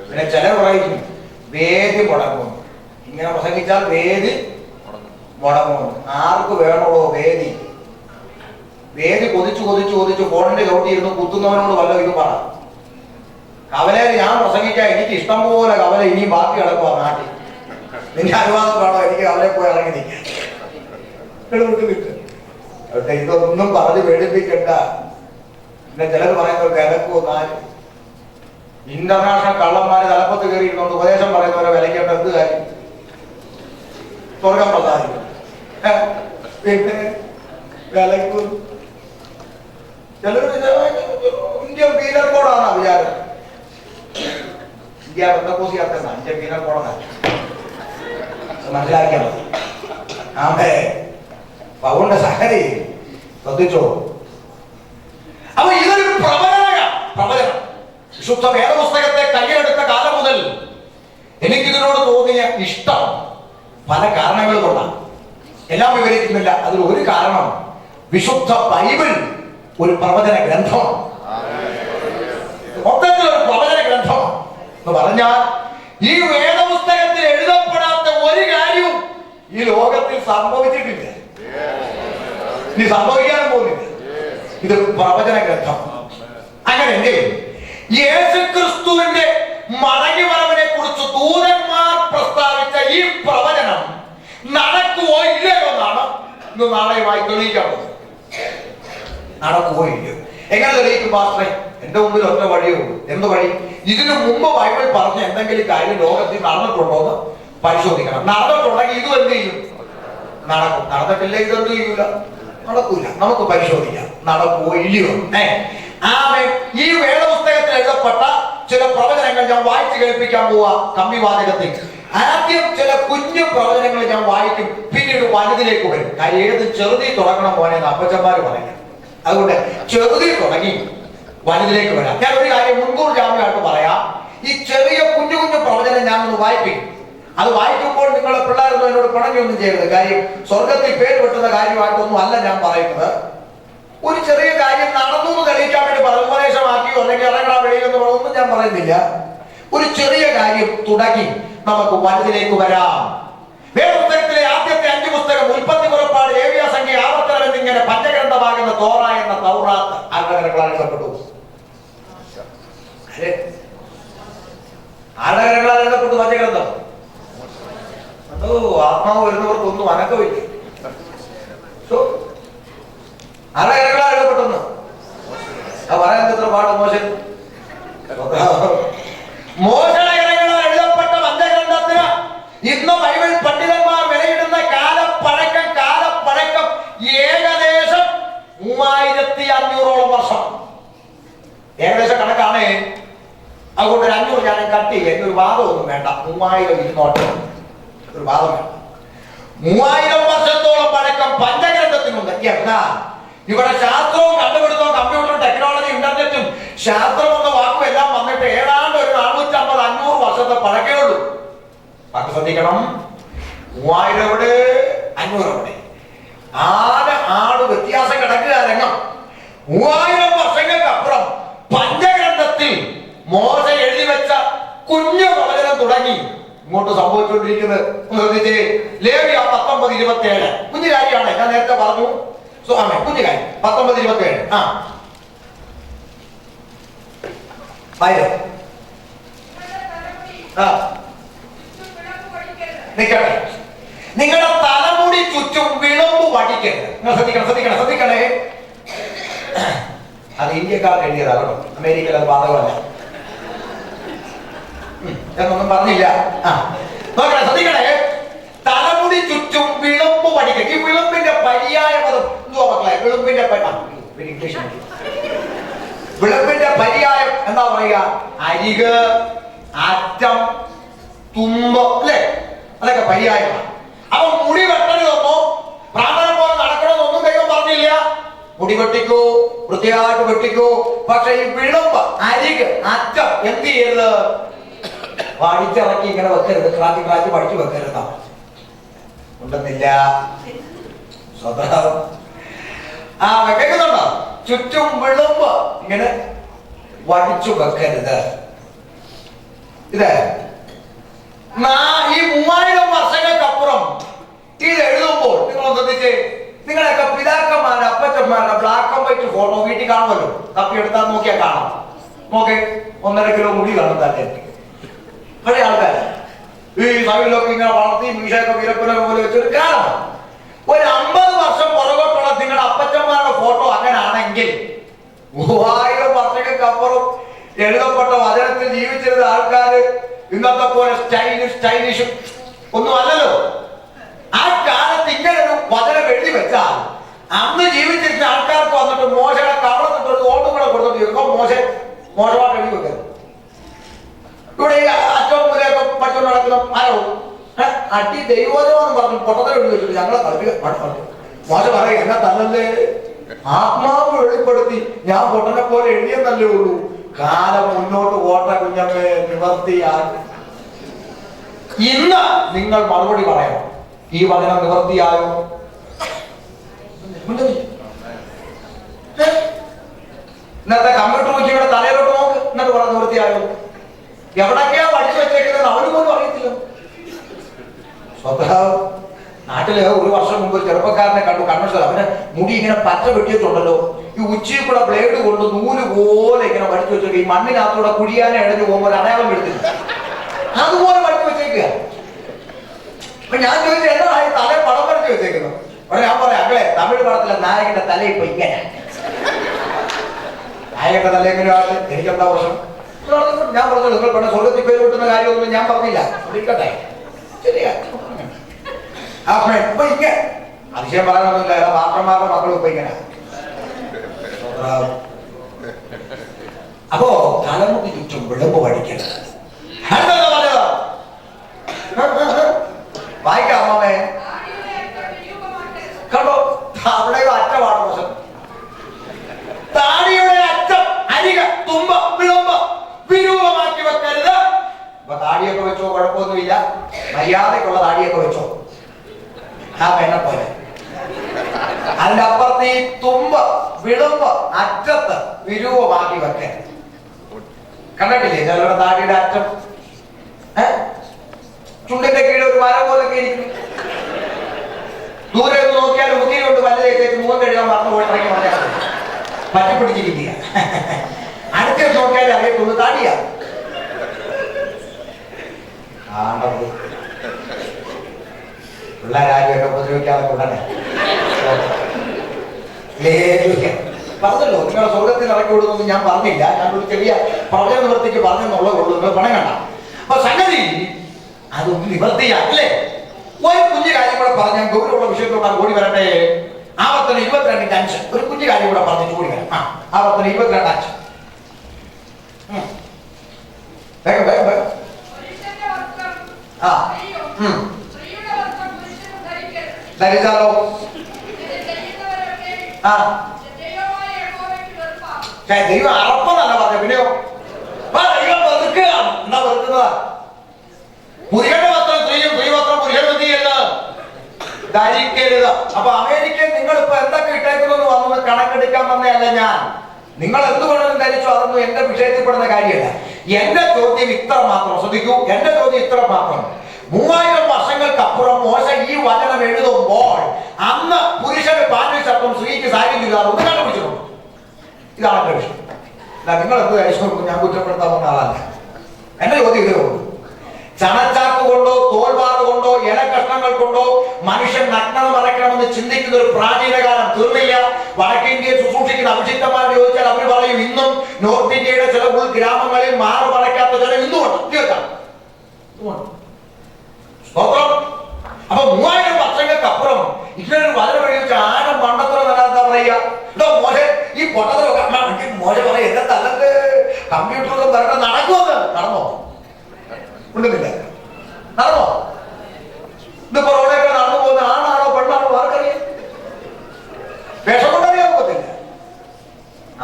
പിന്നെ ചിലർ പറയും വേദി മുടങ്ങും. ഇങ്ങനെ പ്രസംഗിച്ചാൽ വേദി മുടങ്ങും. ആർക്ക് വേണമോ വേദി? വേദി കൊതിച്ചു കൊതിച്ചു കൊതിച്ചു ഫോണിന്റെ ചവിട്ടിയിരുന്ന് കുത്തുന്നവനോട് വല്ല ഇത് പറ. കവലയിൽ ഞാൻ പ്രസംഗിക്കാൻ എനിക്ക് ഇഷ്ടം പോലെ കവല ഇനിയും ബാക്കി കിടക്കുക നാട്ടിൽ. നിന്റെ അനുവാദം വേണോ എനിക്ക് കവലയിൽ പോയി ഇറങ്ങി നിൽക്കാൻ? ഇതൊന്നും പറഞ്ഞ് പേടിപ്പിക്കണ്ട. പിന്നെ ചിലർ പറയുന്നത് വിലക്കോ നാല് ഇന്റർനാഷണൽ കള്ളന്മാര് തലപ്പത്ത് കയറിയിരുന്നോണ്ട് ഉപദേശം പറയുന്നവരെ വിലക്കേണ്ട എന്ത് കാര്യം? സ്വർഗം പ്രസാദിക്കും. പിന്നെ വിലക്കും ചിലർ ഇന്ത്യ പീനൽ കോഡാണ് വിചാരം. ഇന്ത്യ ബന്ധക്കോസിയാക്കുന്ന ഇന്ത്യ പീനൽ കോഡാണ് മനസ്സിലാക്കിയാൽ മതി. ആമേ അതുകൊണ്ട് സഹരി ശ്രദ്ധിച്ചോ. അപ്പൊ ഇതൊരു പ്രവചനം. വിശുദ്ധ വേദപുസ്തകത്തെ കയ്യിലെടുത്ത കാലം മുതൽ എനിക്കിതിനോട് തോന്നിയ ഇഷ്ടം പല കാരണങ്ങൾ കൊണ്ടാണ്. എല്ലാം വിവരിക്കുന്നില്ല. അതിൽ ഒരു കാരണം വിശുദ്ധ ബൈബിൾ ഒരു പ്രവചന ഗ്രന്ഥമാണ്. മൊത്തത്തിൽ ഒരു പ്രവചന ഗ്രന്ഥമാണ് എന്ന് പറഞ്ഞാൽ ഈ വേദപുസ്തകത്തിൽ എഴുതപ്പെടാത്ത ഒരു കാര്യവും ഈ ലോകത്തിൽ സംഭവിച്ചിട്ടില്ല, ഇനി സംഭവിക്കാനും പോകുന്നില്ല. ഇത് പ്രവചന ഗ്രന്ഥം. അങ്ങനെയെങ്കിൽ യേശുക്രിസ്തുവിന്റെ മടങ്ങിവരവിനെ കുറിച്ച് ദൂതന്മാർ പ്രസ്താവിച്ച ഈ പ്രവചനം നടക്കുവോ ഇല്ലയോ എന്നാണ് ഇന്ന് നാളെയുമായി തെളിയിക്കാൻ പോകുന്നത്. നടക്കുവോ ഇല്ലയോ? എങ്ങനെ തെളിയിക്കും പാസ്റ്ററെ? എന്റെ മുമ്പിൽ ഒറ്റ വഴിയേ ഉള്ളൂ. എന്ത് വഴി? ഇതിനു മുമ്പ് ബൈബിൾ പറഞ്ഞ എന്തെങ്കിലും കാര്യം ലോകത്തിൽ നടന്നിട്ടുണ്ടോ എന്ന് പരിശോധിക്കണം. നടന്നിട്ടുണ്ടെങ്കിൽ ഇത് എന്ത് ചെയ്യും? നടക്കും. നടന്നിട്ടില്ല ഇതെന്ത് ചെയ്യൂല? നടക്കൂല. നമുക്ക് പരിശോധിക്കാം നടക്കുവോ ഇല്ലയോ. ഈ വേദപുസ്തകത്തിൽ എഴുതപ്പെട്ട ചില പ്രവചനങ്ങൾ ഞാൻ വായിച്ചു കേൾപ്പിക്കാൻ പോവാ കമ്പിവാചകത്തിൽ. ആദ്യം ചില കുഞ്ഞു പ്രവചനങ്ങൾ ഞാൻ വായിക്കും, പിന്നീട് വലുതിലേക്ക് വരും. കാര്യം ഏത് ചെറുതി തുടങ്ങണം പോലെ അപ്പച്ചന്മാര് പറയാം. അതുകൊണ്ട് ചെറുതി തുടങ്ങി വലുതിലേക്ക് വരാം. ഞാൻ ഒരു കാര്യം മുൻകൂർ ജാമ്യമായിട്ട് പറയാം. ഈ ചെറിയ കുഞ്ഞു കുഞ്ഞു പ്രവചനം ഞാൻ ഒന്ന് വായിപ്പിക്കും. അത് വായിക്കുമ്പോൾ നിങ്ങളെ പിള്ളേരൊന്നും എന്നോട് പിണങ്ങിയൊന്നും ചെയ്യരുത്. കാര്യം സ്വർഗത്തിൽ പേര് വെട്ടുന്ന കാര്യമായിട്ടൊന്നും അല്ല ഞാൻ പറയുന്നത്. ഒരു ചെറിയ കാര്യം നടന്നു എന്ന് തെളിയിക്കാൻ വേണ്ടി ഉപദേശമാക്കിയോ അല്ലെങ്കിൽ ഇറങ്ങാൻ വെളിയിലെന്ന് ഒന്നും ഞാൻ പറയുന്നില്ല. ഒരു ചെറിയ കാര്യം തുടങ്ങി നമുക്ക് വലുതിലേക്ക് വരാം. വേദപുസ്തകത്തിലെ ആദ്യത്തെ 5 പുസ്തകം ഉൽപ്പത്തി, പുറപ്പാട്, ലേവ്യ, സംഖ്യ, ആവർത്തനം എന്നിങ്ങനെ പഞ്ചഗ്രന്ഥമാകുന്ന തോറ എന്ന തൗറാത്ത് ആരുടെ എഴുതപ്പെട്ടു? ആരുടെ എഴുതപ്പെട്ടു പഞ്ചഗ്രന്ഥം? അതോ ആത്മാവ് വരുന്നവർക്കൊന്നും അനക്കമില്ല. ആരുടെ എഴുതപ്പെട്ടെന്ന് പറയാൻ എത്ര പാട് മോശം. മോശകരങ്ങളാൽ എഴുതപ്പെട്ട പഞ്ചഗ്രന്ഥത്തിന് ഇന്ന് ബൈബിൾ പണ്ഡിതന്മാർ വിലയിടുന്ന കാലപ്പഴക്കം ഏകദേശം 3500 വർഷം. ഏകദേശം കണക്കാണ്. അതുകൊണ്ട് 500 ഞാൻ കട്ട് ചെയ്യും. എന്നൊരു വാദമൊന്നും വേണ്ട. 3000 ഇരുന്നോട്ടെ, ഒരു വാദം വേണ്ട. 3000 വർഷത്തോളം പഴക്കം പഞ്ചഗ്രന്ഥത്തിനുണ്ട്. എന്നാ ഇവിടെ ശാസ്ത്രവും കണ്ടുപിടുത്തവും കമ്പ്യൂട്ടറും ടെക്നോളജി ഇന്റർനെറ്റും ശാസ്ത്രം എന്ന വാക്കും എല്ലാം വന്നിട്ട് ഏതാണ്ട് ഒരു 450-500 വർഷത്തെ പഴക്കേ ഉള്ളൂ. അത് ശ്രദ്ധിക്കണം. 3000 എവിടെ, 500 എവിടെ? ആട് വ്യത്യാസം കിടക്കുക രംഗം. 3000 വർഷങ്ങൾക്കപ്പുറം പഞ്ചഗ്രന്ഥത്തിൽ മോശ എഴുതി വെച്ച കുഞ്ഞു പ്രവചനം തുടങ്ങി ഇങ്ങോട്ട് സംഭവിച്ചുകൊണ്ടിരിക്കുന്നത് ശ്രദ്ധിച്ചേ. ലേവ്യ 19:27 കുഞ്ഞു കാര്യമാണ്. ഞാൻ നേരത്തെ പറഞ്ഞു. കുഞ്ഞു കാര്യം 19:27. നിക്കട്ടെ. നിങ്ങളുടെ തലമുടി ചുറ്റും വിളമ്പ് പഠിക്കരുത്. നിങ്ങൾ ശ്രദ്ധിക്കണേ. അത് ഇന്ത്യക്കാർക്ക് എഴുതിയതാകണം. അമേരിക്കയിൽ അത് ബാധകമല്ല. എന്നൊന്നും പറഞ്ഞില്ല. ശ്രദ്ധിക്കണേ. തലമുടി ചുറ്റും വിളമ്പ് പഠിക്കുക. ഈ വിളമ്പിന്റെ പര്യായ പദം എന്തുവാ മക്കളെ? വിളമ്പിന്റെ പര്യായം എന്താ പറയുക? അരിക്, അറ്റം, തുമ്പ്, അല്ലേ? അതൊക്കെ പര്യായമാണ്. അപ്പൊ മുടി വെട്ടരുതെന്നോ പ്രാർത്ഥന പോലെ നടക്കണമെന്നൊന്നും ദൈവം പറഞ്ഞില്ല. മുടി വെട്ടിക്കോ, വൃത്തിയായിട്ട് വെട്ടിക്കോ. പക്ഷെ ഈ വിളമ്പ്, അരിക്, അറ്റം എന്ത് ചെയ്യരുത്? പഠിച്ചിറക്കി ഇങ്ങനെ വെക്കരുത്. ക്രാറ്റി പഠിച്ചു വെക്കരുത്. ഉണ്ടെന്നില്ല. ആ വെക്കുന്നുണ്ടോ? ചുറ്റും വിളുമ്പ് ഇങ്ങനെ വടിച്ചു വെക്കരുത്. ഇത് ഈ 3000 വർഷങ്ങൾക്കപ്പുറം ഇത് എഴുതുമ്പോൾ നിങ്ങൾ ശ്രദ്ധിച്ചേ, നിങ്ങളൊക്കെ പിതാക്കന്മാരുടെ അപ്പച്ചന്മാരുടെ ബ്ലാക്ക് ആൻഡ് വൈറ്റ് ഫോട്ടോ വീട്ടിൽ കാണുമല്ലോ. തപ്പി എടുത്താൽ നോക്കിയാൽ കാണാം. നോക്കേ, 1.5 കിലോ മുടി കാണും തന്നെ. പഴയ ആൾക്കാർ ഈ സഭയിലൊക്കെ ഇങ്ങനെ വളർത്തി മീശയൊക്കെ വിരപ്പിനെ പോലെ വെച്ചൊരു കാലം. ഒരു 50 വർഷം പുറകോട്ടുള്ള നിങ്ങളുടെ അപ്പച്ചന്മാരുടെ ഫോട്ടോ അങ്ങനെ ആണെങ്കിൽ 3000 വർഷങ്ങൾക്കപ്പുറം എഴുതപ്പെട്ട വചനത്തിൽ ജീവിച്ചിരുന്ന ആൾക്കാര് ഇന്നത്തെ പോലെ സ്റ്റൈലിഷും ഒന്നും അല്ലല്ലോ. ആ കാലത്ത് ഇങ്ങനെ ഒരു വചനം എഴുതി വെച്ചാൽ അന്ന് ജീവിച്ചിരുന്ന ആൾക്കാർക്ക് വന്നിട്ട് മോശയുടെ കവളത്തിട്ട് ഓട്ടും കൂടെ കൊടുത്തിട്ട് ചോദിക്കും മോശമായിട്ട് എഴുതി വെക്കരുത്. ഇവിടെ ഈ അച്ഛനും മുലയൊക്കെ പഠിച്ചുകൊണ്ട് നടക്കുന്ന മരവും അടി ദൈവോധമെന്ന് പറഞ്ഞു പൊട്ടത്തിൽ എഴുതി വെച്ചിട്ട് ഞങ്ങളെ കളിപ്പിക്കാൻ മോശം പറയും, എന്നെ തന്നല്ലേ ആത്മാവ് വെളിപ്പെടുത്തി ഞാൻ പൊട്ടനെ പോലെ എഴുതിയെന്നല്ലേ ഉള്ളൂ. കാലം മുന്നോട്ട് പോട്ട കുഞ്ഞമ്മേ, നിവർത്തിയാക്കി. ഇന്ന് നിങ്ങൾ മറുപടി പറയണം, ഈ വചനം നിവർത്തിയായോ? ഇന്നത്തെ കമ്പ്യൂട്ടർ ഉച്ചയുടെ തലയിലോട്ട് നോക്ക്, എന്നിട്ട് പറഞ്ഞ നിവൃത്തിയായോ? എവിടൊക്കെയാ പഠിച്ചു വെച്ചേക്കുന്നത് അവന് പോലും അറിയത്തില്ല. നാട്ടില് ഒരു വർഷം മുമ്പ് ഒരു ചെറുപ്പക്കാരനെ കണ്ടു കൺവെൻഷൻ. അവന് മുടി ഇങ്ങനെ പച്ച വെട്ടിയിട്ടുണ്ടല്ലോ, ഈ ഉച്ചയിൽ കൂടെ ബ്ലേഡ് കൊണ്ട് നൂല് പോലെ ഇങ്ങനെ പഠിച്ചു വെച്ചേക്കുക. ഈ മണ്ണിനകത്തൂടെ കുഴിയാനെ ഇടഞ്ഞു പോകുമ്പോൾ ഒരു അടയാളം എടുത്തില്ല, അതുപോലെ പഠിച്ചു വെച്ചേക്കുക. അപ്പൊ ഞാൻ ചോദിച്ചു, എന്നാ ഈ തല പടം വരച്ച് വെച്ചേക്കുന്നു? അവിടെ ഞാൻ പറയാം, അങ്ങളെ തമിഴ് പടത്തിലെ നായകന്റെ തല ഇപ്പൊ ഇങ്ങനെ. നായകന്റെ തല എങ്ങനെയാണ്? എനിക്കെന്താ പ്രശ്നം? ഞാൻ പറഞ്ഞു, നിങ്ങൾ പറഞ്ഞ സ്വർഗത്തിൽ പേര് കിട്ടുന്ന കാര്യമൊന്നും ഞാൻ പറഞ്ഞില്ല. ഇരിക്കട്ടെ, ശരിയാ. ഇപ്പൊ ഇങ്ങനെ അതിശയം പറയാനൊന്നുമില്ല. പാത്രന്മാരുടെ മക്കളും ഇപ്പൊ ഇങ്ങനെ. അപ്പോ തലമുടി ചുറ്റും വിളമ്പ് പഠിക്കണം. വായിക്കാം അമ്മേ. കണ്ടോ, അവിടെ അറ്റമാണ് മോശം. താടിയുടെ അറ്റം, അരിക, തുമ്പ, വിളമ്പ് വിരൂപമാക്കി വെക്കരുത്. അപ്പൊ താടിയൊക്കെ വെച്ചോ, കുഴപ്പമൊന്നുമില്ല. മര്യാദക്കുള്ള താടിയൊക്കെ വെച്ചോ, ആ പെണ്ണെ പോലെ. അതിന്റെ അപ്പുറത്ത് ഈ തുമ്പ്, വിളമ്പ് അറ്റത്ത് വിരൂപമാക്കി വെക്കരുത്. കണ്ടിട്ടില്ലേ ചിലരുടെ താടിയുടെ അറ്റം ചുണ്ടിന്റെ കീഴിൽ ഒരു മരം പോലൊക്കെ ഇരിക്കും. ദൂരെ ഒന്ന് നോക്കിയാൽ മുഖി കൊണ്ട് വല്ലതേക്ക് മുഖം കഴുകാൻ മറന്നു പോയിട്ടിറങ്ങി പറഞ്ഞാൽ പറ്റിപ്പിടിച്ചിരിക്കുക. അടുത്ത നോക്കിയാൽ അറിയത്തുള്ളൂ താടിയാ. പിള്ളേരാരെയൊക്കെ ഉപദ്രവിക്കാതെ കൊണ്ടനെ പറഞ്ഞല്ലോ. നിങ്ങളെ സ്വർഗത്തിൽ ഇറക്കി വിടുന്നൊന്നും ഞാൻ പറഞ്ഞില്ല. ഞാൻ ഒരു ചെറിയ പ്രവചന നിവൃത്തിക്ക് പറഞ്ഞെന്നുള്ളത് കൊണ്ട് നിങ്ങൾ പണം കണ്ട. അപ്പൊ സംഗതി അതൊന്നും നിവർത്തിയാല്ലേ. ഒരു കുഞ്ഞു കാര്യം കൂടെ പറഞ്ഞ ഗൗരവമുള്ള വിഷയത്തോടാണ് ഓടി വരട്ടെ. ആവർത്തനം 22:5. ഒരു കുഞ്ഞു കാര്യം കൂടെ പറഞ്ഞിട്ട് ഓടി വരാം. ആവർത്തനം 22:5. വേഗം വേഗം വേഗം. ധരിച്ചാലോ? ദൈവം അറപ്പെന്നല്ല പറഞ്ഞ, പിന്നെയോ ദൈവം വെറുക്കുക. എന്താ വെറുക്കുന്നതാ? പുരുഷന്റെ വസ്ത്രം സ്ത്രീയും, സ്ത്രീ വസ്ത്രം പുരുഷനെത്തിയല്ല ധരിക്കരുത്. അപ്പൊ അമേരിക്കയിൽ നിങ്ങൾ ഇപ്പൊ എന്തൊക്കെ ഇട്ടേക്കുന്നു വന്നത് കണക്കെടുക്കാൻ വന്നതല്ല ഞാൻ. നിങ്ങൾ എന്ത് വേണമെങ്കിലും ധരിച്ചു, അതൊന്നും എന്റെ വിഷയത്തിൽപ്പെടുന്ന കാര്യമല്ല. എന്റെ ചോദ്യം ഇത്ര മാത്രം ശ്രദ്ധിക്കൂ. എന്റെ ചോദ്യം ഇത്ര മാത്രം. 3000 വർഷങ്ങൾക്കപ്പുറം മോശ ഈ വചനം എഴുതുമ്പോൾ അന്ന് പുരുഷന് പാൻറ് ഷർട്ടും സ്ത്രീക്ക് സാരി ചുരിദാറും ഒന്ന് കണ്ടുപിടിച്ചിട്ടുണ്ട്. ഇതാണ് എന്റെ വിഷയം. അല്ല നിങ്ങൾ എന്ത് കഴിച്ചു ഞാൻ കുറ്റപ്പെടുത്താൻ വന്ന ആളല്ല. എന്റെ ചോദ്യം ഇതേ ഉള്ളൂ. ചണച്ചാക്ക് കൊണ്ടോ തോൽവാറ് കൊണ്ടോ ഇലക്കഷ്ണങ്ങൾ കൊണ്ടോ മനുഷ്യൻ നഗ്നത മറയ്ക്കണമെന്ന് ചിന്തിക്കുന്ന ഒരു പ്രാചീന കാലം തീർന്നില്ല. വടക്കേന്ത്യയിൽ ശുശ്രൂഷിക്കുന്ന അഭിഷിക്തന്മാർ ചോദിച്ചാൽ അവർ പറയും ഇന്നും നോർത്ത് ഇന്ത്യയുടെ ചില ഗ്രാമങ്ങളിൽ മാറ് മറയ്ക്കാത്ത ചില ഇന്നുമുണ്ട്. അപ്പൊ 3000 വർഷങ്ങൾക്കപ്പുറം ഇങ്ങനൊരു വചനം എഴുതി ആരും മണ്ടത്തറ നല്ലാത്ത പറയുക. മോശ ഈ പൊട്ടത്തിലൊക്കെ മോശ പറയും എന്റെ തലത്ത് കമ്പ്യൂട്ടറൊക്കെ വരട്ടെ നടക്കുമെന്ന്. നടന്നോ? ഉണ്ടെന്നില്ല. നടന്നോ? ഇതിപ്പോ റോഡൊക്കെ നടന്നു പോകുന്ന ആണാണോ പെണ്ണാണോ ആർക്കറിയാം? വിഷം കൊണ്ടറിയാൻ പോകത്തില്ല.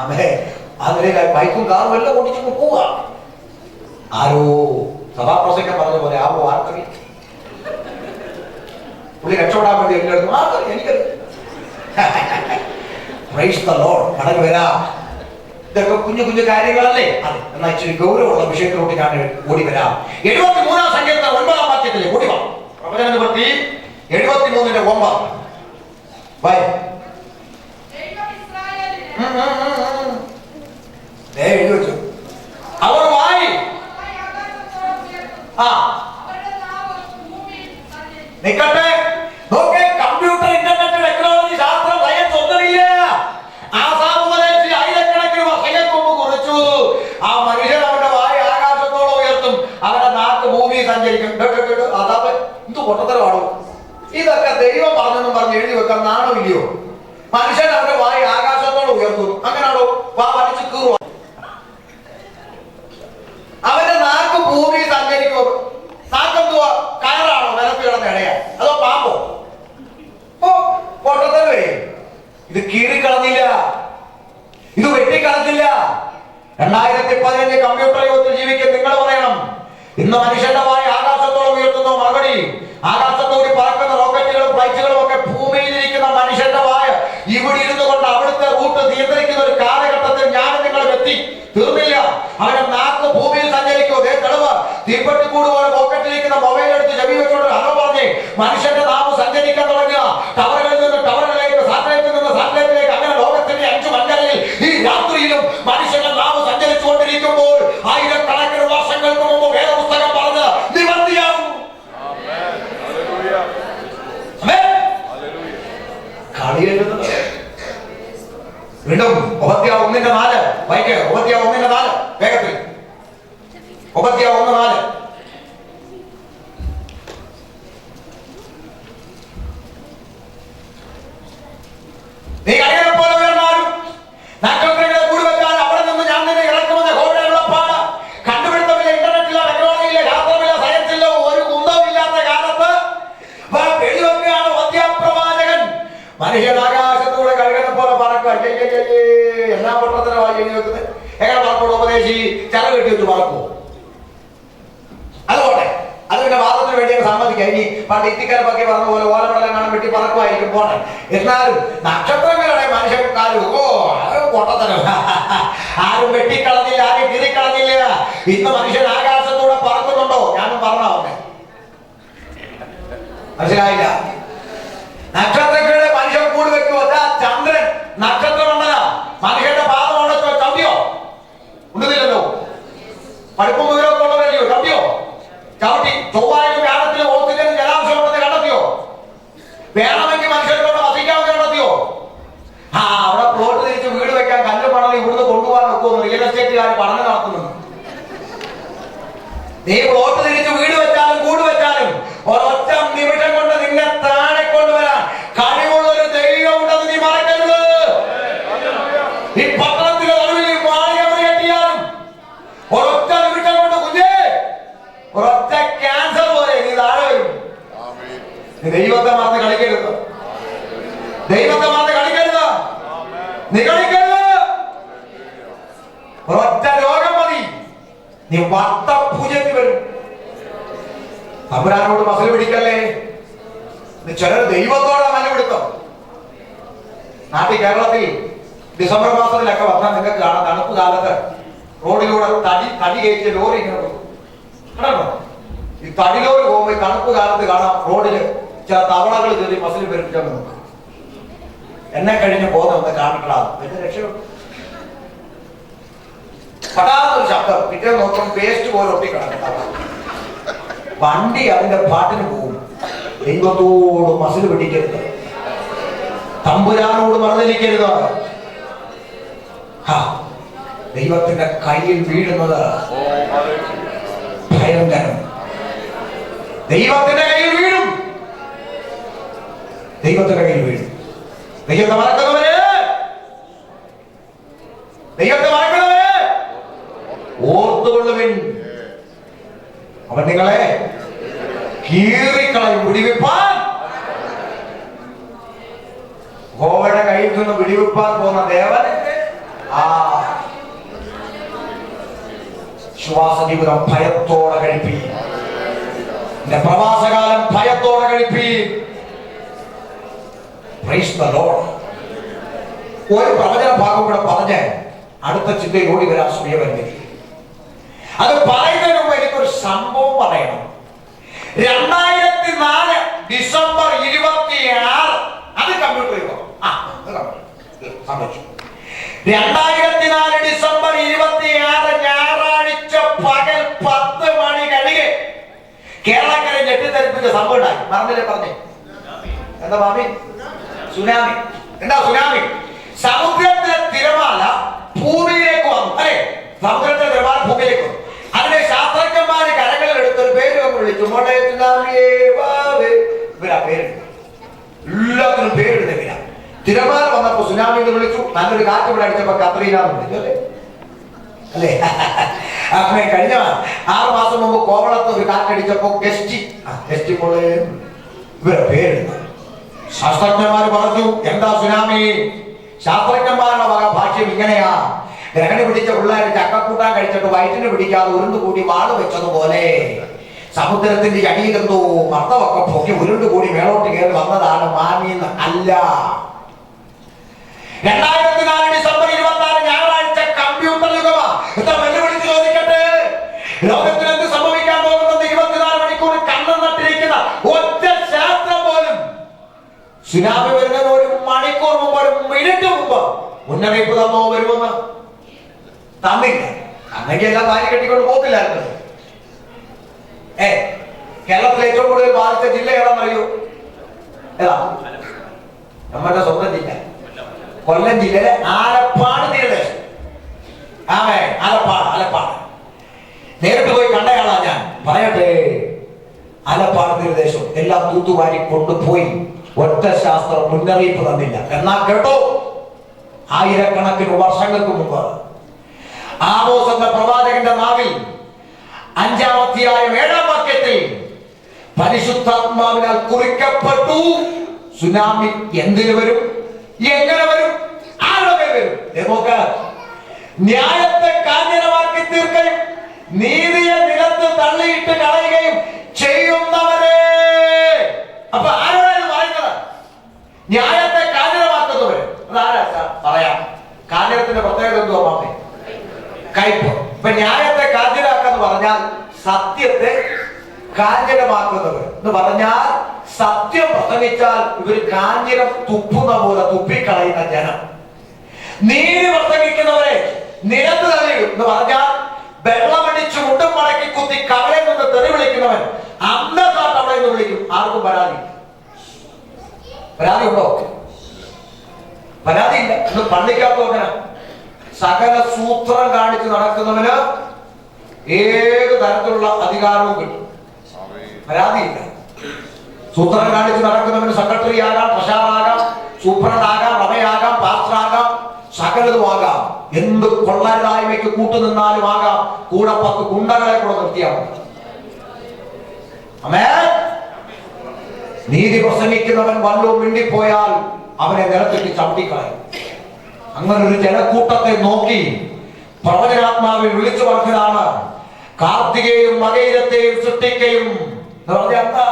അമ്മേ അതിലെ ബൈക്കും കാറും എല്ലാം ഓടിച്ചു പോവുക. ആരോ സഭാപ്രസംഗം പറഞ്ഞ പോലെ ആവോ ആർക്കറിയാം? പുള്ളി രക്ഷപ്പെടാൻ വേണ്ടി എല്ലായിടത്തും ആർക്കറിയാം? എനിക്കറിയാം. Price the Lord. കടന്നു വരാം. ഇതൊക്കെ കുഞ്ഞു കുഞ്ഞു കാര്യങ്ങളല്ലേ? അതെ, എന്നാൽ ഇച്ചിരി ഗൗരവമുള്ള വിഷയത്തിലോട്ട് ഞാൻ ഓടി വരാം. 73 സങ്കീർത്തനം 9 വാക്യത്തിലെ ഓടി വാ. പ്രവചന നിവൃത്തി 73:9 ബൈ. എഴുതി വെച്ചു. അവർ വായി നിക്കട്ടെ. നോക്കേ, കമ്പ്യൂട്ടർ, ഇന്റർനെറ്റ്, ടെക്നോളജി, ശാസ്ത്രം, സയൻസ് ഒന്നുമില്ല. ആയിരക്കണക്കിന് വർഷങ്ങൾക്ക് മുമ്പ് കുറിച്ചു. ആ മനുഷ്യൻ അവന്റെ വായ ആകാശത്തോളം ഉയർത്തും, അവന്റെ നാക്ക് ഭൂമി സഞ്ചരിക്കും. അതാ എന്ത് പൊട്ടത്തരമാണോ ഇതൊക്കെ? ദൈവം പറഞ്ഞെന്നും പറഞ്ഞ് എഴുതി വെക്കാൻ നാണമില്ലയോ? മനുഷ്യൻ അവന്റെ വായ ആകാശത്തോളം ഉയർത്തും, അങ്ങനാണോ? വാ വലിച്ചു കീറുക. അവന്റെ നാക്ക് ഭൂമി സഞ്ചരിക്കും. നാക്കെന്തുവാ? കയറാണോ? നിലത്ത് കിടന്ന ഇടയാ? അതോ പാമ്പോ? പൊട്ടത്തരവേ. ഇത് കീറിക്കളഞ്ഞില്ല, ഇത് വെട്ടിക്കളഞ്ഞില്ല. 2015 കമ്പ്യൂട്ടർ യുഗത്തിൽ ജീവിക്കാൻ നിങ്ങൾ പറയണം, ഇന്ന് മനുഷ്യന്റെ വായ ആകാശത്തോളം ഉയർത്തുന്ന മറുപടി. ആകാശത്തോടി പറക്കുന്ന റോക്കറ്റുകളും ഫ്ലൈറ്റുകളും ഒക്കെ ഭൂമിയിലിരിക്കുന്ന മനുഷ്യന്റെ വായ ഇവിടെ ഇരുന്നു കൊണ്ട് അവിടുത്തെ റൂട്ട് നിയന്ത്രിക്കുന്ന ഒരു കാലഘട്ടത്തിൽ ഞാൻ നിങ്ങളും എത്തി. തീർന്നില്ല. അവന്റെ നാക്ക് ഭൂമിയിൽ സഞ്ചരിക്കുമോ? തെളിവ്. തീപ്പെട്ടിക്കൂട് പോലെ പോക്കറ്റിലിരിക്കുന്ന മൊബൈൽ എടുത്ത് ചെവി വെച്ചോണ്ട് ഹലോ പറഞ്ഞ് മനുഷ്യന്റെ നാവ് സഞ്ചരിക്കാൻ തുടങ്ങുക. ടവറുകളിൽ നിന്ന് ടവറുകളിലേക്ക്, സാറ്റലൈറ്റിൽ നിന്ന് സാറ്റലൈറ്റിലേക്ക്, അങ്ങനെ ലോകത്തിന്റെ 5 മണ്ഡലങ്ങളിൽ ഈ രാത്രിയിലും മനുഷ്യന്റെ നാവ് സഞ്ചരിച്ചുകൊണ്ടിരിക്കുമ്പോൾ ആയിരക്കണക്കിന് വർഷങ്ങൾക്ക് മുമ്പ് വേദപുസ്തകം പറഞ്ഞ് നിവർത്തിയാകും. കളിയെഴുതുന്നത് വീണ്ടും ഉപദ്ധ്യായ 1:4 വായിക്കുക. ഉപദ്ധ്യായ 1:4 വേഗത്തിൽ. ഉപദ്ധ്യായ 1:4. നീ കളികളെ പോലെ ഉയർന്നാലും നക്ഷത്രങ്ങളെ കൂടി വെച്ചാൽ അവിടെ നിന്ന് ഞാൻ നിന്നെ ഇറക്കുമെന്ന് ഹോൾഡുള്ള പാട്. കണ്ടുപിടുത്തമില്ല, ഇന്റർനെറ്റില്ല, ടെക്നോളജിയില്ല, ശാസ്ത്രമില്ല, സയൻസില്ല, ഒരു കുന്തമില്ലാത്ത കാലത്ത് വെടിവെക്കുകയാണ് ഉപദ്ധ്യാപ്രവാചകൻ. മനുഷ്യൻ ആകാശത്തൂടെ കഴുകനെ പോലെ പറക്കുക. എന്നാ പൊട്ടത്തരമായി എഴുതി വെക്കുന്നത്? എങ്ങനെ പറക്കോട് ഉപദേശി ചല കെട്ടി വെച്ച് പറക്കുമോ? അതുപോട്ടെ, അത് പിന്നെ വാദത്തിന് വേണ്ടിയൊക്കെ സമ്മതിക്കാം. ഇനി പണ്ട് ഇത്തിക്കരപ്പൊക്കെ പറഞ്ഞ പോലെ ഓലപ്പെടലം കാണാൻ വേണ്ടി പറക്കുമായിരിക്കും, പോട്ടെ. എന്നാലും നക്ഷത്രങ്ങളുടെ മനുഷ്യക്കാരും പൊട്ടത്തരം. ആരും വെട്ടിക്കളഞ്ഞില്ല, ആരും കീറിക്കളഞ്ഞില്ല. ഇന്ന് മനുഷ്യൻ ആകാശത്തൂടെ പറക്കുന്നുണ്ടോ? ഞാനും പറഞ്ഞേ, മനസ്സിലായില്ല. നക്ഷത്രങ്ങളുടെ മനുഷ്യൻ കൂടി വെക്കുമോ? ചന്ദ്രൻ നക്ഷത്രമണ്ഡല മനുഷ്യന്റെ പാദം അവിടെ ചവിട്ടിയോ? ഉണ്ടല്ലോ. പഠിപ്പും വിവരമൊക്കെ ഉള്ളവരല്ലയോ? ചവിട്ടിയോ? ചവിട്ടി. ചൊവ്വായും വ്യാഴത്തിലും ഓക്സിജനും ജലാംശം ഉണ്ടെന്ന് കണ്ടെത്തിയോ? വേണമെങ്കിൽ മനുഷ്യർക്കോട് വസിക്കാമെന്ന് കണ്ടെത്തിയോ? അവിടെ പ്ലോട്ട് തിരിച്ച് വീട് വെക്കാൻ കല്ല് മണൽ ഇവിടുന്ന് കൊണ്ടുപോകാൻ ഒക്കുമെന്ന് റിയൽ എസ്റ്റേറ്റുകാർ പഠനം നടത്തുന്നുണ്ട്. നീ പ്ലോട്ട് തിരിച്ച് വീട് വെച്ചാലും കൂട് വെച്ചാലും ഒരൊറ്റ നിമിഷം കൊണ്ട് നിന്നെ താഴെ കൊണ്ടുവരാൻ കഴിവുള്ളൊരു ദൈവം ഉണ്ടെന്ന് നീ മറക്കരുത്. ഈ പട്ടണത്തിലെ അറിവിൽ മാളിക കെട്ടിയാലും ഒരൊറ്റ നിമിഷം കൊണ്ട് കുഞ്ഞേ, ഒരൊറ്റ ക്യാൻസർ പോലെ നീ താഴെ വരും. നീ ദൈവത്തെ മറന്ന് കളിക്കരുത്. ദൈവത്തെ മറന്ന് കളിക്കരുത്. നീ കളിക്കരുത്. ഒരൊറ്റ രോഗം മതി, നീ വട്ടപൂജയ്ക്ക് വരും. തമ്പുരാനോട് മസിൽ പിടിക്കല്ലേ. ചിലർ ദൈവത്തോടെ മല്ലുപിടുത്തം. നാട്ടിൽ കേരളത്തിൽ ഡിസംബർ മാസത്തിലൊക്കെ വന്നാൽ നിങ്ങൾക്ക് കാണാം, തണുപ്പ് കാലത്ത് റോഡിലൂടെ തടി കയറ്റിയ ലോറി ഇങ്ങനെ കണ്ടോ? ഈ തടി ലോറി പോകുമ്പോൾ തണുപ്പ് കാലത്ത് കാണാം റോഡില് ചില തവളകൾ കയറി മസിൽ പെരുപ്പിച്ചാൽ നോക്കും. എന്നെ കഴിഞ്ഞ് പോകുന്ന ഒന്ന് കാണിക്കണം, വലിയ രക്ഷയുണ്ട്. പടാത്തൊരു ശബ്ദം, പിറ്റേ നോക്കും പേസ്റ്റ് പോലെ ഒട്ടിക്കണം. വണ്ടി അതിന്റെ പാട്ടിന് പോകും. ദൈവത്തോട് മസിൽ പിടിക്കരുത്, തമ്പുരാനോട് മറന്നിരിക്കരുത്. ദൈവത്തിന്റെ കയ്യിൽ വീഴുന്നത് ഭയങ്കരം. ദൈവത്തിന്റെ കയ്യിൽ വീഴും, ദൈവത്തിന്റെ കയ്യിൽ വീഴും. ദൈവത്തെ മറക്കുന്നവര്, ദൈവത്തെ മറക്കുന്നവര് ഓർത്തുകൊള്ളുവിൻ, അവൻ നിങ്ങളെ കീറിക്കളയും. വിടിവിപ്പാൻ ഗോവയുടെ കയ്യിൽ നിന്ന് വിടിവിപ്പാൻ പോകുന്ന ദേവൻ ശ്വാസ ജീവിതം ഭയത്തോടെ കഴിപ്പി. എന്റെ പ്രവാസകാലം ഭയത്തോടെ കഴിപ്പി. Price the Lord. ഒരു പ്രവചന ഭാഗം കൂടെ പറഞ്ഞ് അടുത്ത ചിന്തയിലൂടി വരാൻ സമയപരിമിതി. അത് പറയുന്നതിന് മുമ്പ് എനിക്കൊരു സംഭവം പറയണം. 2004 ഡിസംബർ 26 അത് കമ്പ്യൂട്ടർ യുഗം. 2004 ഡിസംബർ 26 ഞായറാഴ്ച പകൽ 10 മണി കഴിഞ്ഞ് കേരളക്കരെ ഞെട്ടിത്തെറിപ്പിച്ച സംഭവം ഉണ്ടായി. മറന്നില്ലേ പറഞ്ഞേ? എന്താ മാമി? സുനാമി. എന്താ സുനാമി? സമുദ്രത്തിലെ തിരമാല ഭൂമിയിലേക്ക് വന്നു. അല്ലെ, സമുദ്രത്തിലെ തിരമാല ഭൂമിയിലേക്ക് വന്നു. അതിനെ ശാസ്ത്രജ്ഞന്മാര് കരങ്ങളിൽ എടുത്തൊരു പേര് വിളിച്ചു. പേര് എല്ലാത്തിനും പേരിടുന്ന പേരാ. തിരമാല വന്നപ്പോ സുനാമി എന്ന് വിളിച്ചു. നല്ലൊരു കാറ്റ് ഇവിടെ അടിച്ചപ്പോ കത്രീന എന്ന് വിളിച്ചു. അല്ലേ? അങ്ങനെ കഴിഞ്ഞ 6 മാസം മുമ്പ് കോവളത്ത് ഒരു കാറ്റടിച്ചപ്പോ ഗസ്റ്റി പോലെ ഇവരെ പേരിടുന്നു. ശാസ്ത്രജ്ഞന്മാർ പറഞ്ഞു എന്താ സുനാമി? ശാസ്ത്രജ്ഞന്മാരുടെ വക ഭാഷ്യം ഇങ്ങനെയാ: ഗ്രഹണി പിടിച്ച പിള്ളേർ ചക്കക്കൂട്ടാൻ കഴിച്ചിട്ട് വയറ്റിന് പിടിക്കാതെ ഉരുണ്ടുകൂടി വാള് വെച്ചതുപോലെ സമുദ്രത്തിന്റെ അടിയിലെന്തോ മർദ്ദമൊക്കെ പൊക്കി ഉരുണ്ടുകൂടി മേളോട്ട് കയറി വന്നതാണ് മാമീന്ന്. അല്ല, 2004 ഡിസംബർ 26 ഞായറാഴ്ച കമ്പ്യൂട്ടർ യുഗമാ. എന്താ വെല്ലുവിളിച്ച് ചോദിക്കട്ടെ? ലോകത്തിന് എന്ത് സംഭവിക്കാൻ പോകുന്നത് 24 മണിക്കൂർ കണ്ണം നട്ടിരിക്കുന്ന ഒറ്റ ശാസ്ത്രം പോലും സുനാമി വരുന്നതിന് ഒരു മണിക്കൂർ മുമ്പ്, ഒരു മിനിറ്റ് മുമ്പ് മുന്നറിയിപ്പ് തന്നോ വരുമെന്ന് തന്നില്ല. അന്നെങ്കിൽ എല്ലാം വാരി കെട്ടിക്കൊണ്ട് പോകത്തില്ലായിരുന്നു. കേരളത്തിൽ ഏറ്റവും കൂടുതൽ ബാധിച്ച ജില്ല ഏതാണെന്നറിയോ? ഏതാ? നമ്മുടെ സ്വന്തം ജില്ല കൊല്ലം ജില്ലയിലെ ആലപ്പാട് തീരദേശം. ആലപ്പാട് നേരിട്ട് പോയി കണ്ടയാളാ ഞാൻ. പറയട്ടെ, ആലപ്പാട് തീരദേശം എല്ലാം തൂത്തുവാരി കൊണ്ടുപോയി. ഒറ്റ ശാസ്ത്രം മുന്നറിയിപ്പ് തന്നില്ല. എന്നാ കേട്ടോ, ആയിരക്കണക്കിന് വർഷങ്ങൾക്ക് മുമ്പ് ആമോസ് എന്ന പ്രവാചകന്റെ നാവിൽ 5-ാം അധ്യായം 7-ാം വാക്യത്തിൽ പരിശുദ്ധാത്മാവിനാൽ കുറിക്കപ്പെട്ടു. സുനാമി എന്തിനു വരും, എങ്ങനെ വരും, ആരുടെ മേൽ വരും? നോക്ക്, ന്യായത്തെ കാഞ്ഞിരമാക്കി തീർക്കുകയും നീതിയെ നിലത്ത് തള്ളിയിട്ട് കളയുകയും ചെയ്യുന്നവരെ. അപ്പൊ ആരോടാണ് പറയുന്നത്? ന്യായത്തെ കാഞ്ഞിരമാക്കുന്നവര്. അതാരാ പറയാം? കാഞ്ഞിരത്തിന്റെ പ്രത്യേകത എന്തുവാ മാമേ? കയ്പ്. ഇപ്പൊ ന്യായത്തെ കാഞ്ഞിരാക്കെന്ന് പറഞ്ഞാൽ സത്യത്തെ കാഞ്ഞിരമാക്കുന്നവർ എന്ന് പറഞ്ഞാൽ സത്യം പ്രസംഗിച്ചാൽ ഇവർ കാഞ്ഞിരം തുപ്പുന്ന പോലെ തുപ്പിക്കളയുന്ന ജനം. നീതി പ്രസംഗിക്കുന്നവരെ നിരത്ത് തള്ളിയിടും എന്ന് പറഞ്ഞാൽ വെള്ളമടിച്ച് മുണ്ടും മടക്കി കുത്തി കവലയിൽ നിന്ന് തെറി വിളിക്കുന്നവൻ അന്നസാട്ട് അവിടെ നിന്ന് വിളിക്കും. ആർക്കും പരാതി ഉണ്ടോ? പരാതിയില്ല. ഇന്ന് പള്ളിക്കകത്ത് അങ്ങനെ സകല സൂത്രം കാണിച്ച് നടക്കുന്നവന് ഏത് തരത്തിലുള്ള അധികാരവും കിട്ടും. പരാതിയില്ല. സൂത്രം കാണിച്ച് നടക്കുന്നവന് സെക്രട്ടറി ആകാം, ട്രഷറാകാം, സൂപ്രണ്ട് ആകാം, റമയാകാം, പാസ്റ്റർ ആകാം, സകലതും ആകാം. എന്ത് കൊള്ളരുതായ്മയ്ക്ക് കൂട്ടുനിന്നാലും ആകാം. കൂടെ 10 ഗുണ്ടകളെ കൂടെ നിർത്തിയാൽ മതി. ആമേൻ. നീതി പ്രസംഗിക്കുന്നവൻ വല്ലതും മിണ്ടിപ്പോയാൽ അവനെ നിലത്തിട്ട് ചവിട്ടിക്കളയും. അങ്ങനെ ഒരു ജനക്കൂട്ടത്തെ നോക്കി പ്രവചനാത്മാവിൽ വിളിച്ചു പറഞ്ഞതാണ് കാർത്തികയും മകയിരത്തെയും സൃഷ്ടിക്കയും എന്ന് പറഞ്ഞാൽ എന്താ?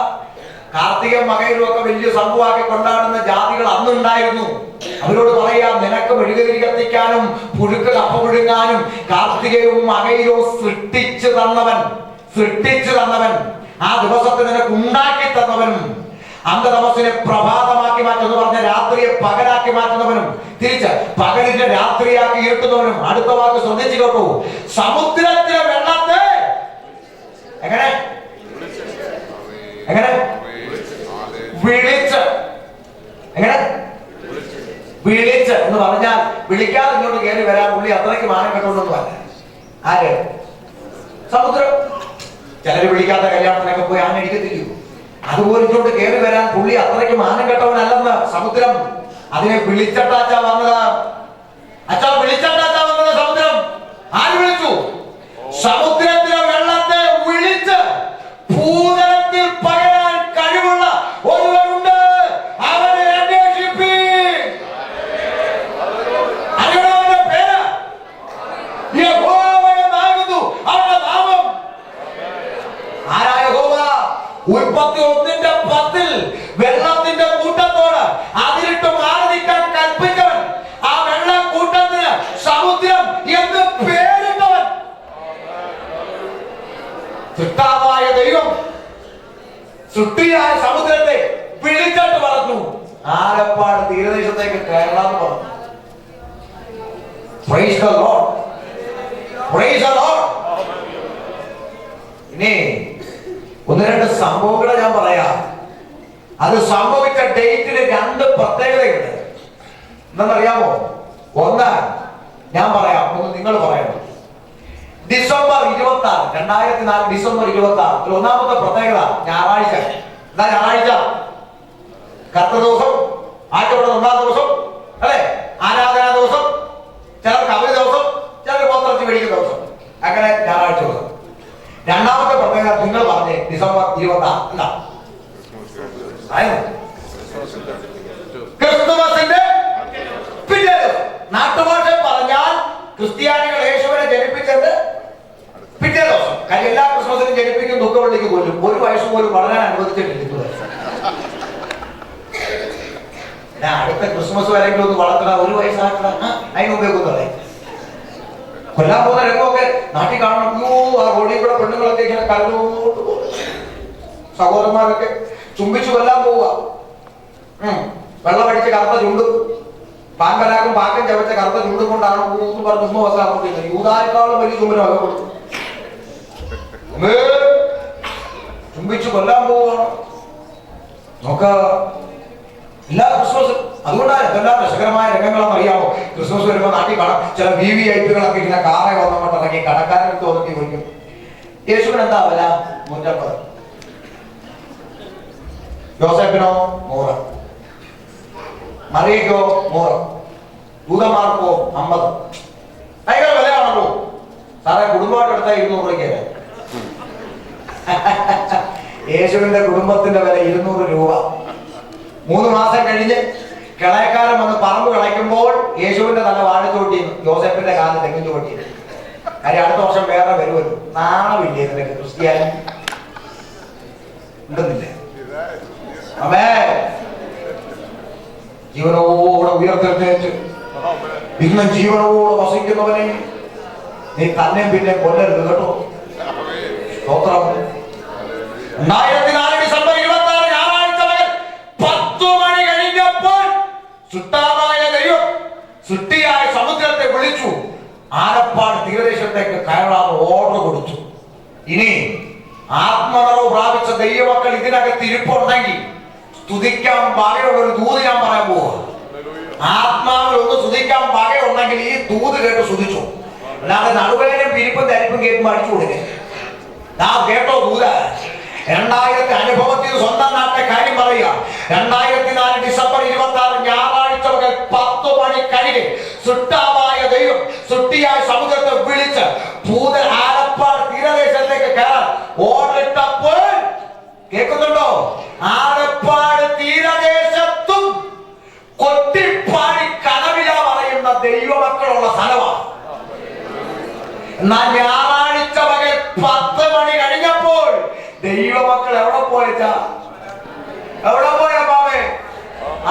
കാർത്തികയും മകയിലും ഒക്കെ വലിയ സംഭവമാക്കി കൊണ്ടാടുന്ന ജാതികൾ അന്നുണ്ടായിരുന്നു. അവരോട് പറയാം, നിനക്ക് മെഴുകുതിരി കത്തിക്കാനും പുഴുക്ക് കപ്പ പുഴുങ്ങാനും കാർത്തികയും മകയിലും സൃഷ്ടിച്ചു തന്നവൻ, ആ ദിവസത്തെ നിനക്ക് ഉണ്ടാക്കി തന്നവനും, അന്ധതമസിനെ പ്രഭാതമാക്കി മാറ്റുന്ന പറഞ്ഞ രാത്രിയെ പകലാക്കി മാറ്റുന്നവനും, തിരിച്ച് പകലിന്റെ രാത്രിയാക്കി ഇരുട്ടുന്നവനും. അടുത്ത വാക്ക് ശ്രദ്ധിച്ചു കേട്ടു. സമുദ്രത്തിലെ വെള്ളത്തെ എങ്ങനെ വിളിച്ച് എന്ന് പറഞ്ഞാൽ വിളിക്കാതെ ഇങ്ങോട്ട് കയറി വരാൻ പുള്ളി അത്രയ്ക്ക് മാനം കെട്ടുകൊണ്ടൊന്നുമല്ല. ആര്? സമുദ്രം. ചിലര് വിളിക്കാത്ത കല്യാണത്തിനൊക്കെ പോയി ആനടിക്കത്തില്ലയോ? അതുപോലെ ഇങ്ങോട്ട് കയറി വരാൻ പുള്ളി അത്രയ്ക്ക് മാനം കെട്ടവനല്ലെന്ന് സമുദ്രം. അതിനെ വിളിച്ചട്ടാച്ചാ വന്നത്. സമുദ്രം. ആര് വിളിച്ചു? സമുദ്രത്തിലെ വെള്ളത്തെ വിളിച്ച് ഭൂതലത്തിൽ പകരാൻ കഴിവുള്ള ഒരുവനുണ്ട്. അവനെ അന്വേഷിപ്പീൻ. അവന്റെ പേര് യഹോവ എന്നാകുന്നു. അവന്റെ നാമം. ആരാ യഹോവ? ഉൽപ്പത്തി 1:10 വെള്ളത്തിന്റെ കൂട്ടത്തോട് അതിരിട്ട് മാറി നിൽക്കാൻ കൽപ്പിച്ചവൻ. ആലപ്പാട് തീരദേശത്തേക്ക് കയറാന്ന് പറഞ്ഞു. Praise the Lord. Praise the Lord. ഇനി ഒന്ന് രണ്ട് സംഭവങ്ങൾ ഞാൻ പറയാം. അത് സംഭവിച്ച ഡേറ്റിന് രണ്ട് പ്രത്യേകതയുണ്ട്. എന്താണെന്നറിയാമോ? ഒന്ന് ഞാൻ പറയാം, ഒന്ന് നിങ്ങൾ പറയണം. ഡിസംബർ 26, 2004 ഡിസംബർ 26 ഒന്നാമത്തെ പ്രത്യേകത ഞായറാഴ്ച. എന്താ ഞായറാഴ്ച? കർത്ത ദിവസം, ആഴ്ചയുടെ ഒന്നാം ദിവസം, അല്ലെ? ആരാധനാ ദിവസം, ചിലർക്ക് അവധി ദിവസം, ചിലർ പത്രത്തിൽ മേടിക്കുന്ന ദിവസം, അങ്ങനെ ഞായറാഴ്ച ദിവസം. രണ്ടാമത്തെ പ്രത്യേകത നിങ്ങൾ പറഞ്ഞേ, ഡിസംബർ 26 എന്താ? ക്രിസ്തുമസിന്റെ പിറ്റേ ദിവസം. നാട്ടുഭാഷ പറഞ്ഞാൽ ക്രിസ്ത്യാനികൾ യേശുവിനെ ജനിപ്പിച്ചത് പിറ്റേ ദിവസം. കാര്യം എല്ലാ ക്രിസ്മസിനും ജനിപ്പിക്കും, ദുഃഖവെള്ളിക്ക് കൊല്ലും. ഒരു വയസ്സ് പോലും വളരാൻ അനുവദിച്ചിട്ടില്ല. അടുത്ത ക്രിസ്മസ് വരെങ്കിലും ഒന്ന് വളർത്തണ, ഒരു വയസ്സാക്കണം, അതിന് ഉപയോഗിക്കുന്നതേ. കൊല്ലാൻ പോകുന്ന രംഗമൊക്കെ നാട്ടിൽ കാണണം. ആ റോഡിൽ കൂടെ പെണ്ണുങ്ങളൊക്കെ ഇങ്ങനെ കരഞ്ഞോട്ട് പോകും. സഹോദരന്മാരൊക്കെ ചുംബിച്ചു കൊല്ലാൻ പോവുക. വെള്ളമടിച്ച് കറുത്ത ചുണ്ടും പാൻപരാക്കും പാക്കം ചവച്ച കറുത്ത ചുണ്ടും കൊണ്ടാണ് പറഞ്ഞ് ഉമ്മ വസാക്കുന്നത്. യൂതാനേക്കാളും വലിയ ചുമരം ഒക്കെ കൊടുത്തു ചുംബിച്ചു കൊല്ലാൻ പോവുകയാണ്. നമുക്ക് എല്ലാ ക്രിസ്മസും അതുകൊണ്ടാണ് എന്തെല്ലാം രസകരമായ രംഗങ്ങളെന്ന് അറിയാമോ? ക്രിസ്മസ് വരുമ്പോൾ നാട്ടിൽ കാണാം ചില VVIPകളൊക്കെ ഇങ്ങനെ കാറെ വന്നങ്ങോട്ട് ഇറങ്ങി കടക്കാരൻ തോന്നി വിളിക്കും. യേശുവിന് എന്താ വില? 150. യോസേപ്പിനോ 100, മറിയയ്ക്കോ 100, ദൂതന്മാർക്കോ 50. ഭയങ്കര വിലയാണല്ലോ സാറേ. കുടുംബമായിട്ട് എടുത്താൽ 200 രൂപയ്ക്ക്. യേശുവിന്റെ കുടുംബത്തിന്റെ വില 200 രൂപ. 3 മാസം കഴിഞ്ഞ് കിളയക്കാരൻ വന്ന് പറമ്പ് കിളയ്ക്കുമ്പോൾ യേശുവിന്റെ തല വാഴച്ചോട്ടിന്ന്, യോസേപ്പിന്റെ കാല് തെങ്ങിൻ ചോട്ടിന്ന്. കാര്യം അടുത്ത വർഷം വേറെ വരുമല്ലോ. നാണമില്ലേ നിനക്ക് ക്രിസ്ത്യാനി? ഉണ്ടെന്നില്ലേ? അമേ ജീവനോടെ ഉയർത്തെഴുന്നേറ്റ് ഇന്ന് ജീവനോടെ വസിക്കുന്നവനെ നീ തന്നെ പിന്നെ കൊല്ലരുത് കേട്ടോ. സ്തോത്രം. 2004 ഡിസംബർ 26 ഞായറാഴ്ച 10 മണി കഴിഞ്ഞപ്പോൾ സുട്ടാവായ ദൈവം സുട്ടിയായ സമുദ്രത്തെ വിളിച്ചു ആലപ്പാട് തീരദേശത്തേക്ക് കയറാൻ ഓർഡർ കൊടുത്തു. ഇനി ആത്മനിറവ് പ്രാപിച്ച ദൈവമക്കൾ ഇതിനകത്ത് ഇരിപ്പുണ്ടെങ്കിൽ സ്തുതിക്കാൻ വകയുള്ള ഒരു ദൂത് ഞാൻ പറയാൻ പോവുക. ആത്മാവിൽ ഒന്ന് സ്തുതിക്കാൻ വകയുണ്ടെങ്കിൽ ഈ ദൂത് കേട്ട് സ്തുതിച്ചു. അല്ലാതെ നടുവേനും പിരിപ്പും ധരിപ്പും കേൾക്കുമ്പോൾ അടിച്ചു കൊടുക്കേ. കേട്ടോ ദൂത. 2000 അനുഭവത്തിൽ സ്വന്തം നാട്ടെ കാര്യം പറയുക. 2004 ഡിസംബർ 26 ഞായറാഴ്ച മുതൽ 10 മണി കഴിഞ്ഞ് സുട്ടാവായ ദൈവം സുട്ടിയായ സമുദ്രത്തെ വിളിച്ച് ഭൂതൻ ആലപ്പാട് തീരദേശത്തേക്ക് കയറാൻ ഓടിട്ടപ്പോൾ കേൾക്കുന്നുണ്ടോ? ആലപ്പാട് തീരദേശത്തും കൊട്ടിപ്പാടി കനവില പറയുന്ന ദൈവമക്കളുള്ള സ്ഥലമാണ്. എന്നാൽ ഞായറാഴ്ച പകൽ 10 മണി കഴിഞ്ഞപ്പോൾ ദൈവമക്കൾ എവിടെ പോയച്ചാ? എവിടെ പോയ പാവേ?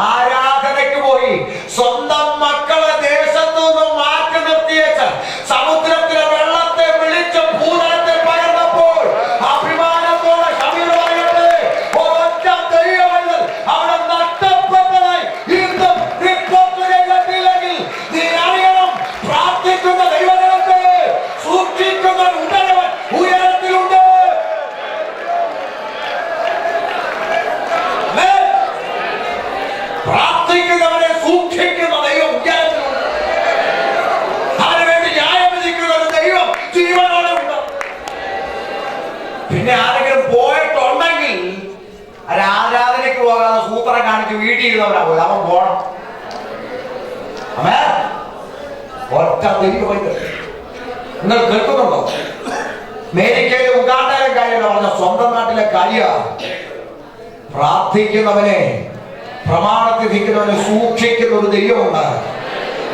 ആരാധനയ്ക്ക് പോയി. സ്വന്തം മക്കളെ ദേശത്തു നിന്നും മാറ്റി നിർത്തിയേച്ച് സമുദ്രത്തിലെ വെള്ളത്തെ വിളിച്ച് ഭൂതലത്തെ പകർന്നപ്പോൾ അഭിമാനത്തോടെ ഷമീർ പറയട്ടെ, ഒരൊറ്റ ദൈവമല്ല അവിടെ നഷ്ടപ്പെട്ടതായി ഇന്നും റിപ്പോർട്ട് ചെയ്തിട്ടില്ലെങ്കിൽ നീ അറിയണം, പ്രാർത്ഥിക്കുന്ന ദൈവജനത്തെ സൂക്ഷിക്കുന്ന ഉടനവൻ ഉയരത്തിലുണ്ട്. പ്രാർത്ഥിക്കുന്നവരെ സൂക്ഷിക്കുന്ന ദൈവം ഉയരത്തിലുണ്ട്. അവന് വേണ്ടി ന്യായം വിധിക്കുന്ന ഒരു ദൈവം ജീവനോടെ ഉണ്ട്. പിന്നെ ആരെങ്കിലും പോയിട്ടുണ്ടെങ്കിൽ അത് ആരാധനയ്ക്ക് പോകാതെ സൂത്രം കാണിച്ച് വീട്ടിൽ ഇരുന്നവരാ പോയത്. അവൻ പോണം. ഒറ്റ ദൈവം നിങ്ങൾ കേൾക്കുന്നുണ്ടോ? അമേരിക്കയിലെ ഉഗാണ്ടയിലെ കാര്യമല്ല പറഞ്ഞ, സ്വന്തം നാട്ടിലെ കാര്യ. പ്രാർത്ഥിക്കുന്നവനെ പ്രമാണത്തിൽ നിൽക്കുന്നവനെ സൂക്ഷിക്കുന്ന ഒരു ദൈവമുണ്ട്.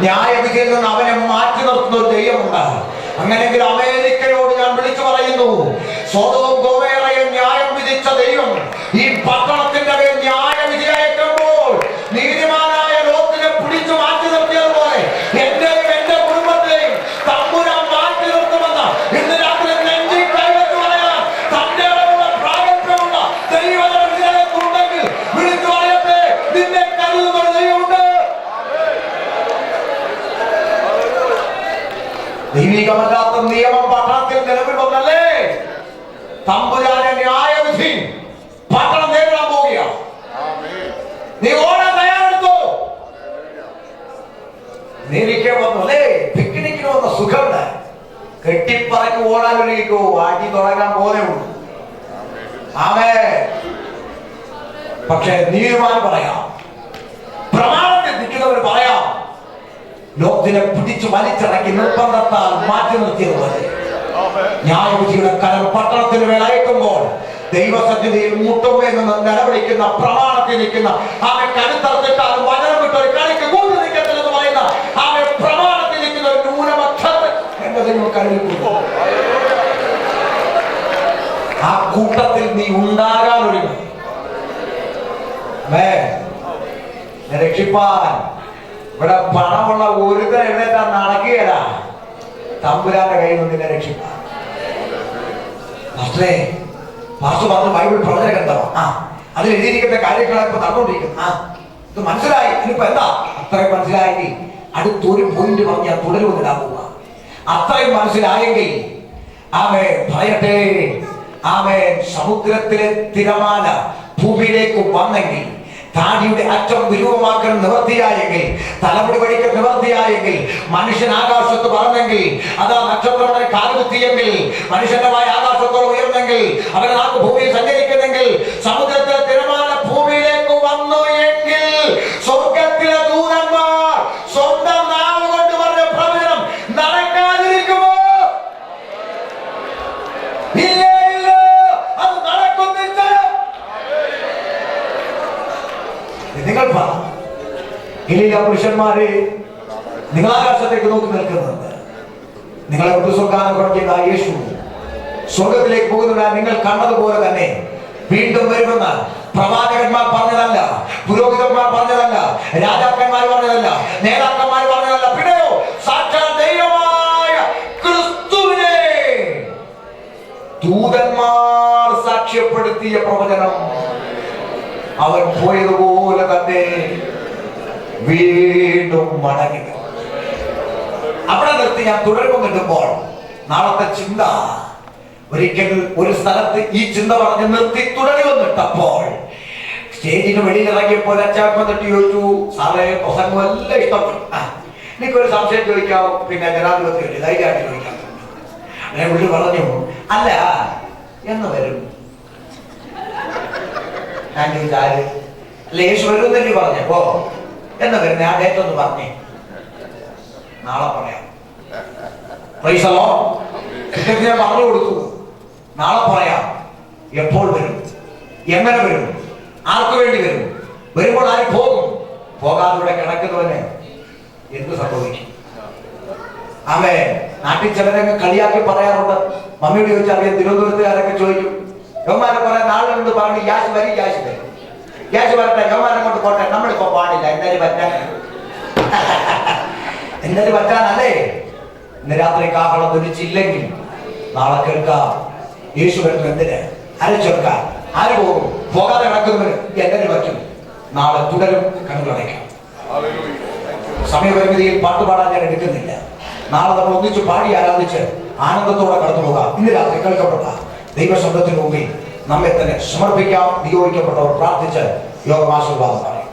ന്യായവിധിയിൽ നിന്ന് അവനെ മാറ്റി നിർത്തുന്ന ഒരു ദൈവമുണ്ട്. അങ്ങനെയെങ്കിൽ അമേരിക്കയോട് ഞാൻ വിളിച്ചു പറയുന്നു, സൊദോം ഗൊമോറയെ ന്യായം വിധിച്ച ദൈവം ഈ പട്ടണത്തിന്റെ മേൽ ന്യായവിധി അയക്കുമ്പോൾ നീതിമാനായ ലോത്തിനെ പിടിച്ചു മാറ്റി നിർത്തിയതുപോലെ എന്റെയും എന്റെ കുടുംബത്തെയും തമ്പുരാൻ മാറ്റി നിർത്തുമെന്ന് ഇന്ന് രാത്രി നെഞ്ചി കൈവച്ച് പറയാൻ തന്റെ പ്രാഗൽഭ്യമുള്ള ദൈവജനത്തിലുണ്ടെങ്കിൽ വിളിച്ചു പറയട്ടെ, നിന്നെ കരുതുന്ന ഒരു ദൈവമുണ്ട്. ദൈവികമല്ലാത്ത നിയമം പട്ടണത്തിൽ നിലവിൽ വന്നല്ലേ തമ്പുരാന്റെ ന്യായവിധി പട്ടണം നേരിടാൻ പോവുകയാണ്. നീ ഓടാൻ തയ്യാറെടുത്തു. നീരിക്കെ വന്നു അല്ലേ, പിക്നിക്കിന് വന്ന സുഖമുണ്ട്. കെട്ടിപ്പറക്കി ഓടാൻ ഒരുങ്ങിക്കോ, ആട്ടി തുടങ്ങാൻ പോലെ ഉള്ളൂ. ആമേൻ. പക്ഷെ നീതിമാൻ പറയാം, പ്രമാണത്തിൽ നിൽക്കുന്നവർ പറയാം, ലോകത്തിനെ പിടിച്ചു വലിച്ചിറക്കി നിർബന്ധത്താൽ മാറ്റി നിർത്തിയതുപോലെ ന്യായവിധിയുടെ കരം പട്ടണത്തിന് മേൽ അയക്കുമ്പോൾ ദൈവസന്നിധിയിൽ മുട്ടുമേ നിന്ന് നിലവിളിക്കുന്ന പ്രമാണത്തിൽ നിൽക്കുന്ന ആമെ കരുത്തർത്തിട്ടാൽ വചനം വിട്ട് ഒരു കളിക്ക് കൂട്ടി നിൽക്കത്തില്ലെന്ന് പറയുന്ന ആമെ പ്രമാണത്തിൽ നിൽക്കുന്ന ഒരു ന്യൂനപക്ഷത്തെ എന്റെ ദൈവം കരുതിക്കുന്നു. ആ കൂട്ടത്തിൽ നീ ഉണ്ടാകാൻ ഒരുങ്ങി രക്ഷിപ്പാൻ. ഇവിടെ പണമുള്ള ഒരുത്തൻ എഴുന്നേറ്റാ നടക്കുകയല്ല, തമ്പുരാന്റെ കയ്യിൽ നിന്ന് നിന്നെ രക്ഷിപ്പാൻ. പാസ്റ്റർ പറഞ്ഞ ബൈബിൾ പ്രവചന ഗ്രന്ഥമാണ്. അതിൽ എഴുതിയിരിക്കുന്ന കാര്യങ്ങളാണ് ഇപ്പൊ നടന്നുകൊണ്ടിരിക്കുന്നത്. ഇത് മനസ്സിലായി. ഇനിയിപ്പോ എന്താ അത്രയും മനസ്സിലായെങ്കിൽ അടുത്തൊരു പോയിന്റ് പറഞ്ഞ് ഞാൻ തുടരുമെന്നിടാൻ പോവുക. അത്രയും മനസ്സിലായെങ്കിൽ ആമേൻ പറയട്ടെ, ആമേൻ സമുദ്രത്തിലെ തിരമാല ഭൂമിയിലേക്ക് വന്നെങ്കിൽ, താടിയുടെ അറ്റം വിരൂപമാക്കൽ നിവർത്തിയായെങ്കിൽ, തലമുടി പഠിക്കൽ നിവർത്തിയായെങ്കിൽ, മനുഷ്യൻ ആകാശത്ത് പറന്നെങ്കിൽ, അതാ നക്ഷത്രങ്ങളെ കാലുകുത്തിയെങ്കിൽ, മനുഷ്യന്റെ വായ ആകാശത്തോളം ഉയർന്നെങ്കിൽ, അവരുടെ നാക്ക് ഭൂമിയിൽ സഞ്ചരിക്കുന്നെങ്കിൽ, സമുദ്രത്തിലെ തിരമാല ഭൂമിയിലേക്ക് വന്നു എങ്കിൽ, സ്വർഗത്തിലെ ദൂതന്മാർ സ്വന്തം നാവ് കൊണ്ട് പറഞ്ഞ പ്രവചനം നടക്കാതിരിക്കുമോ? ഇല്ല, അത് നടക്കും. നിങ്ങൾ ഗലീല പുരുഷന്മാരെ, നിങ്ങൾ ആകാശത്തേക്ക് നോക്കി നിൽക്കുന്നുണ്ട്. നിങ്ങളെ സ്വർഗാനുഗ്രഹം ചെയ്ത യേശു സ്വർഗത്തിലേക്ക് പോകുന്നതിനാൽ നിങ്ങൾ കണ്ടതുപോലെ തന്നെ വീണ്ടും വരുമെന്ന് പ്രവാചകന്മാർ പറഞ്ഞതല്ല, പുരോഹിതന്മാർ പറഞ്ഞതല്ല, രാജാക്കന്മാർ പറഞ്ഞതല്ല, നേതാക്കന്മാർ പറഞ്ഞതല്ല, പിന്നെയോ സാക്ഷാൽ ദൈവമായ ക്രിസ്തുവിനെ ദൂതന്മാർ സാക്ഷ്യപ്പെടുത്തിയ പ്രവചനം. അവൻ പോയതുപോലെ തന്നെ വീണ്ടും മടങ്ങി. അവിടെ നിർത്തി ഞാൻ തുടർന്ന് കിട്ടുമ്പോൾ നാളത്തെ ചിന്ത, ഒരിക്കൽ ഒരു സ്ഥലത്ത് ഈ ചിന്ത പറഞ്ഞ് നിർത്തി തുടരുമെന്നിട്ടപ്പോൾ സ്റ്റേജിന് വെളിയിൽ ഇറങ്ങിയപ്പോൾ അച്ചാപ്പം തട്ടി ചോദിച്ചു, സാറേ പ്രസംഗം എല്ലാം ഇഷ്ടപ്പെട്ടു, എനിക്കൊരു സംശയം ചോദിക്കാവോ? പിന്നെ ജനാധിപത്യം ധൈര്യമായിട്ട് ചോദിക്കാം. അങ്ങനെ പുള്ളി പറഞ്ഞു, അല്ല എന്ന് വരും. ഞാൻ ചോദിച്ചാല് അല്ല യേശു വരുമെന്നല്ലേ പറഞ്ഞപ്പോ എന്ന് വരുന്ന ആ ഡേറ്റ് ഒന്ന് പറഞ്ഞേ. നാളെ പറയാം. ഞാൻ പറഞ്ഞു കൊടുത്തു, നാളെ പറയാം. എപ്പോൾ വരും, എങ്ങനെ വരും, ആർക്ക് വേണ്ടി വരും, വരുമ്പോൾ ആര് പോകും, പോകാതെ കിടക്കുന്നവന് എന്ത് സംഭവിക്കും? അവൻ നാട്ടിൽ ചിലരൊക്കെ കളിയാക്കി പറയാറുണ്ട്. മമ്മിയോട് ചോദിച്ചാൽ അറിയാം, തിരുവനന്തപുരത്തുകാരൊക്കെ ചോദിക്കും, യവന്മാരെ കുറെ നാളുകൊണ്ട് പറഞ്ഞു ഗ്യാസ് വരും, ഗ്യാസ് വരും, ഗ്യാസ് വരട്ടെ, യവന്മാരെ കൊണ്ട് പോട്ടെ, നമ്മളിപ്പോ പാടില്ല, എന്തായാലും പറ്റാൻ, എന്തായാലും പറ്റാനല്ലേ. ഇന്ന് രാത്രി കാഹളം ധരിച്ചില്ലെങ്കിൽ നാളെ കേൾക്കാം യേശു വരുന്നു. എന്തിന് അരച്ചെടുക്കാൻ? ആര് പോകും? പോകാതെ കിടക്കുന്നവര് എങ്ങനെ പറ്റും? നാളെ തുടരും. കണ്ണുകളടയ്ക്കാം. സമയപരിമിതിയിൽ പാട്ടുപാടാൻ ഞാൻ എടുക്കുന്നില്ല. നാളെ നമ്മൾ ഒന്നിച്ച് പാടി ആരാധിച്ച് ആനന്ദത്തോടെ കടന്നു പോകാം. ഇന്ന് രാത്രി കേൾക്കപ്പെട്ട ദൈവശബ്ദത്തിന് മുമ്പിൽ നമ്മെ തന്നെ സമർപ്പിക്കാം. നിയോഗിക്കപ്പെട്ടവർ പ്രാർത്ഥിച്ച് യോഗമാശീർവാദം പറയും.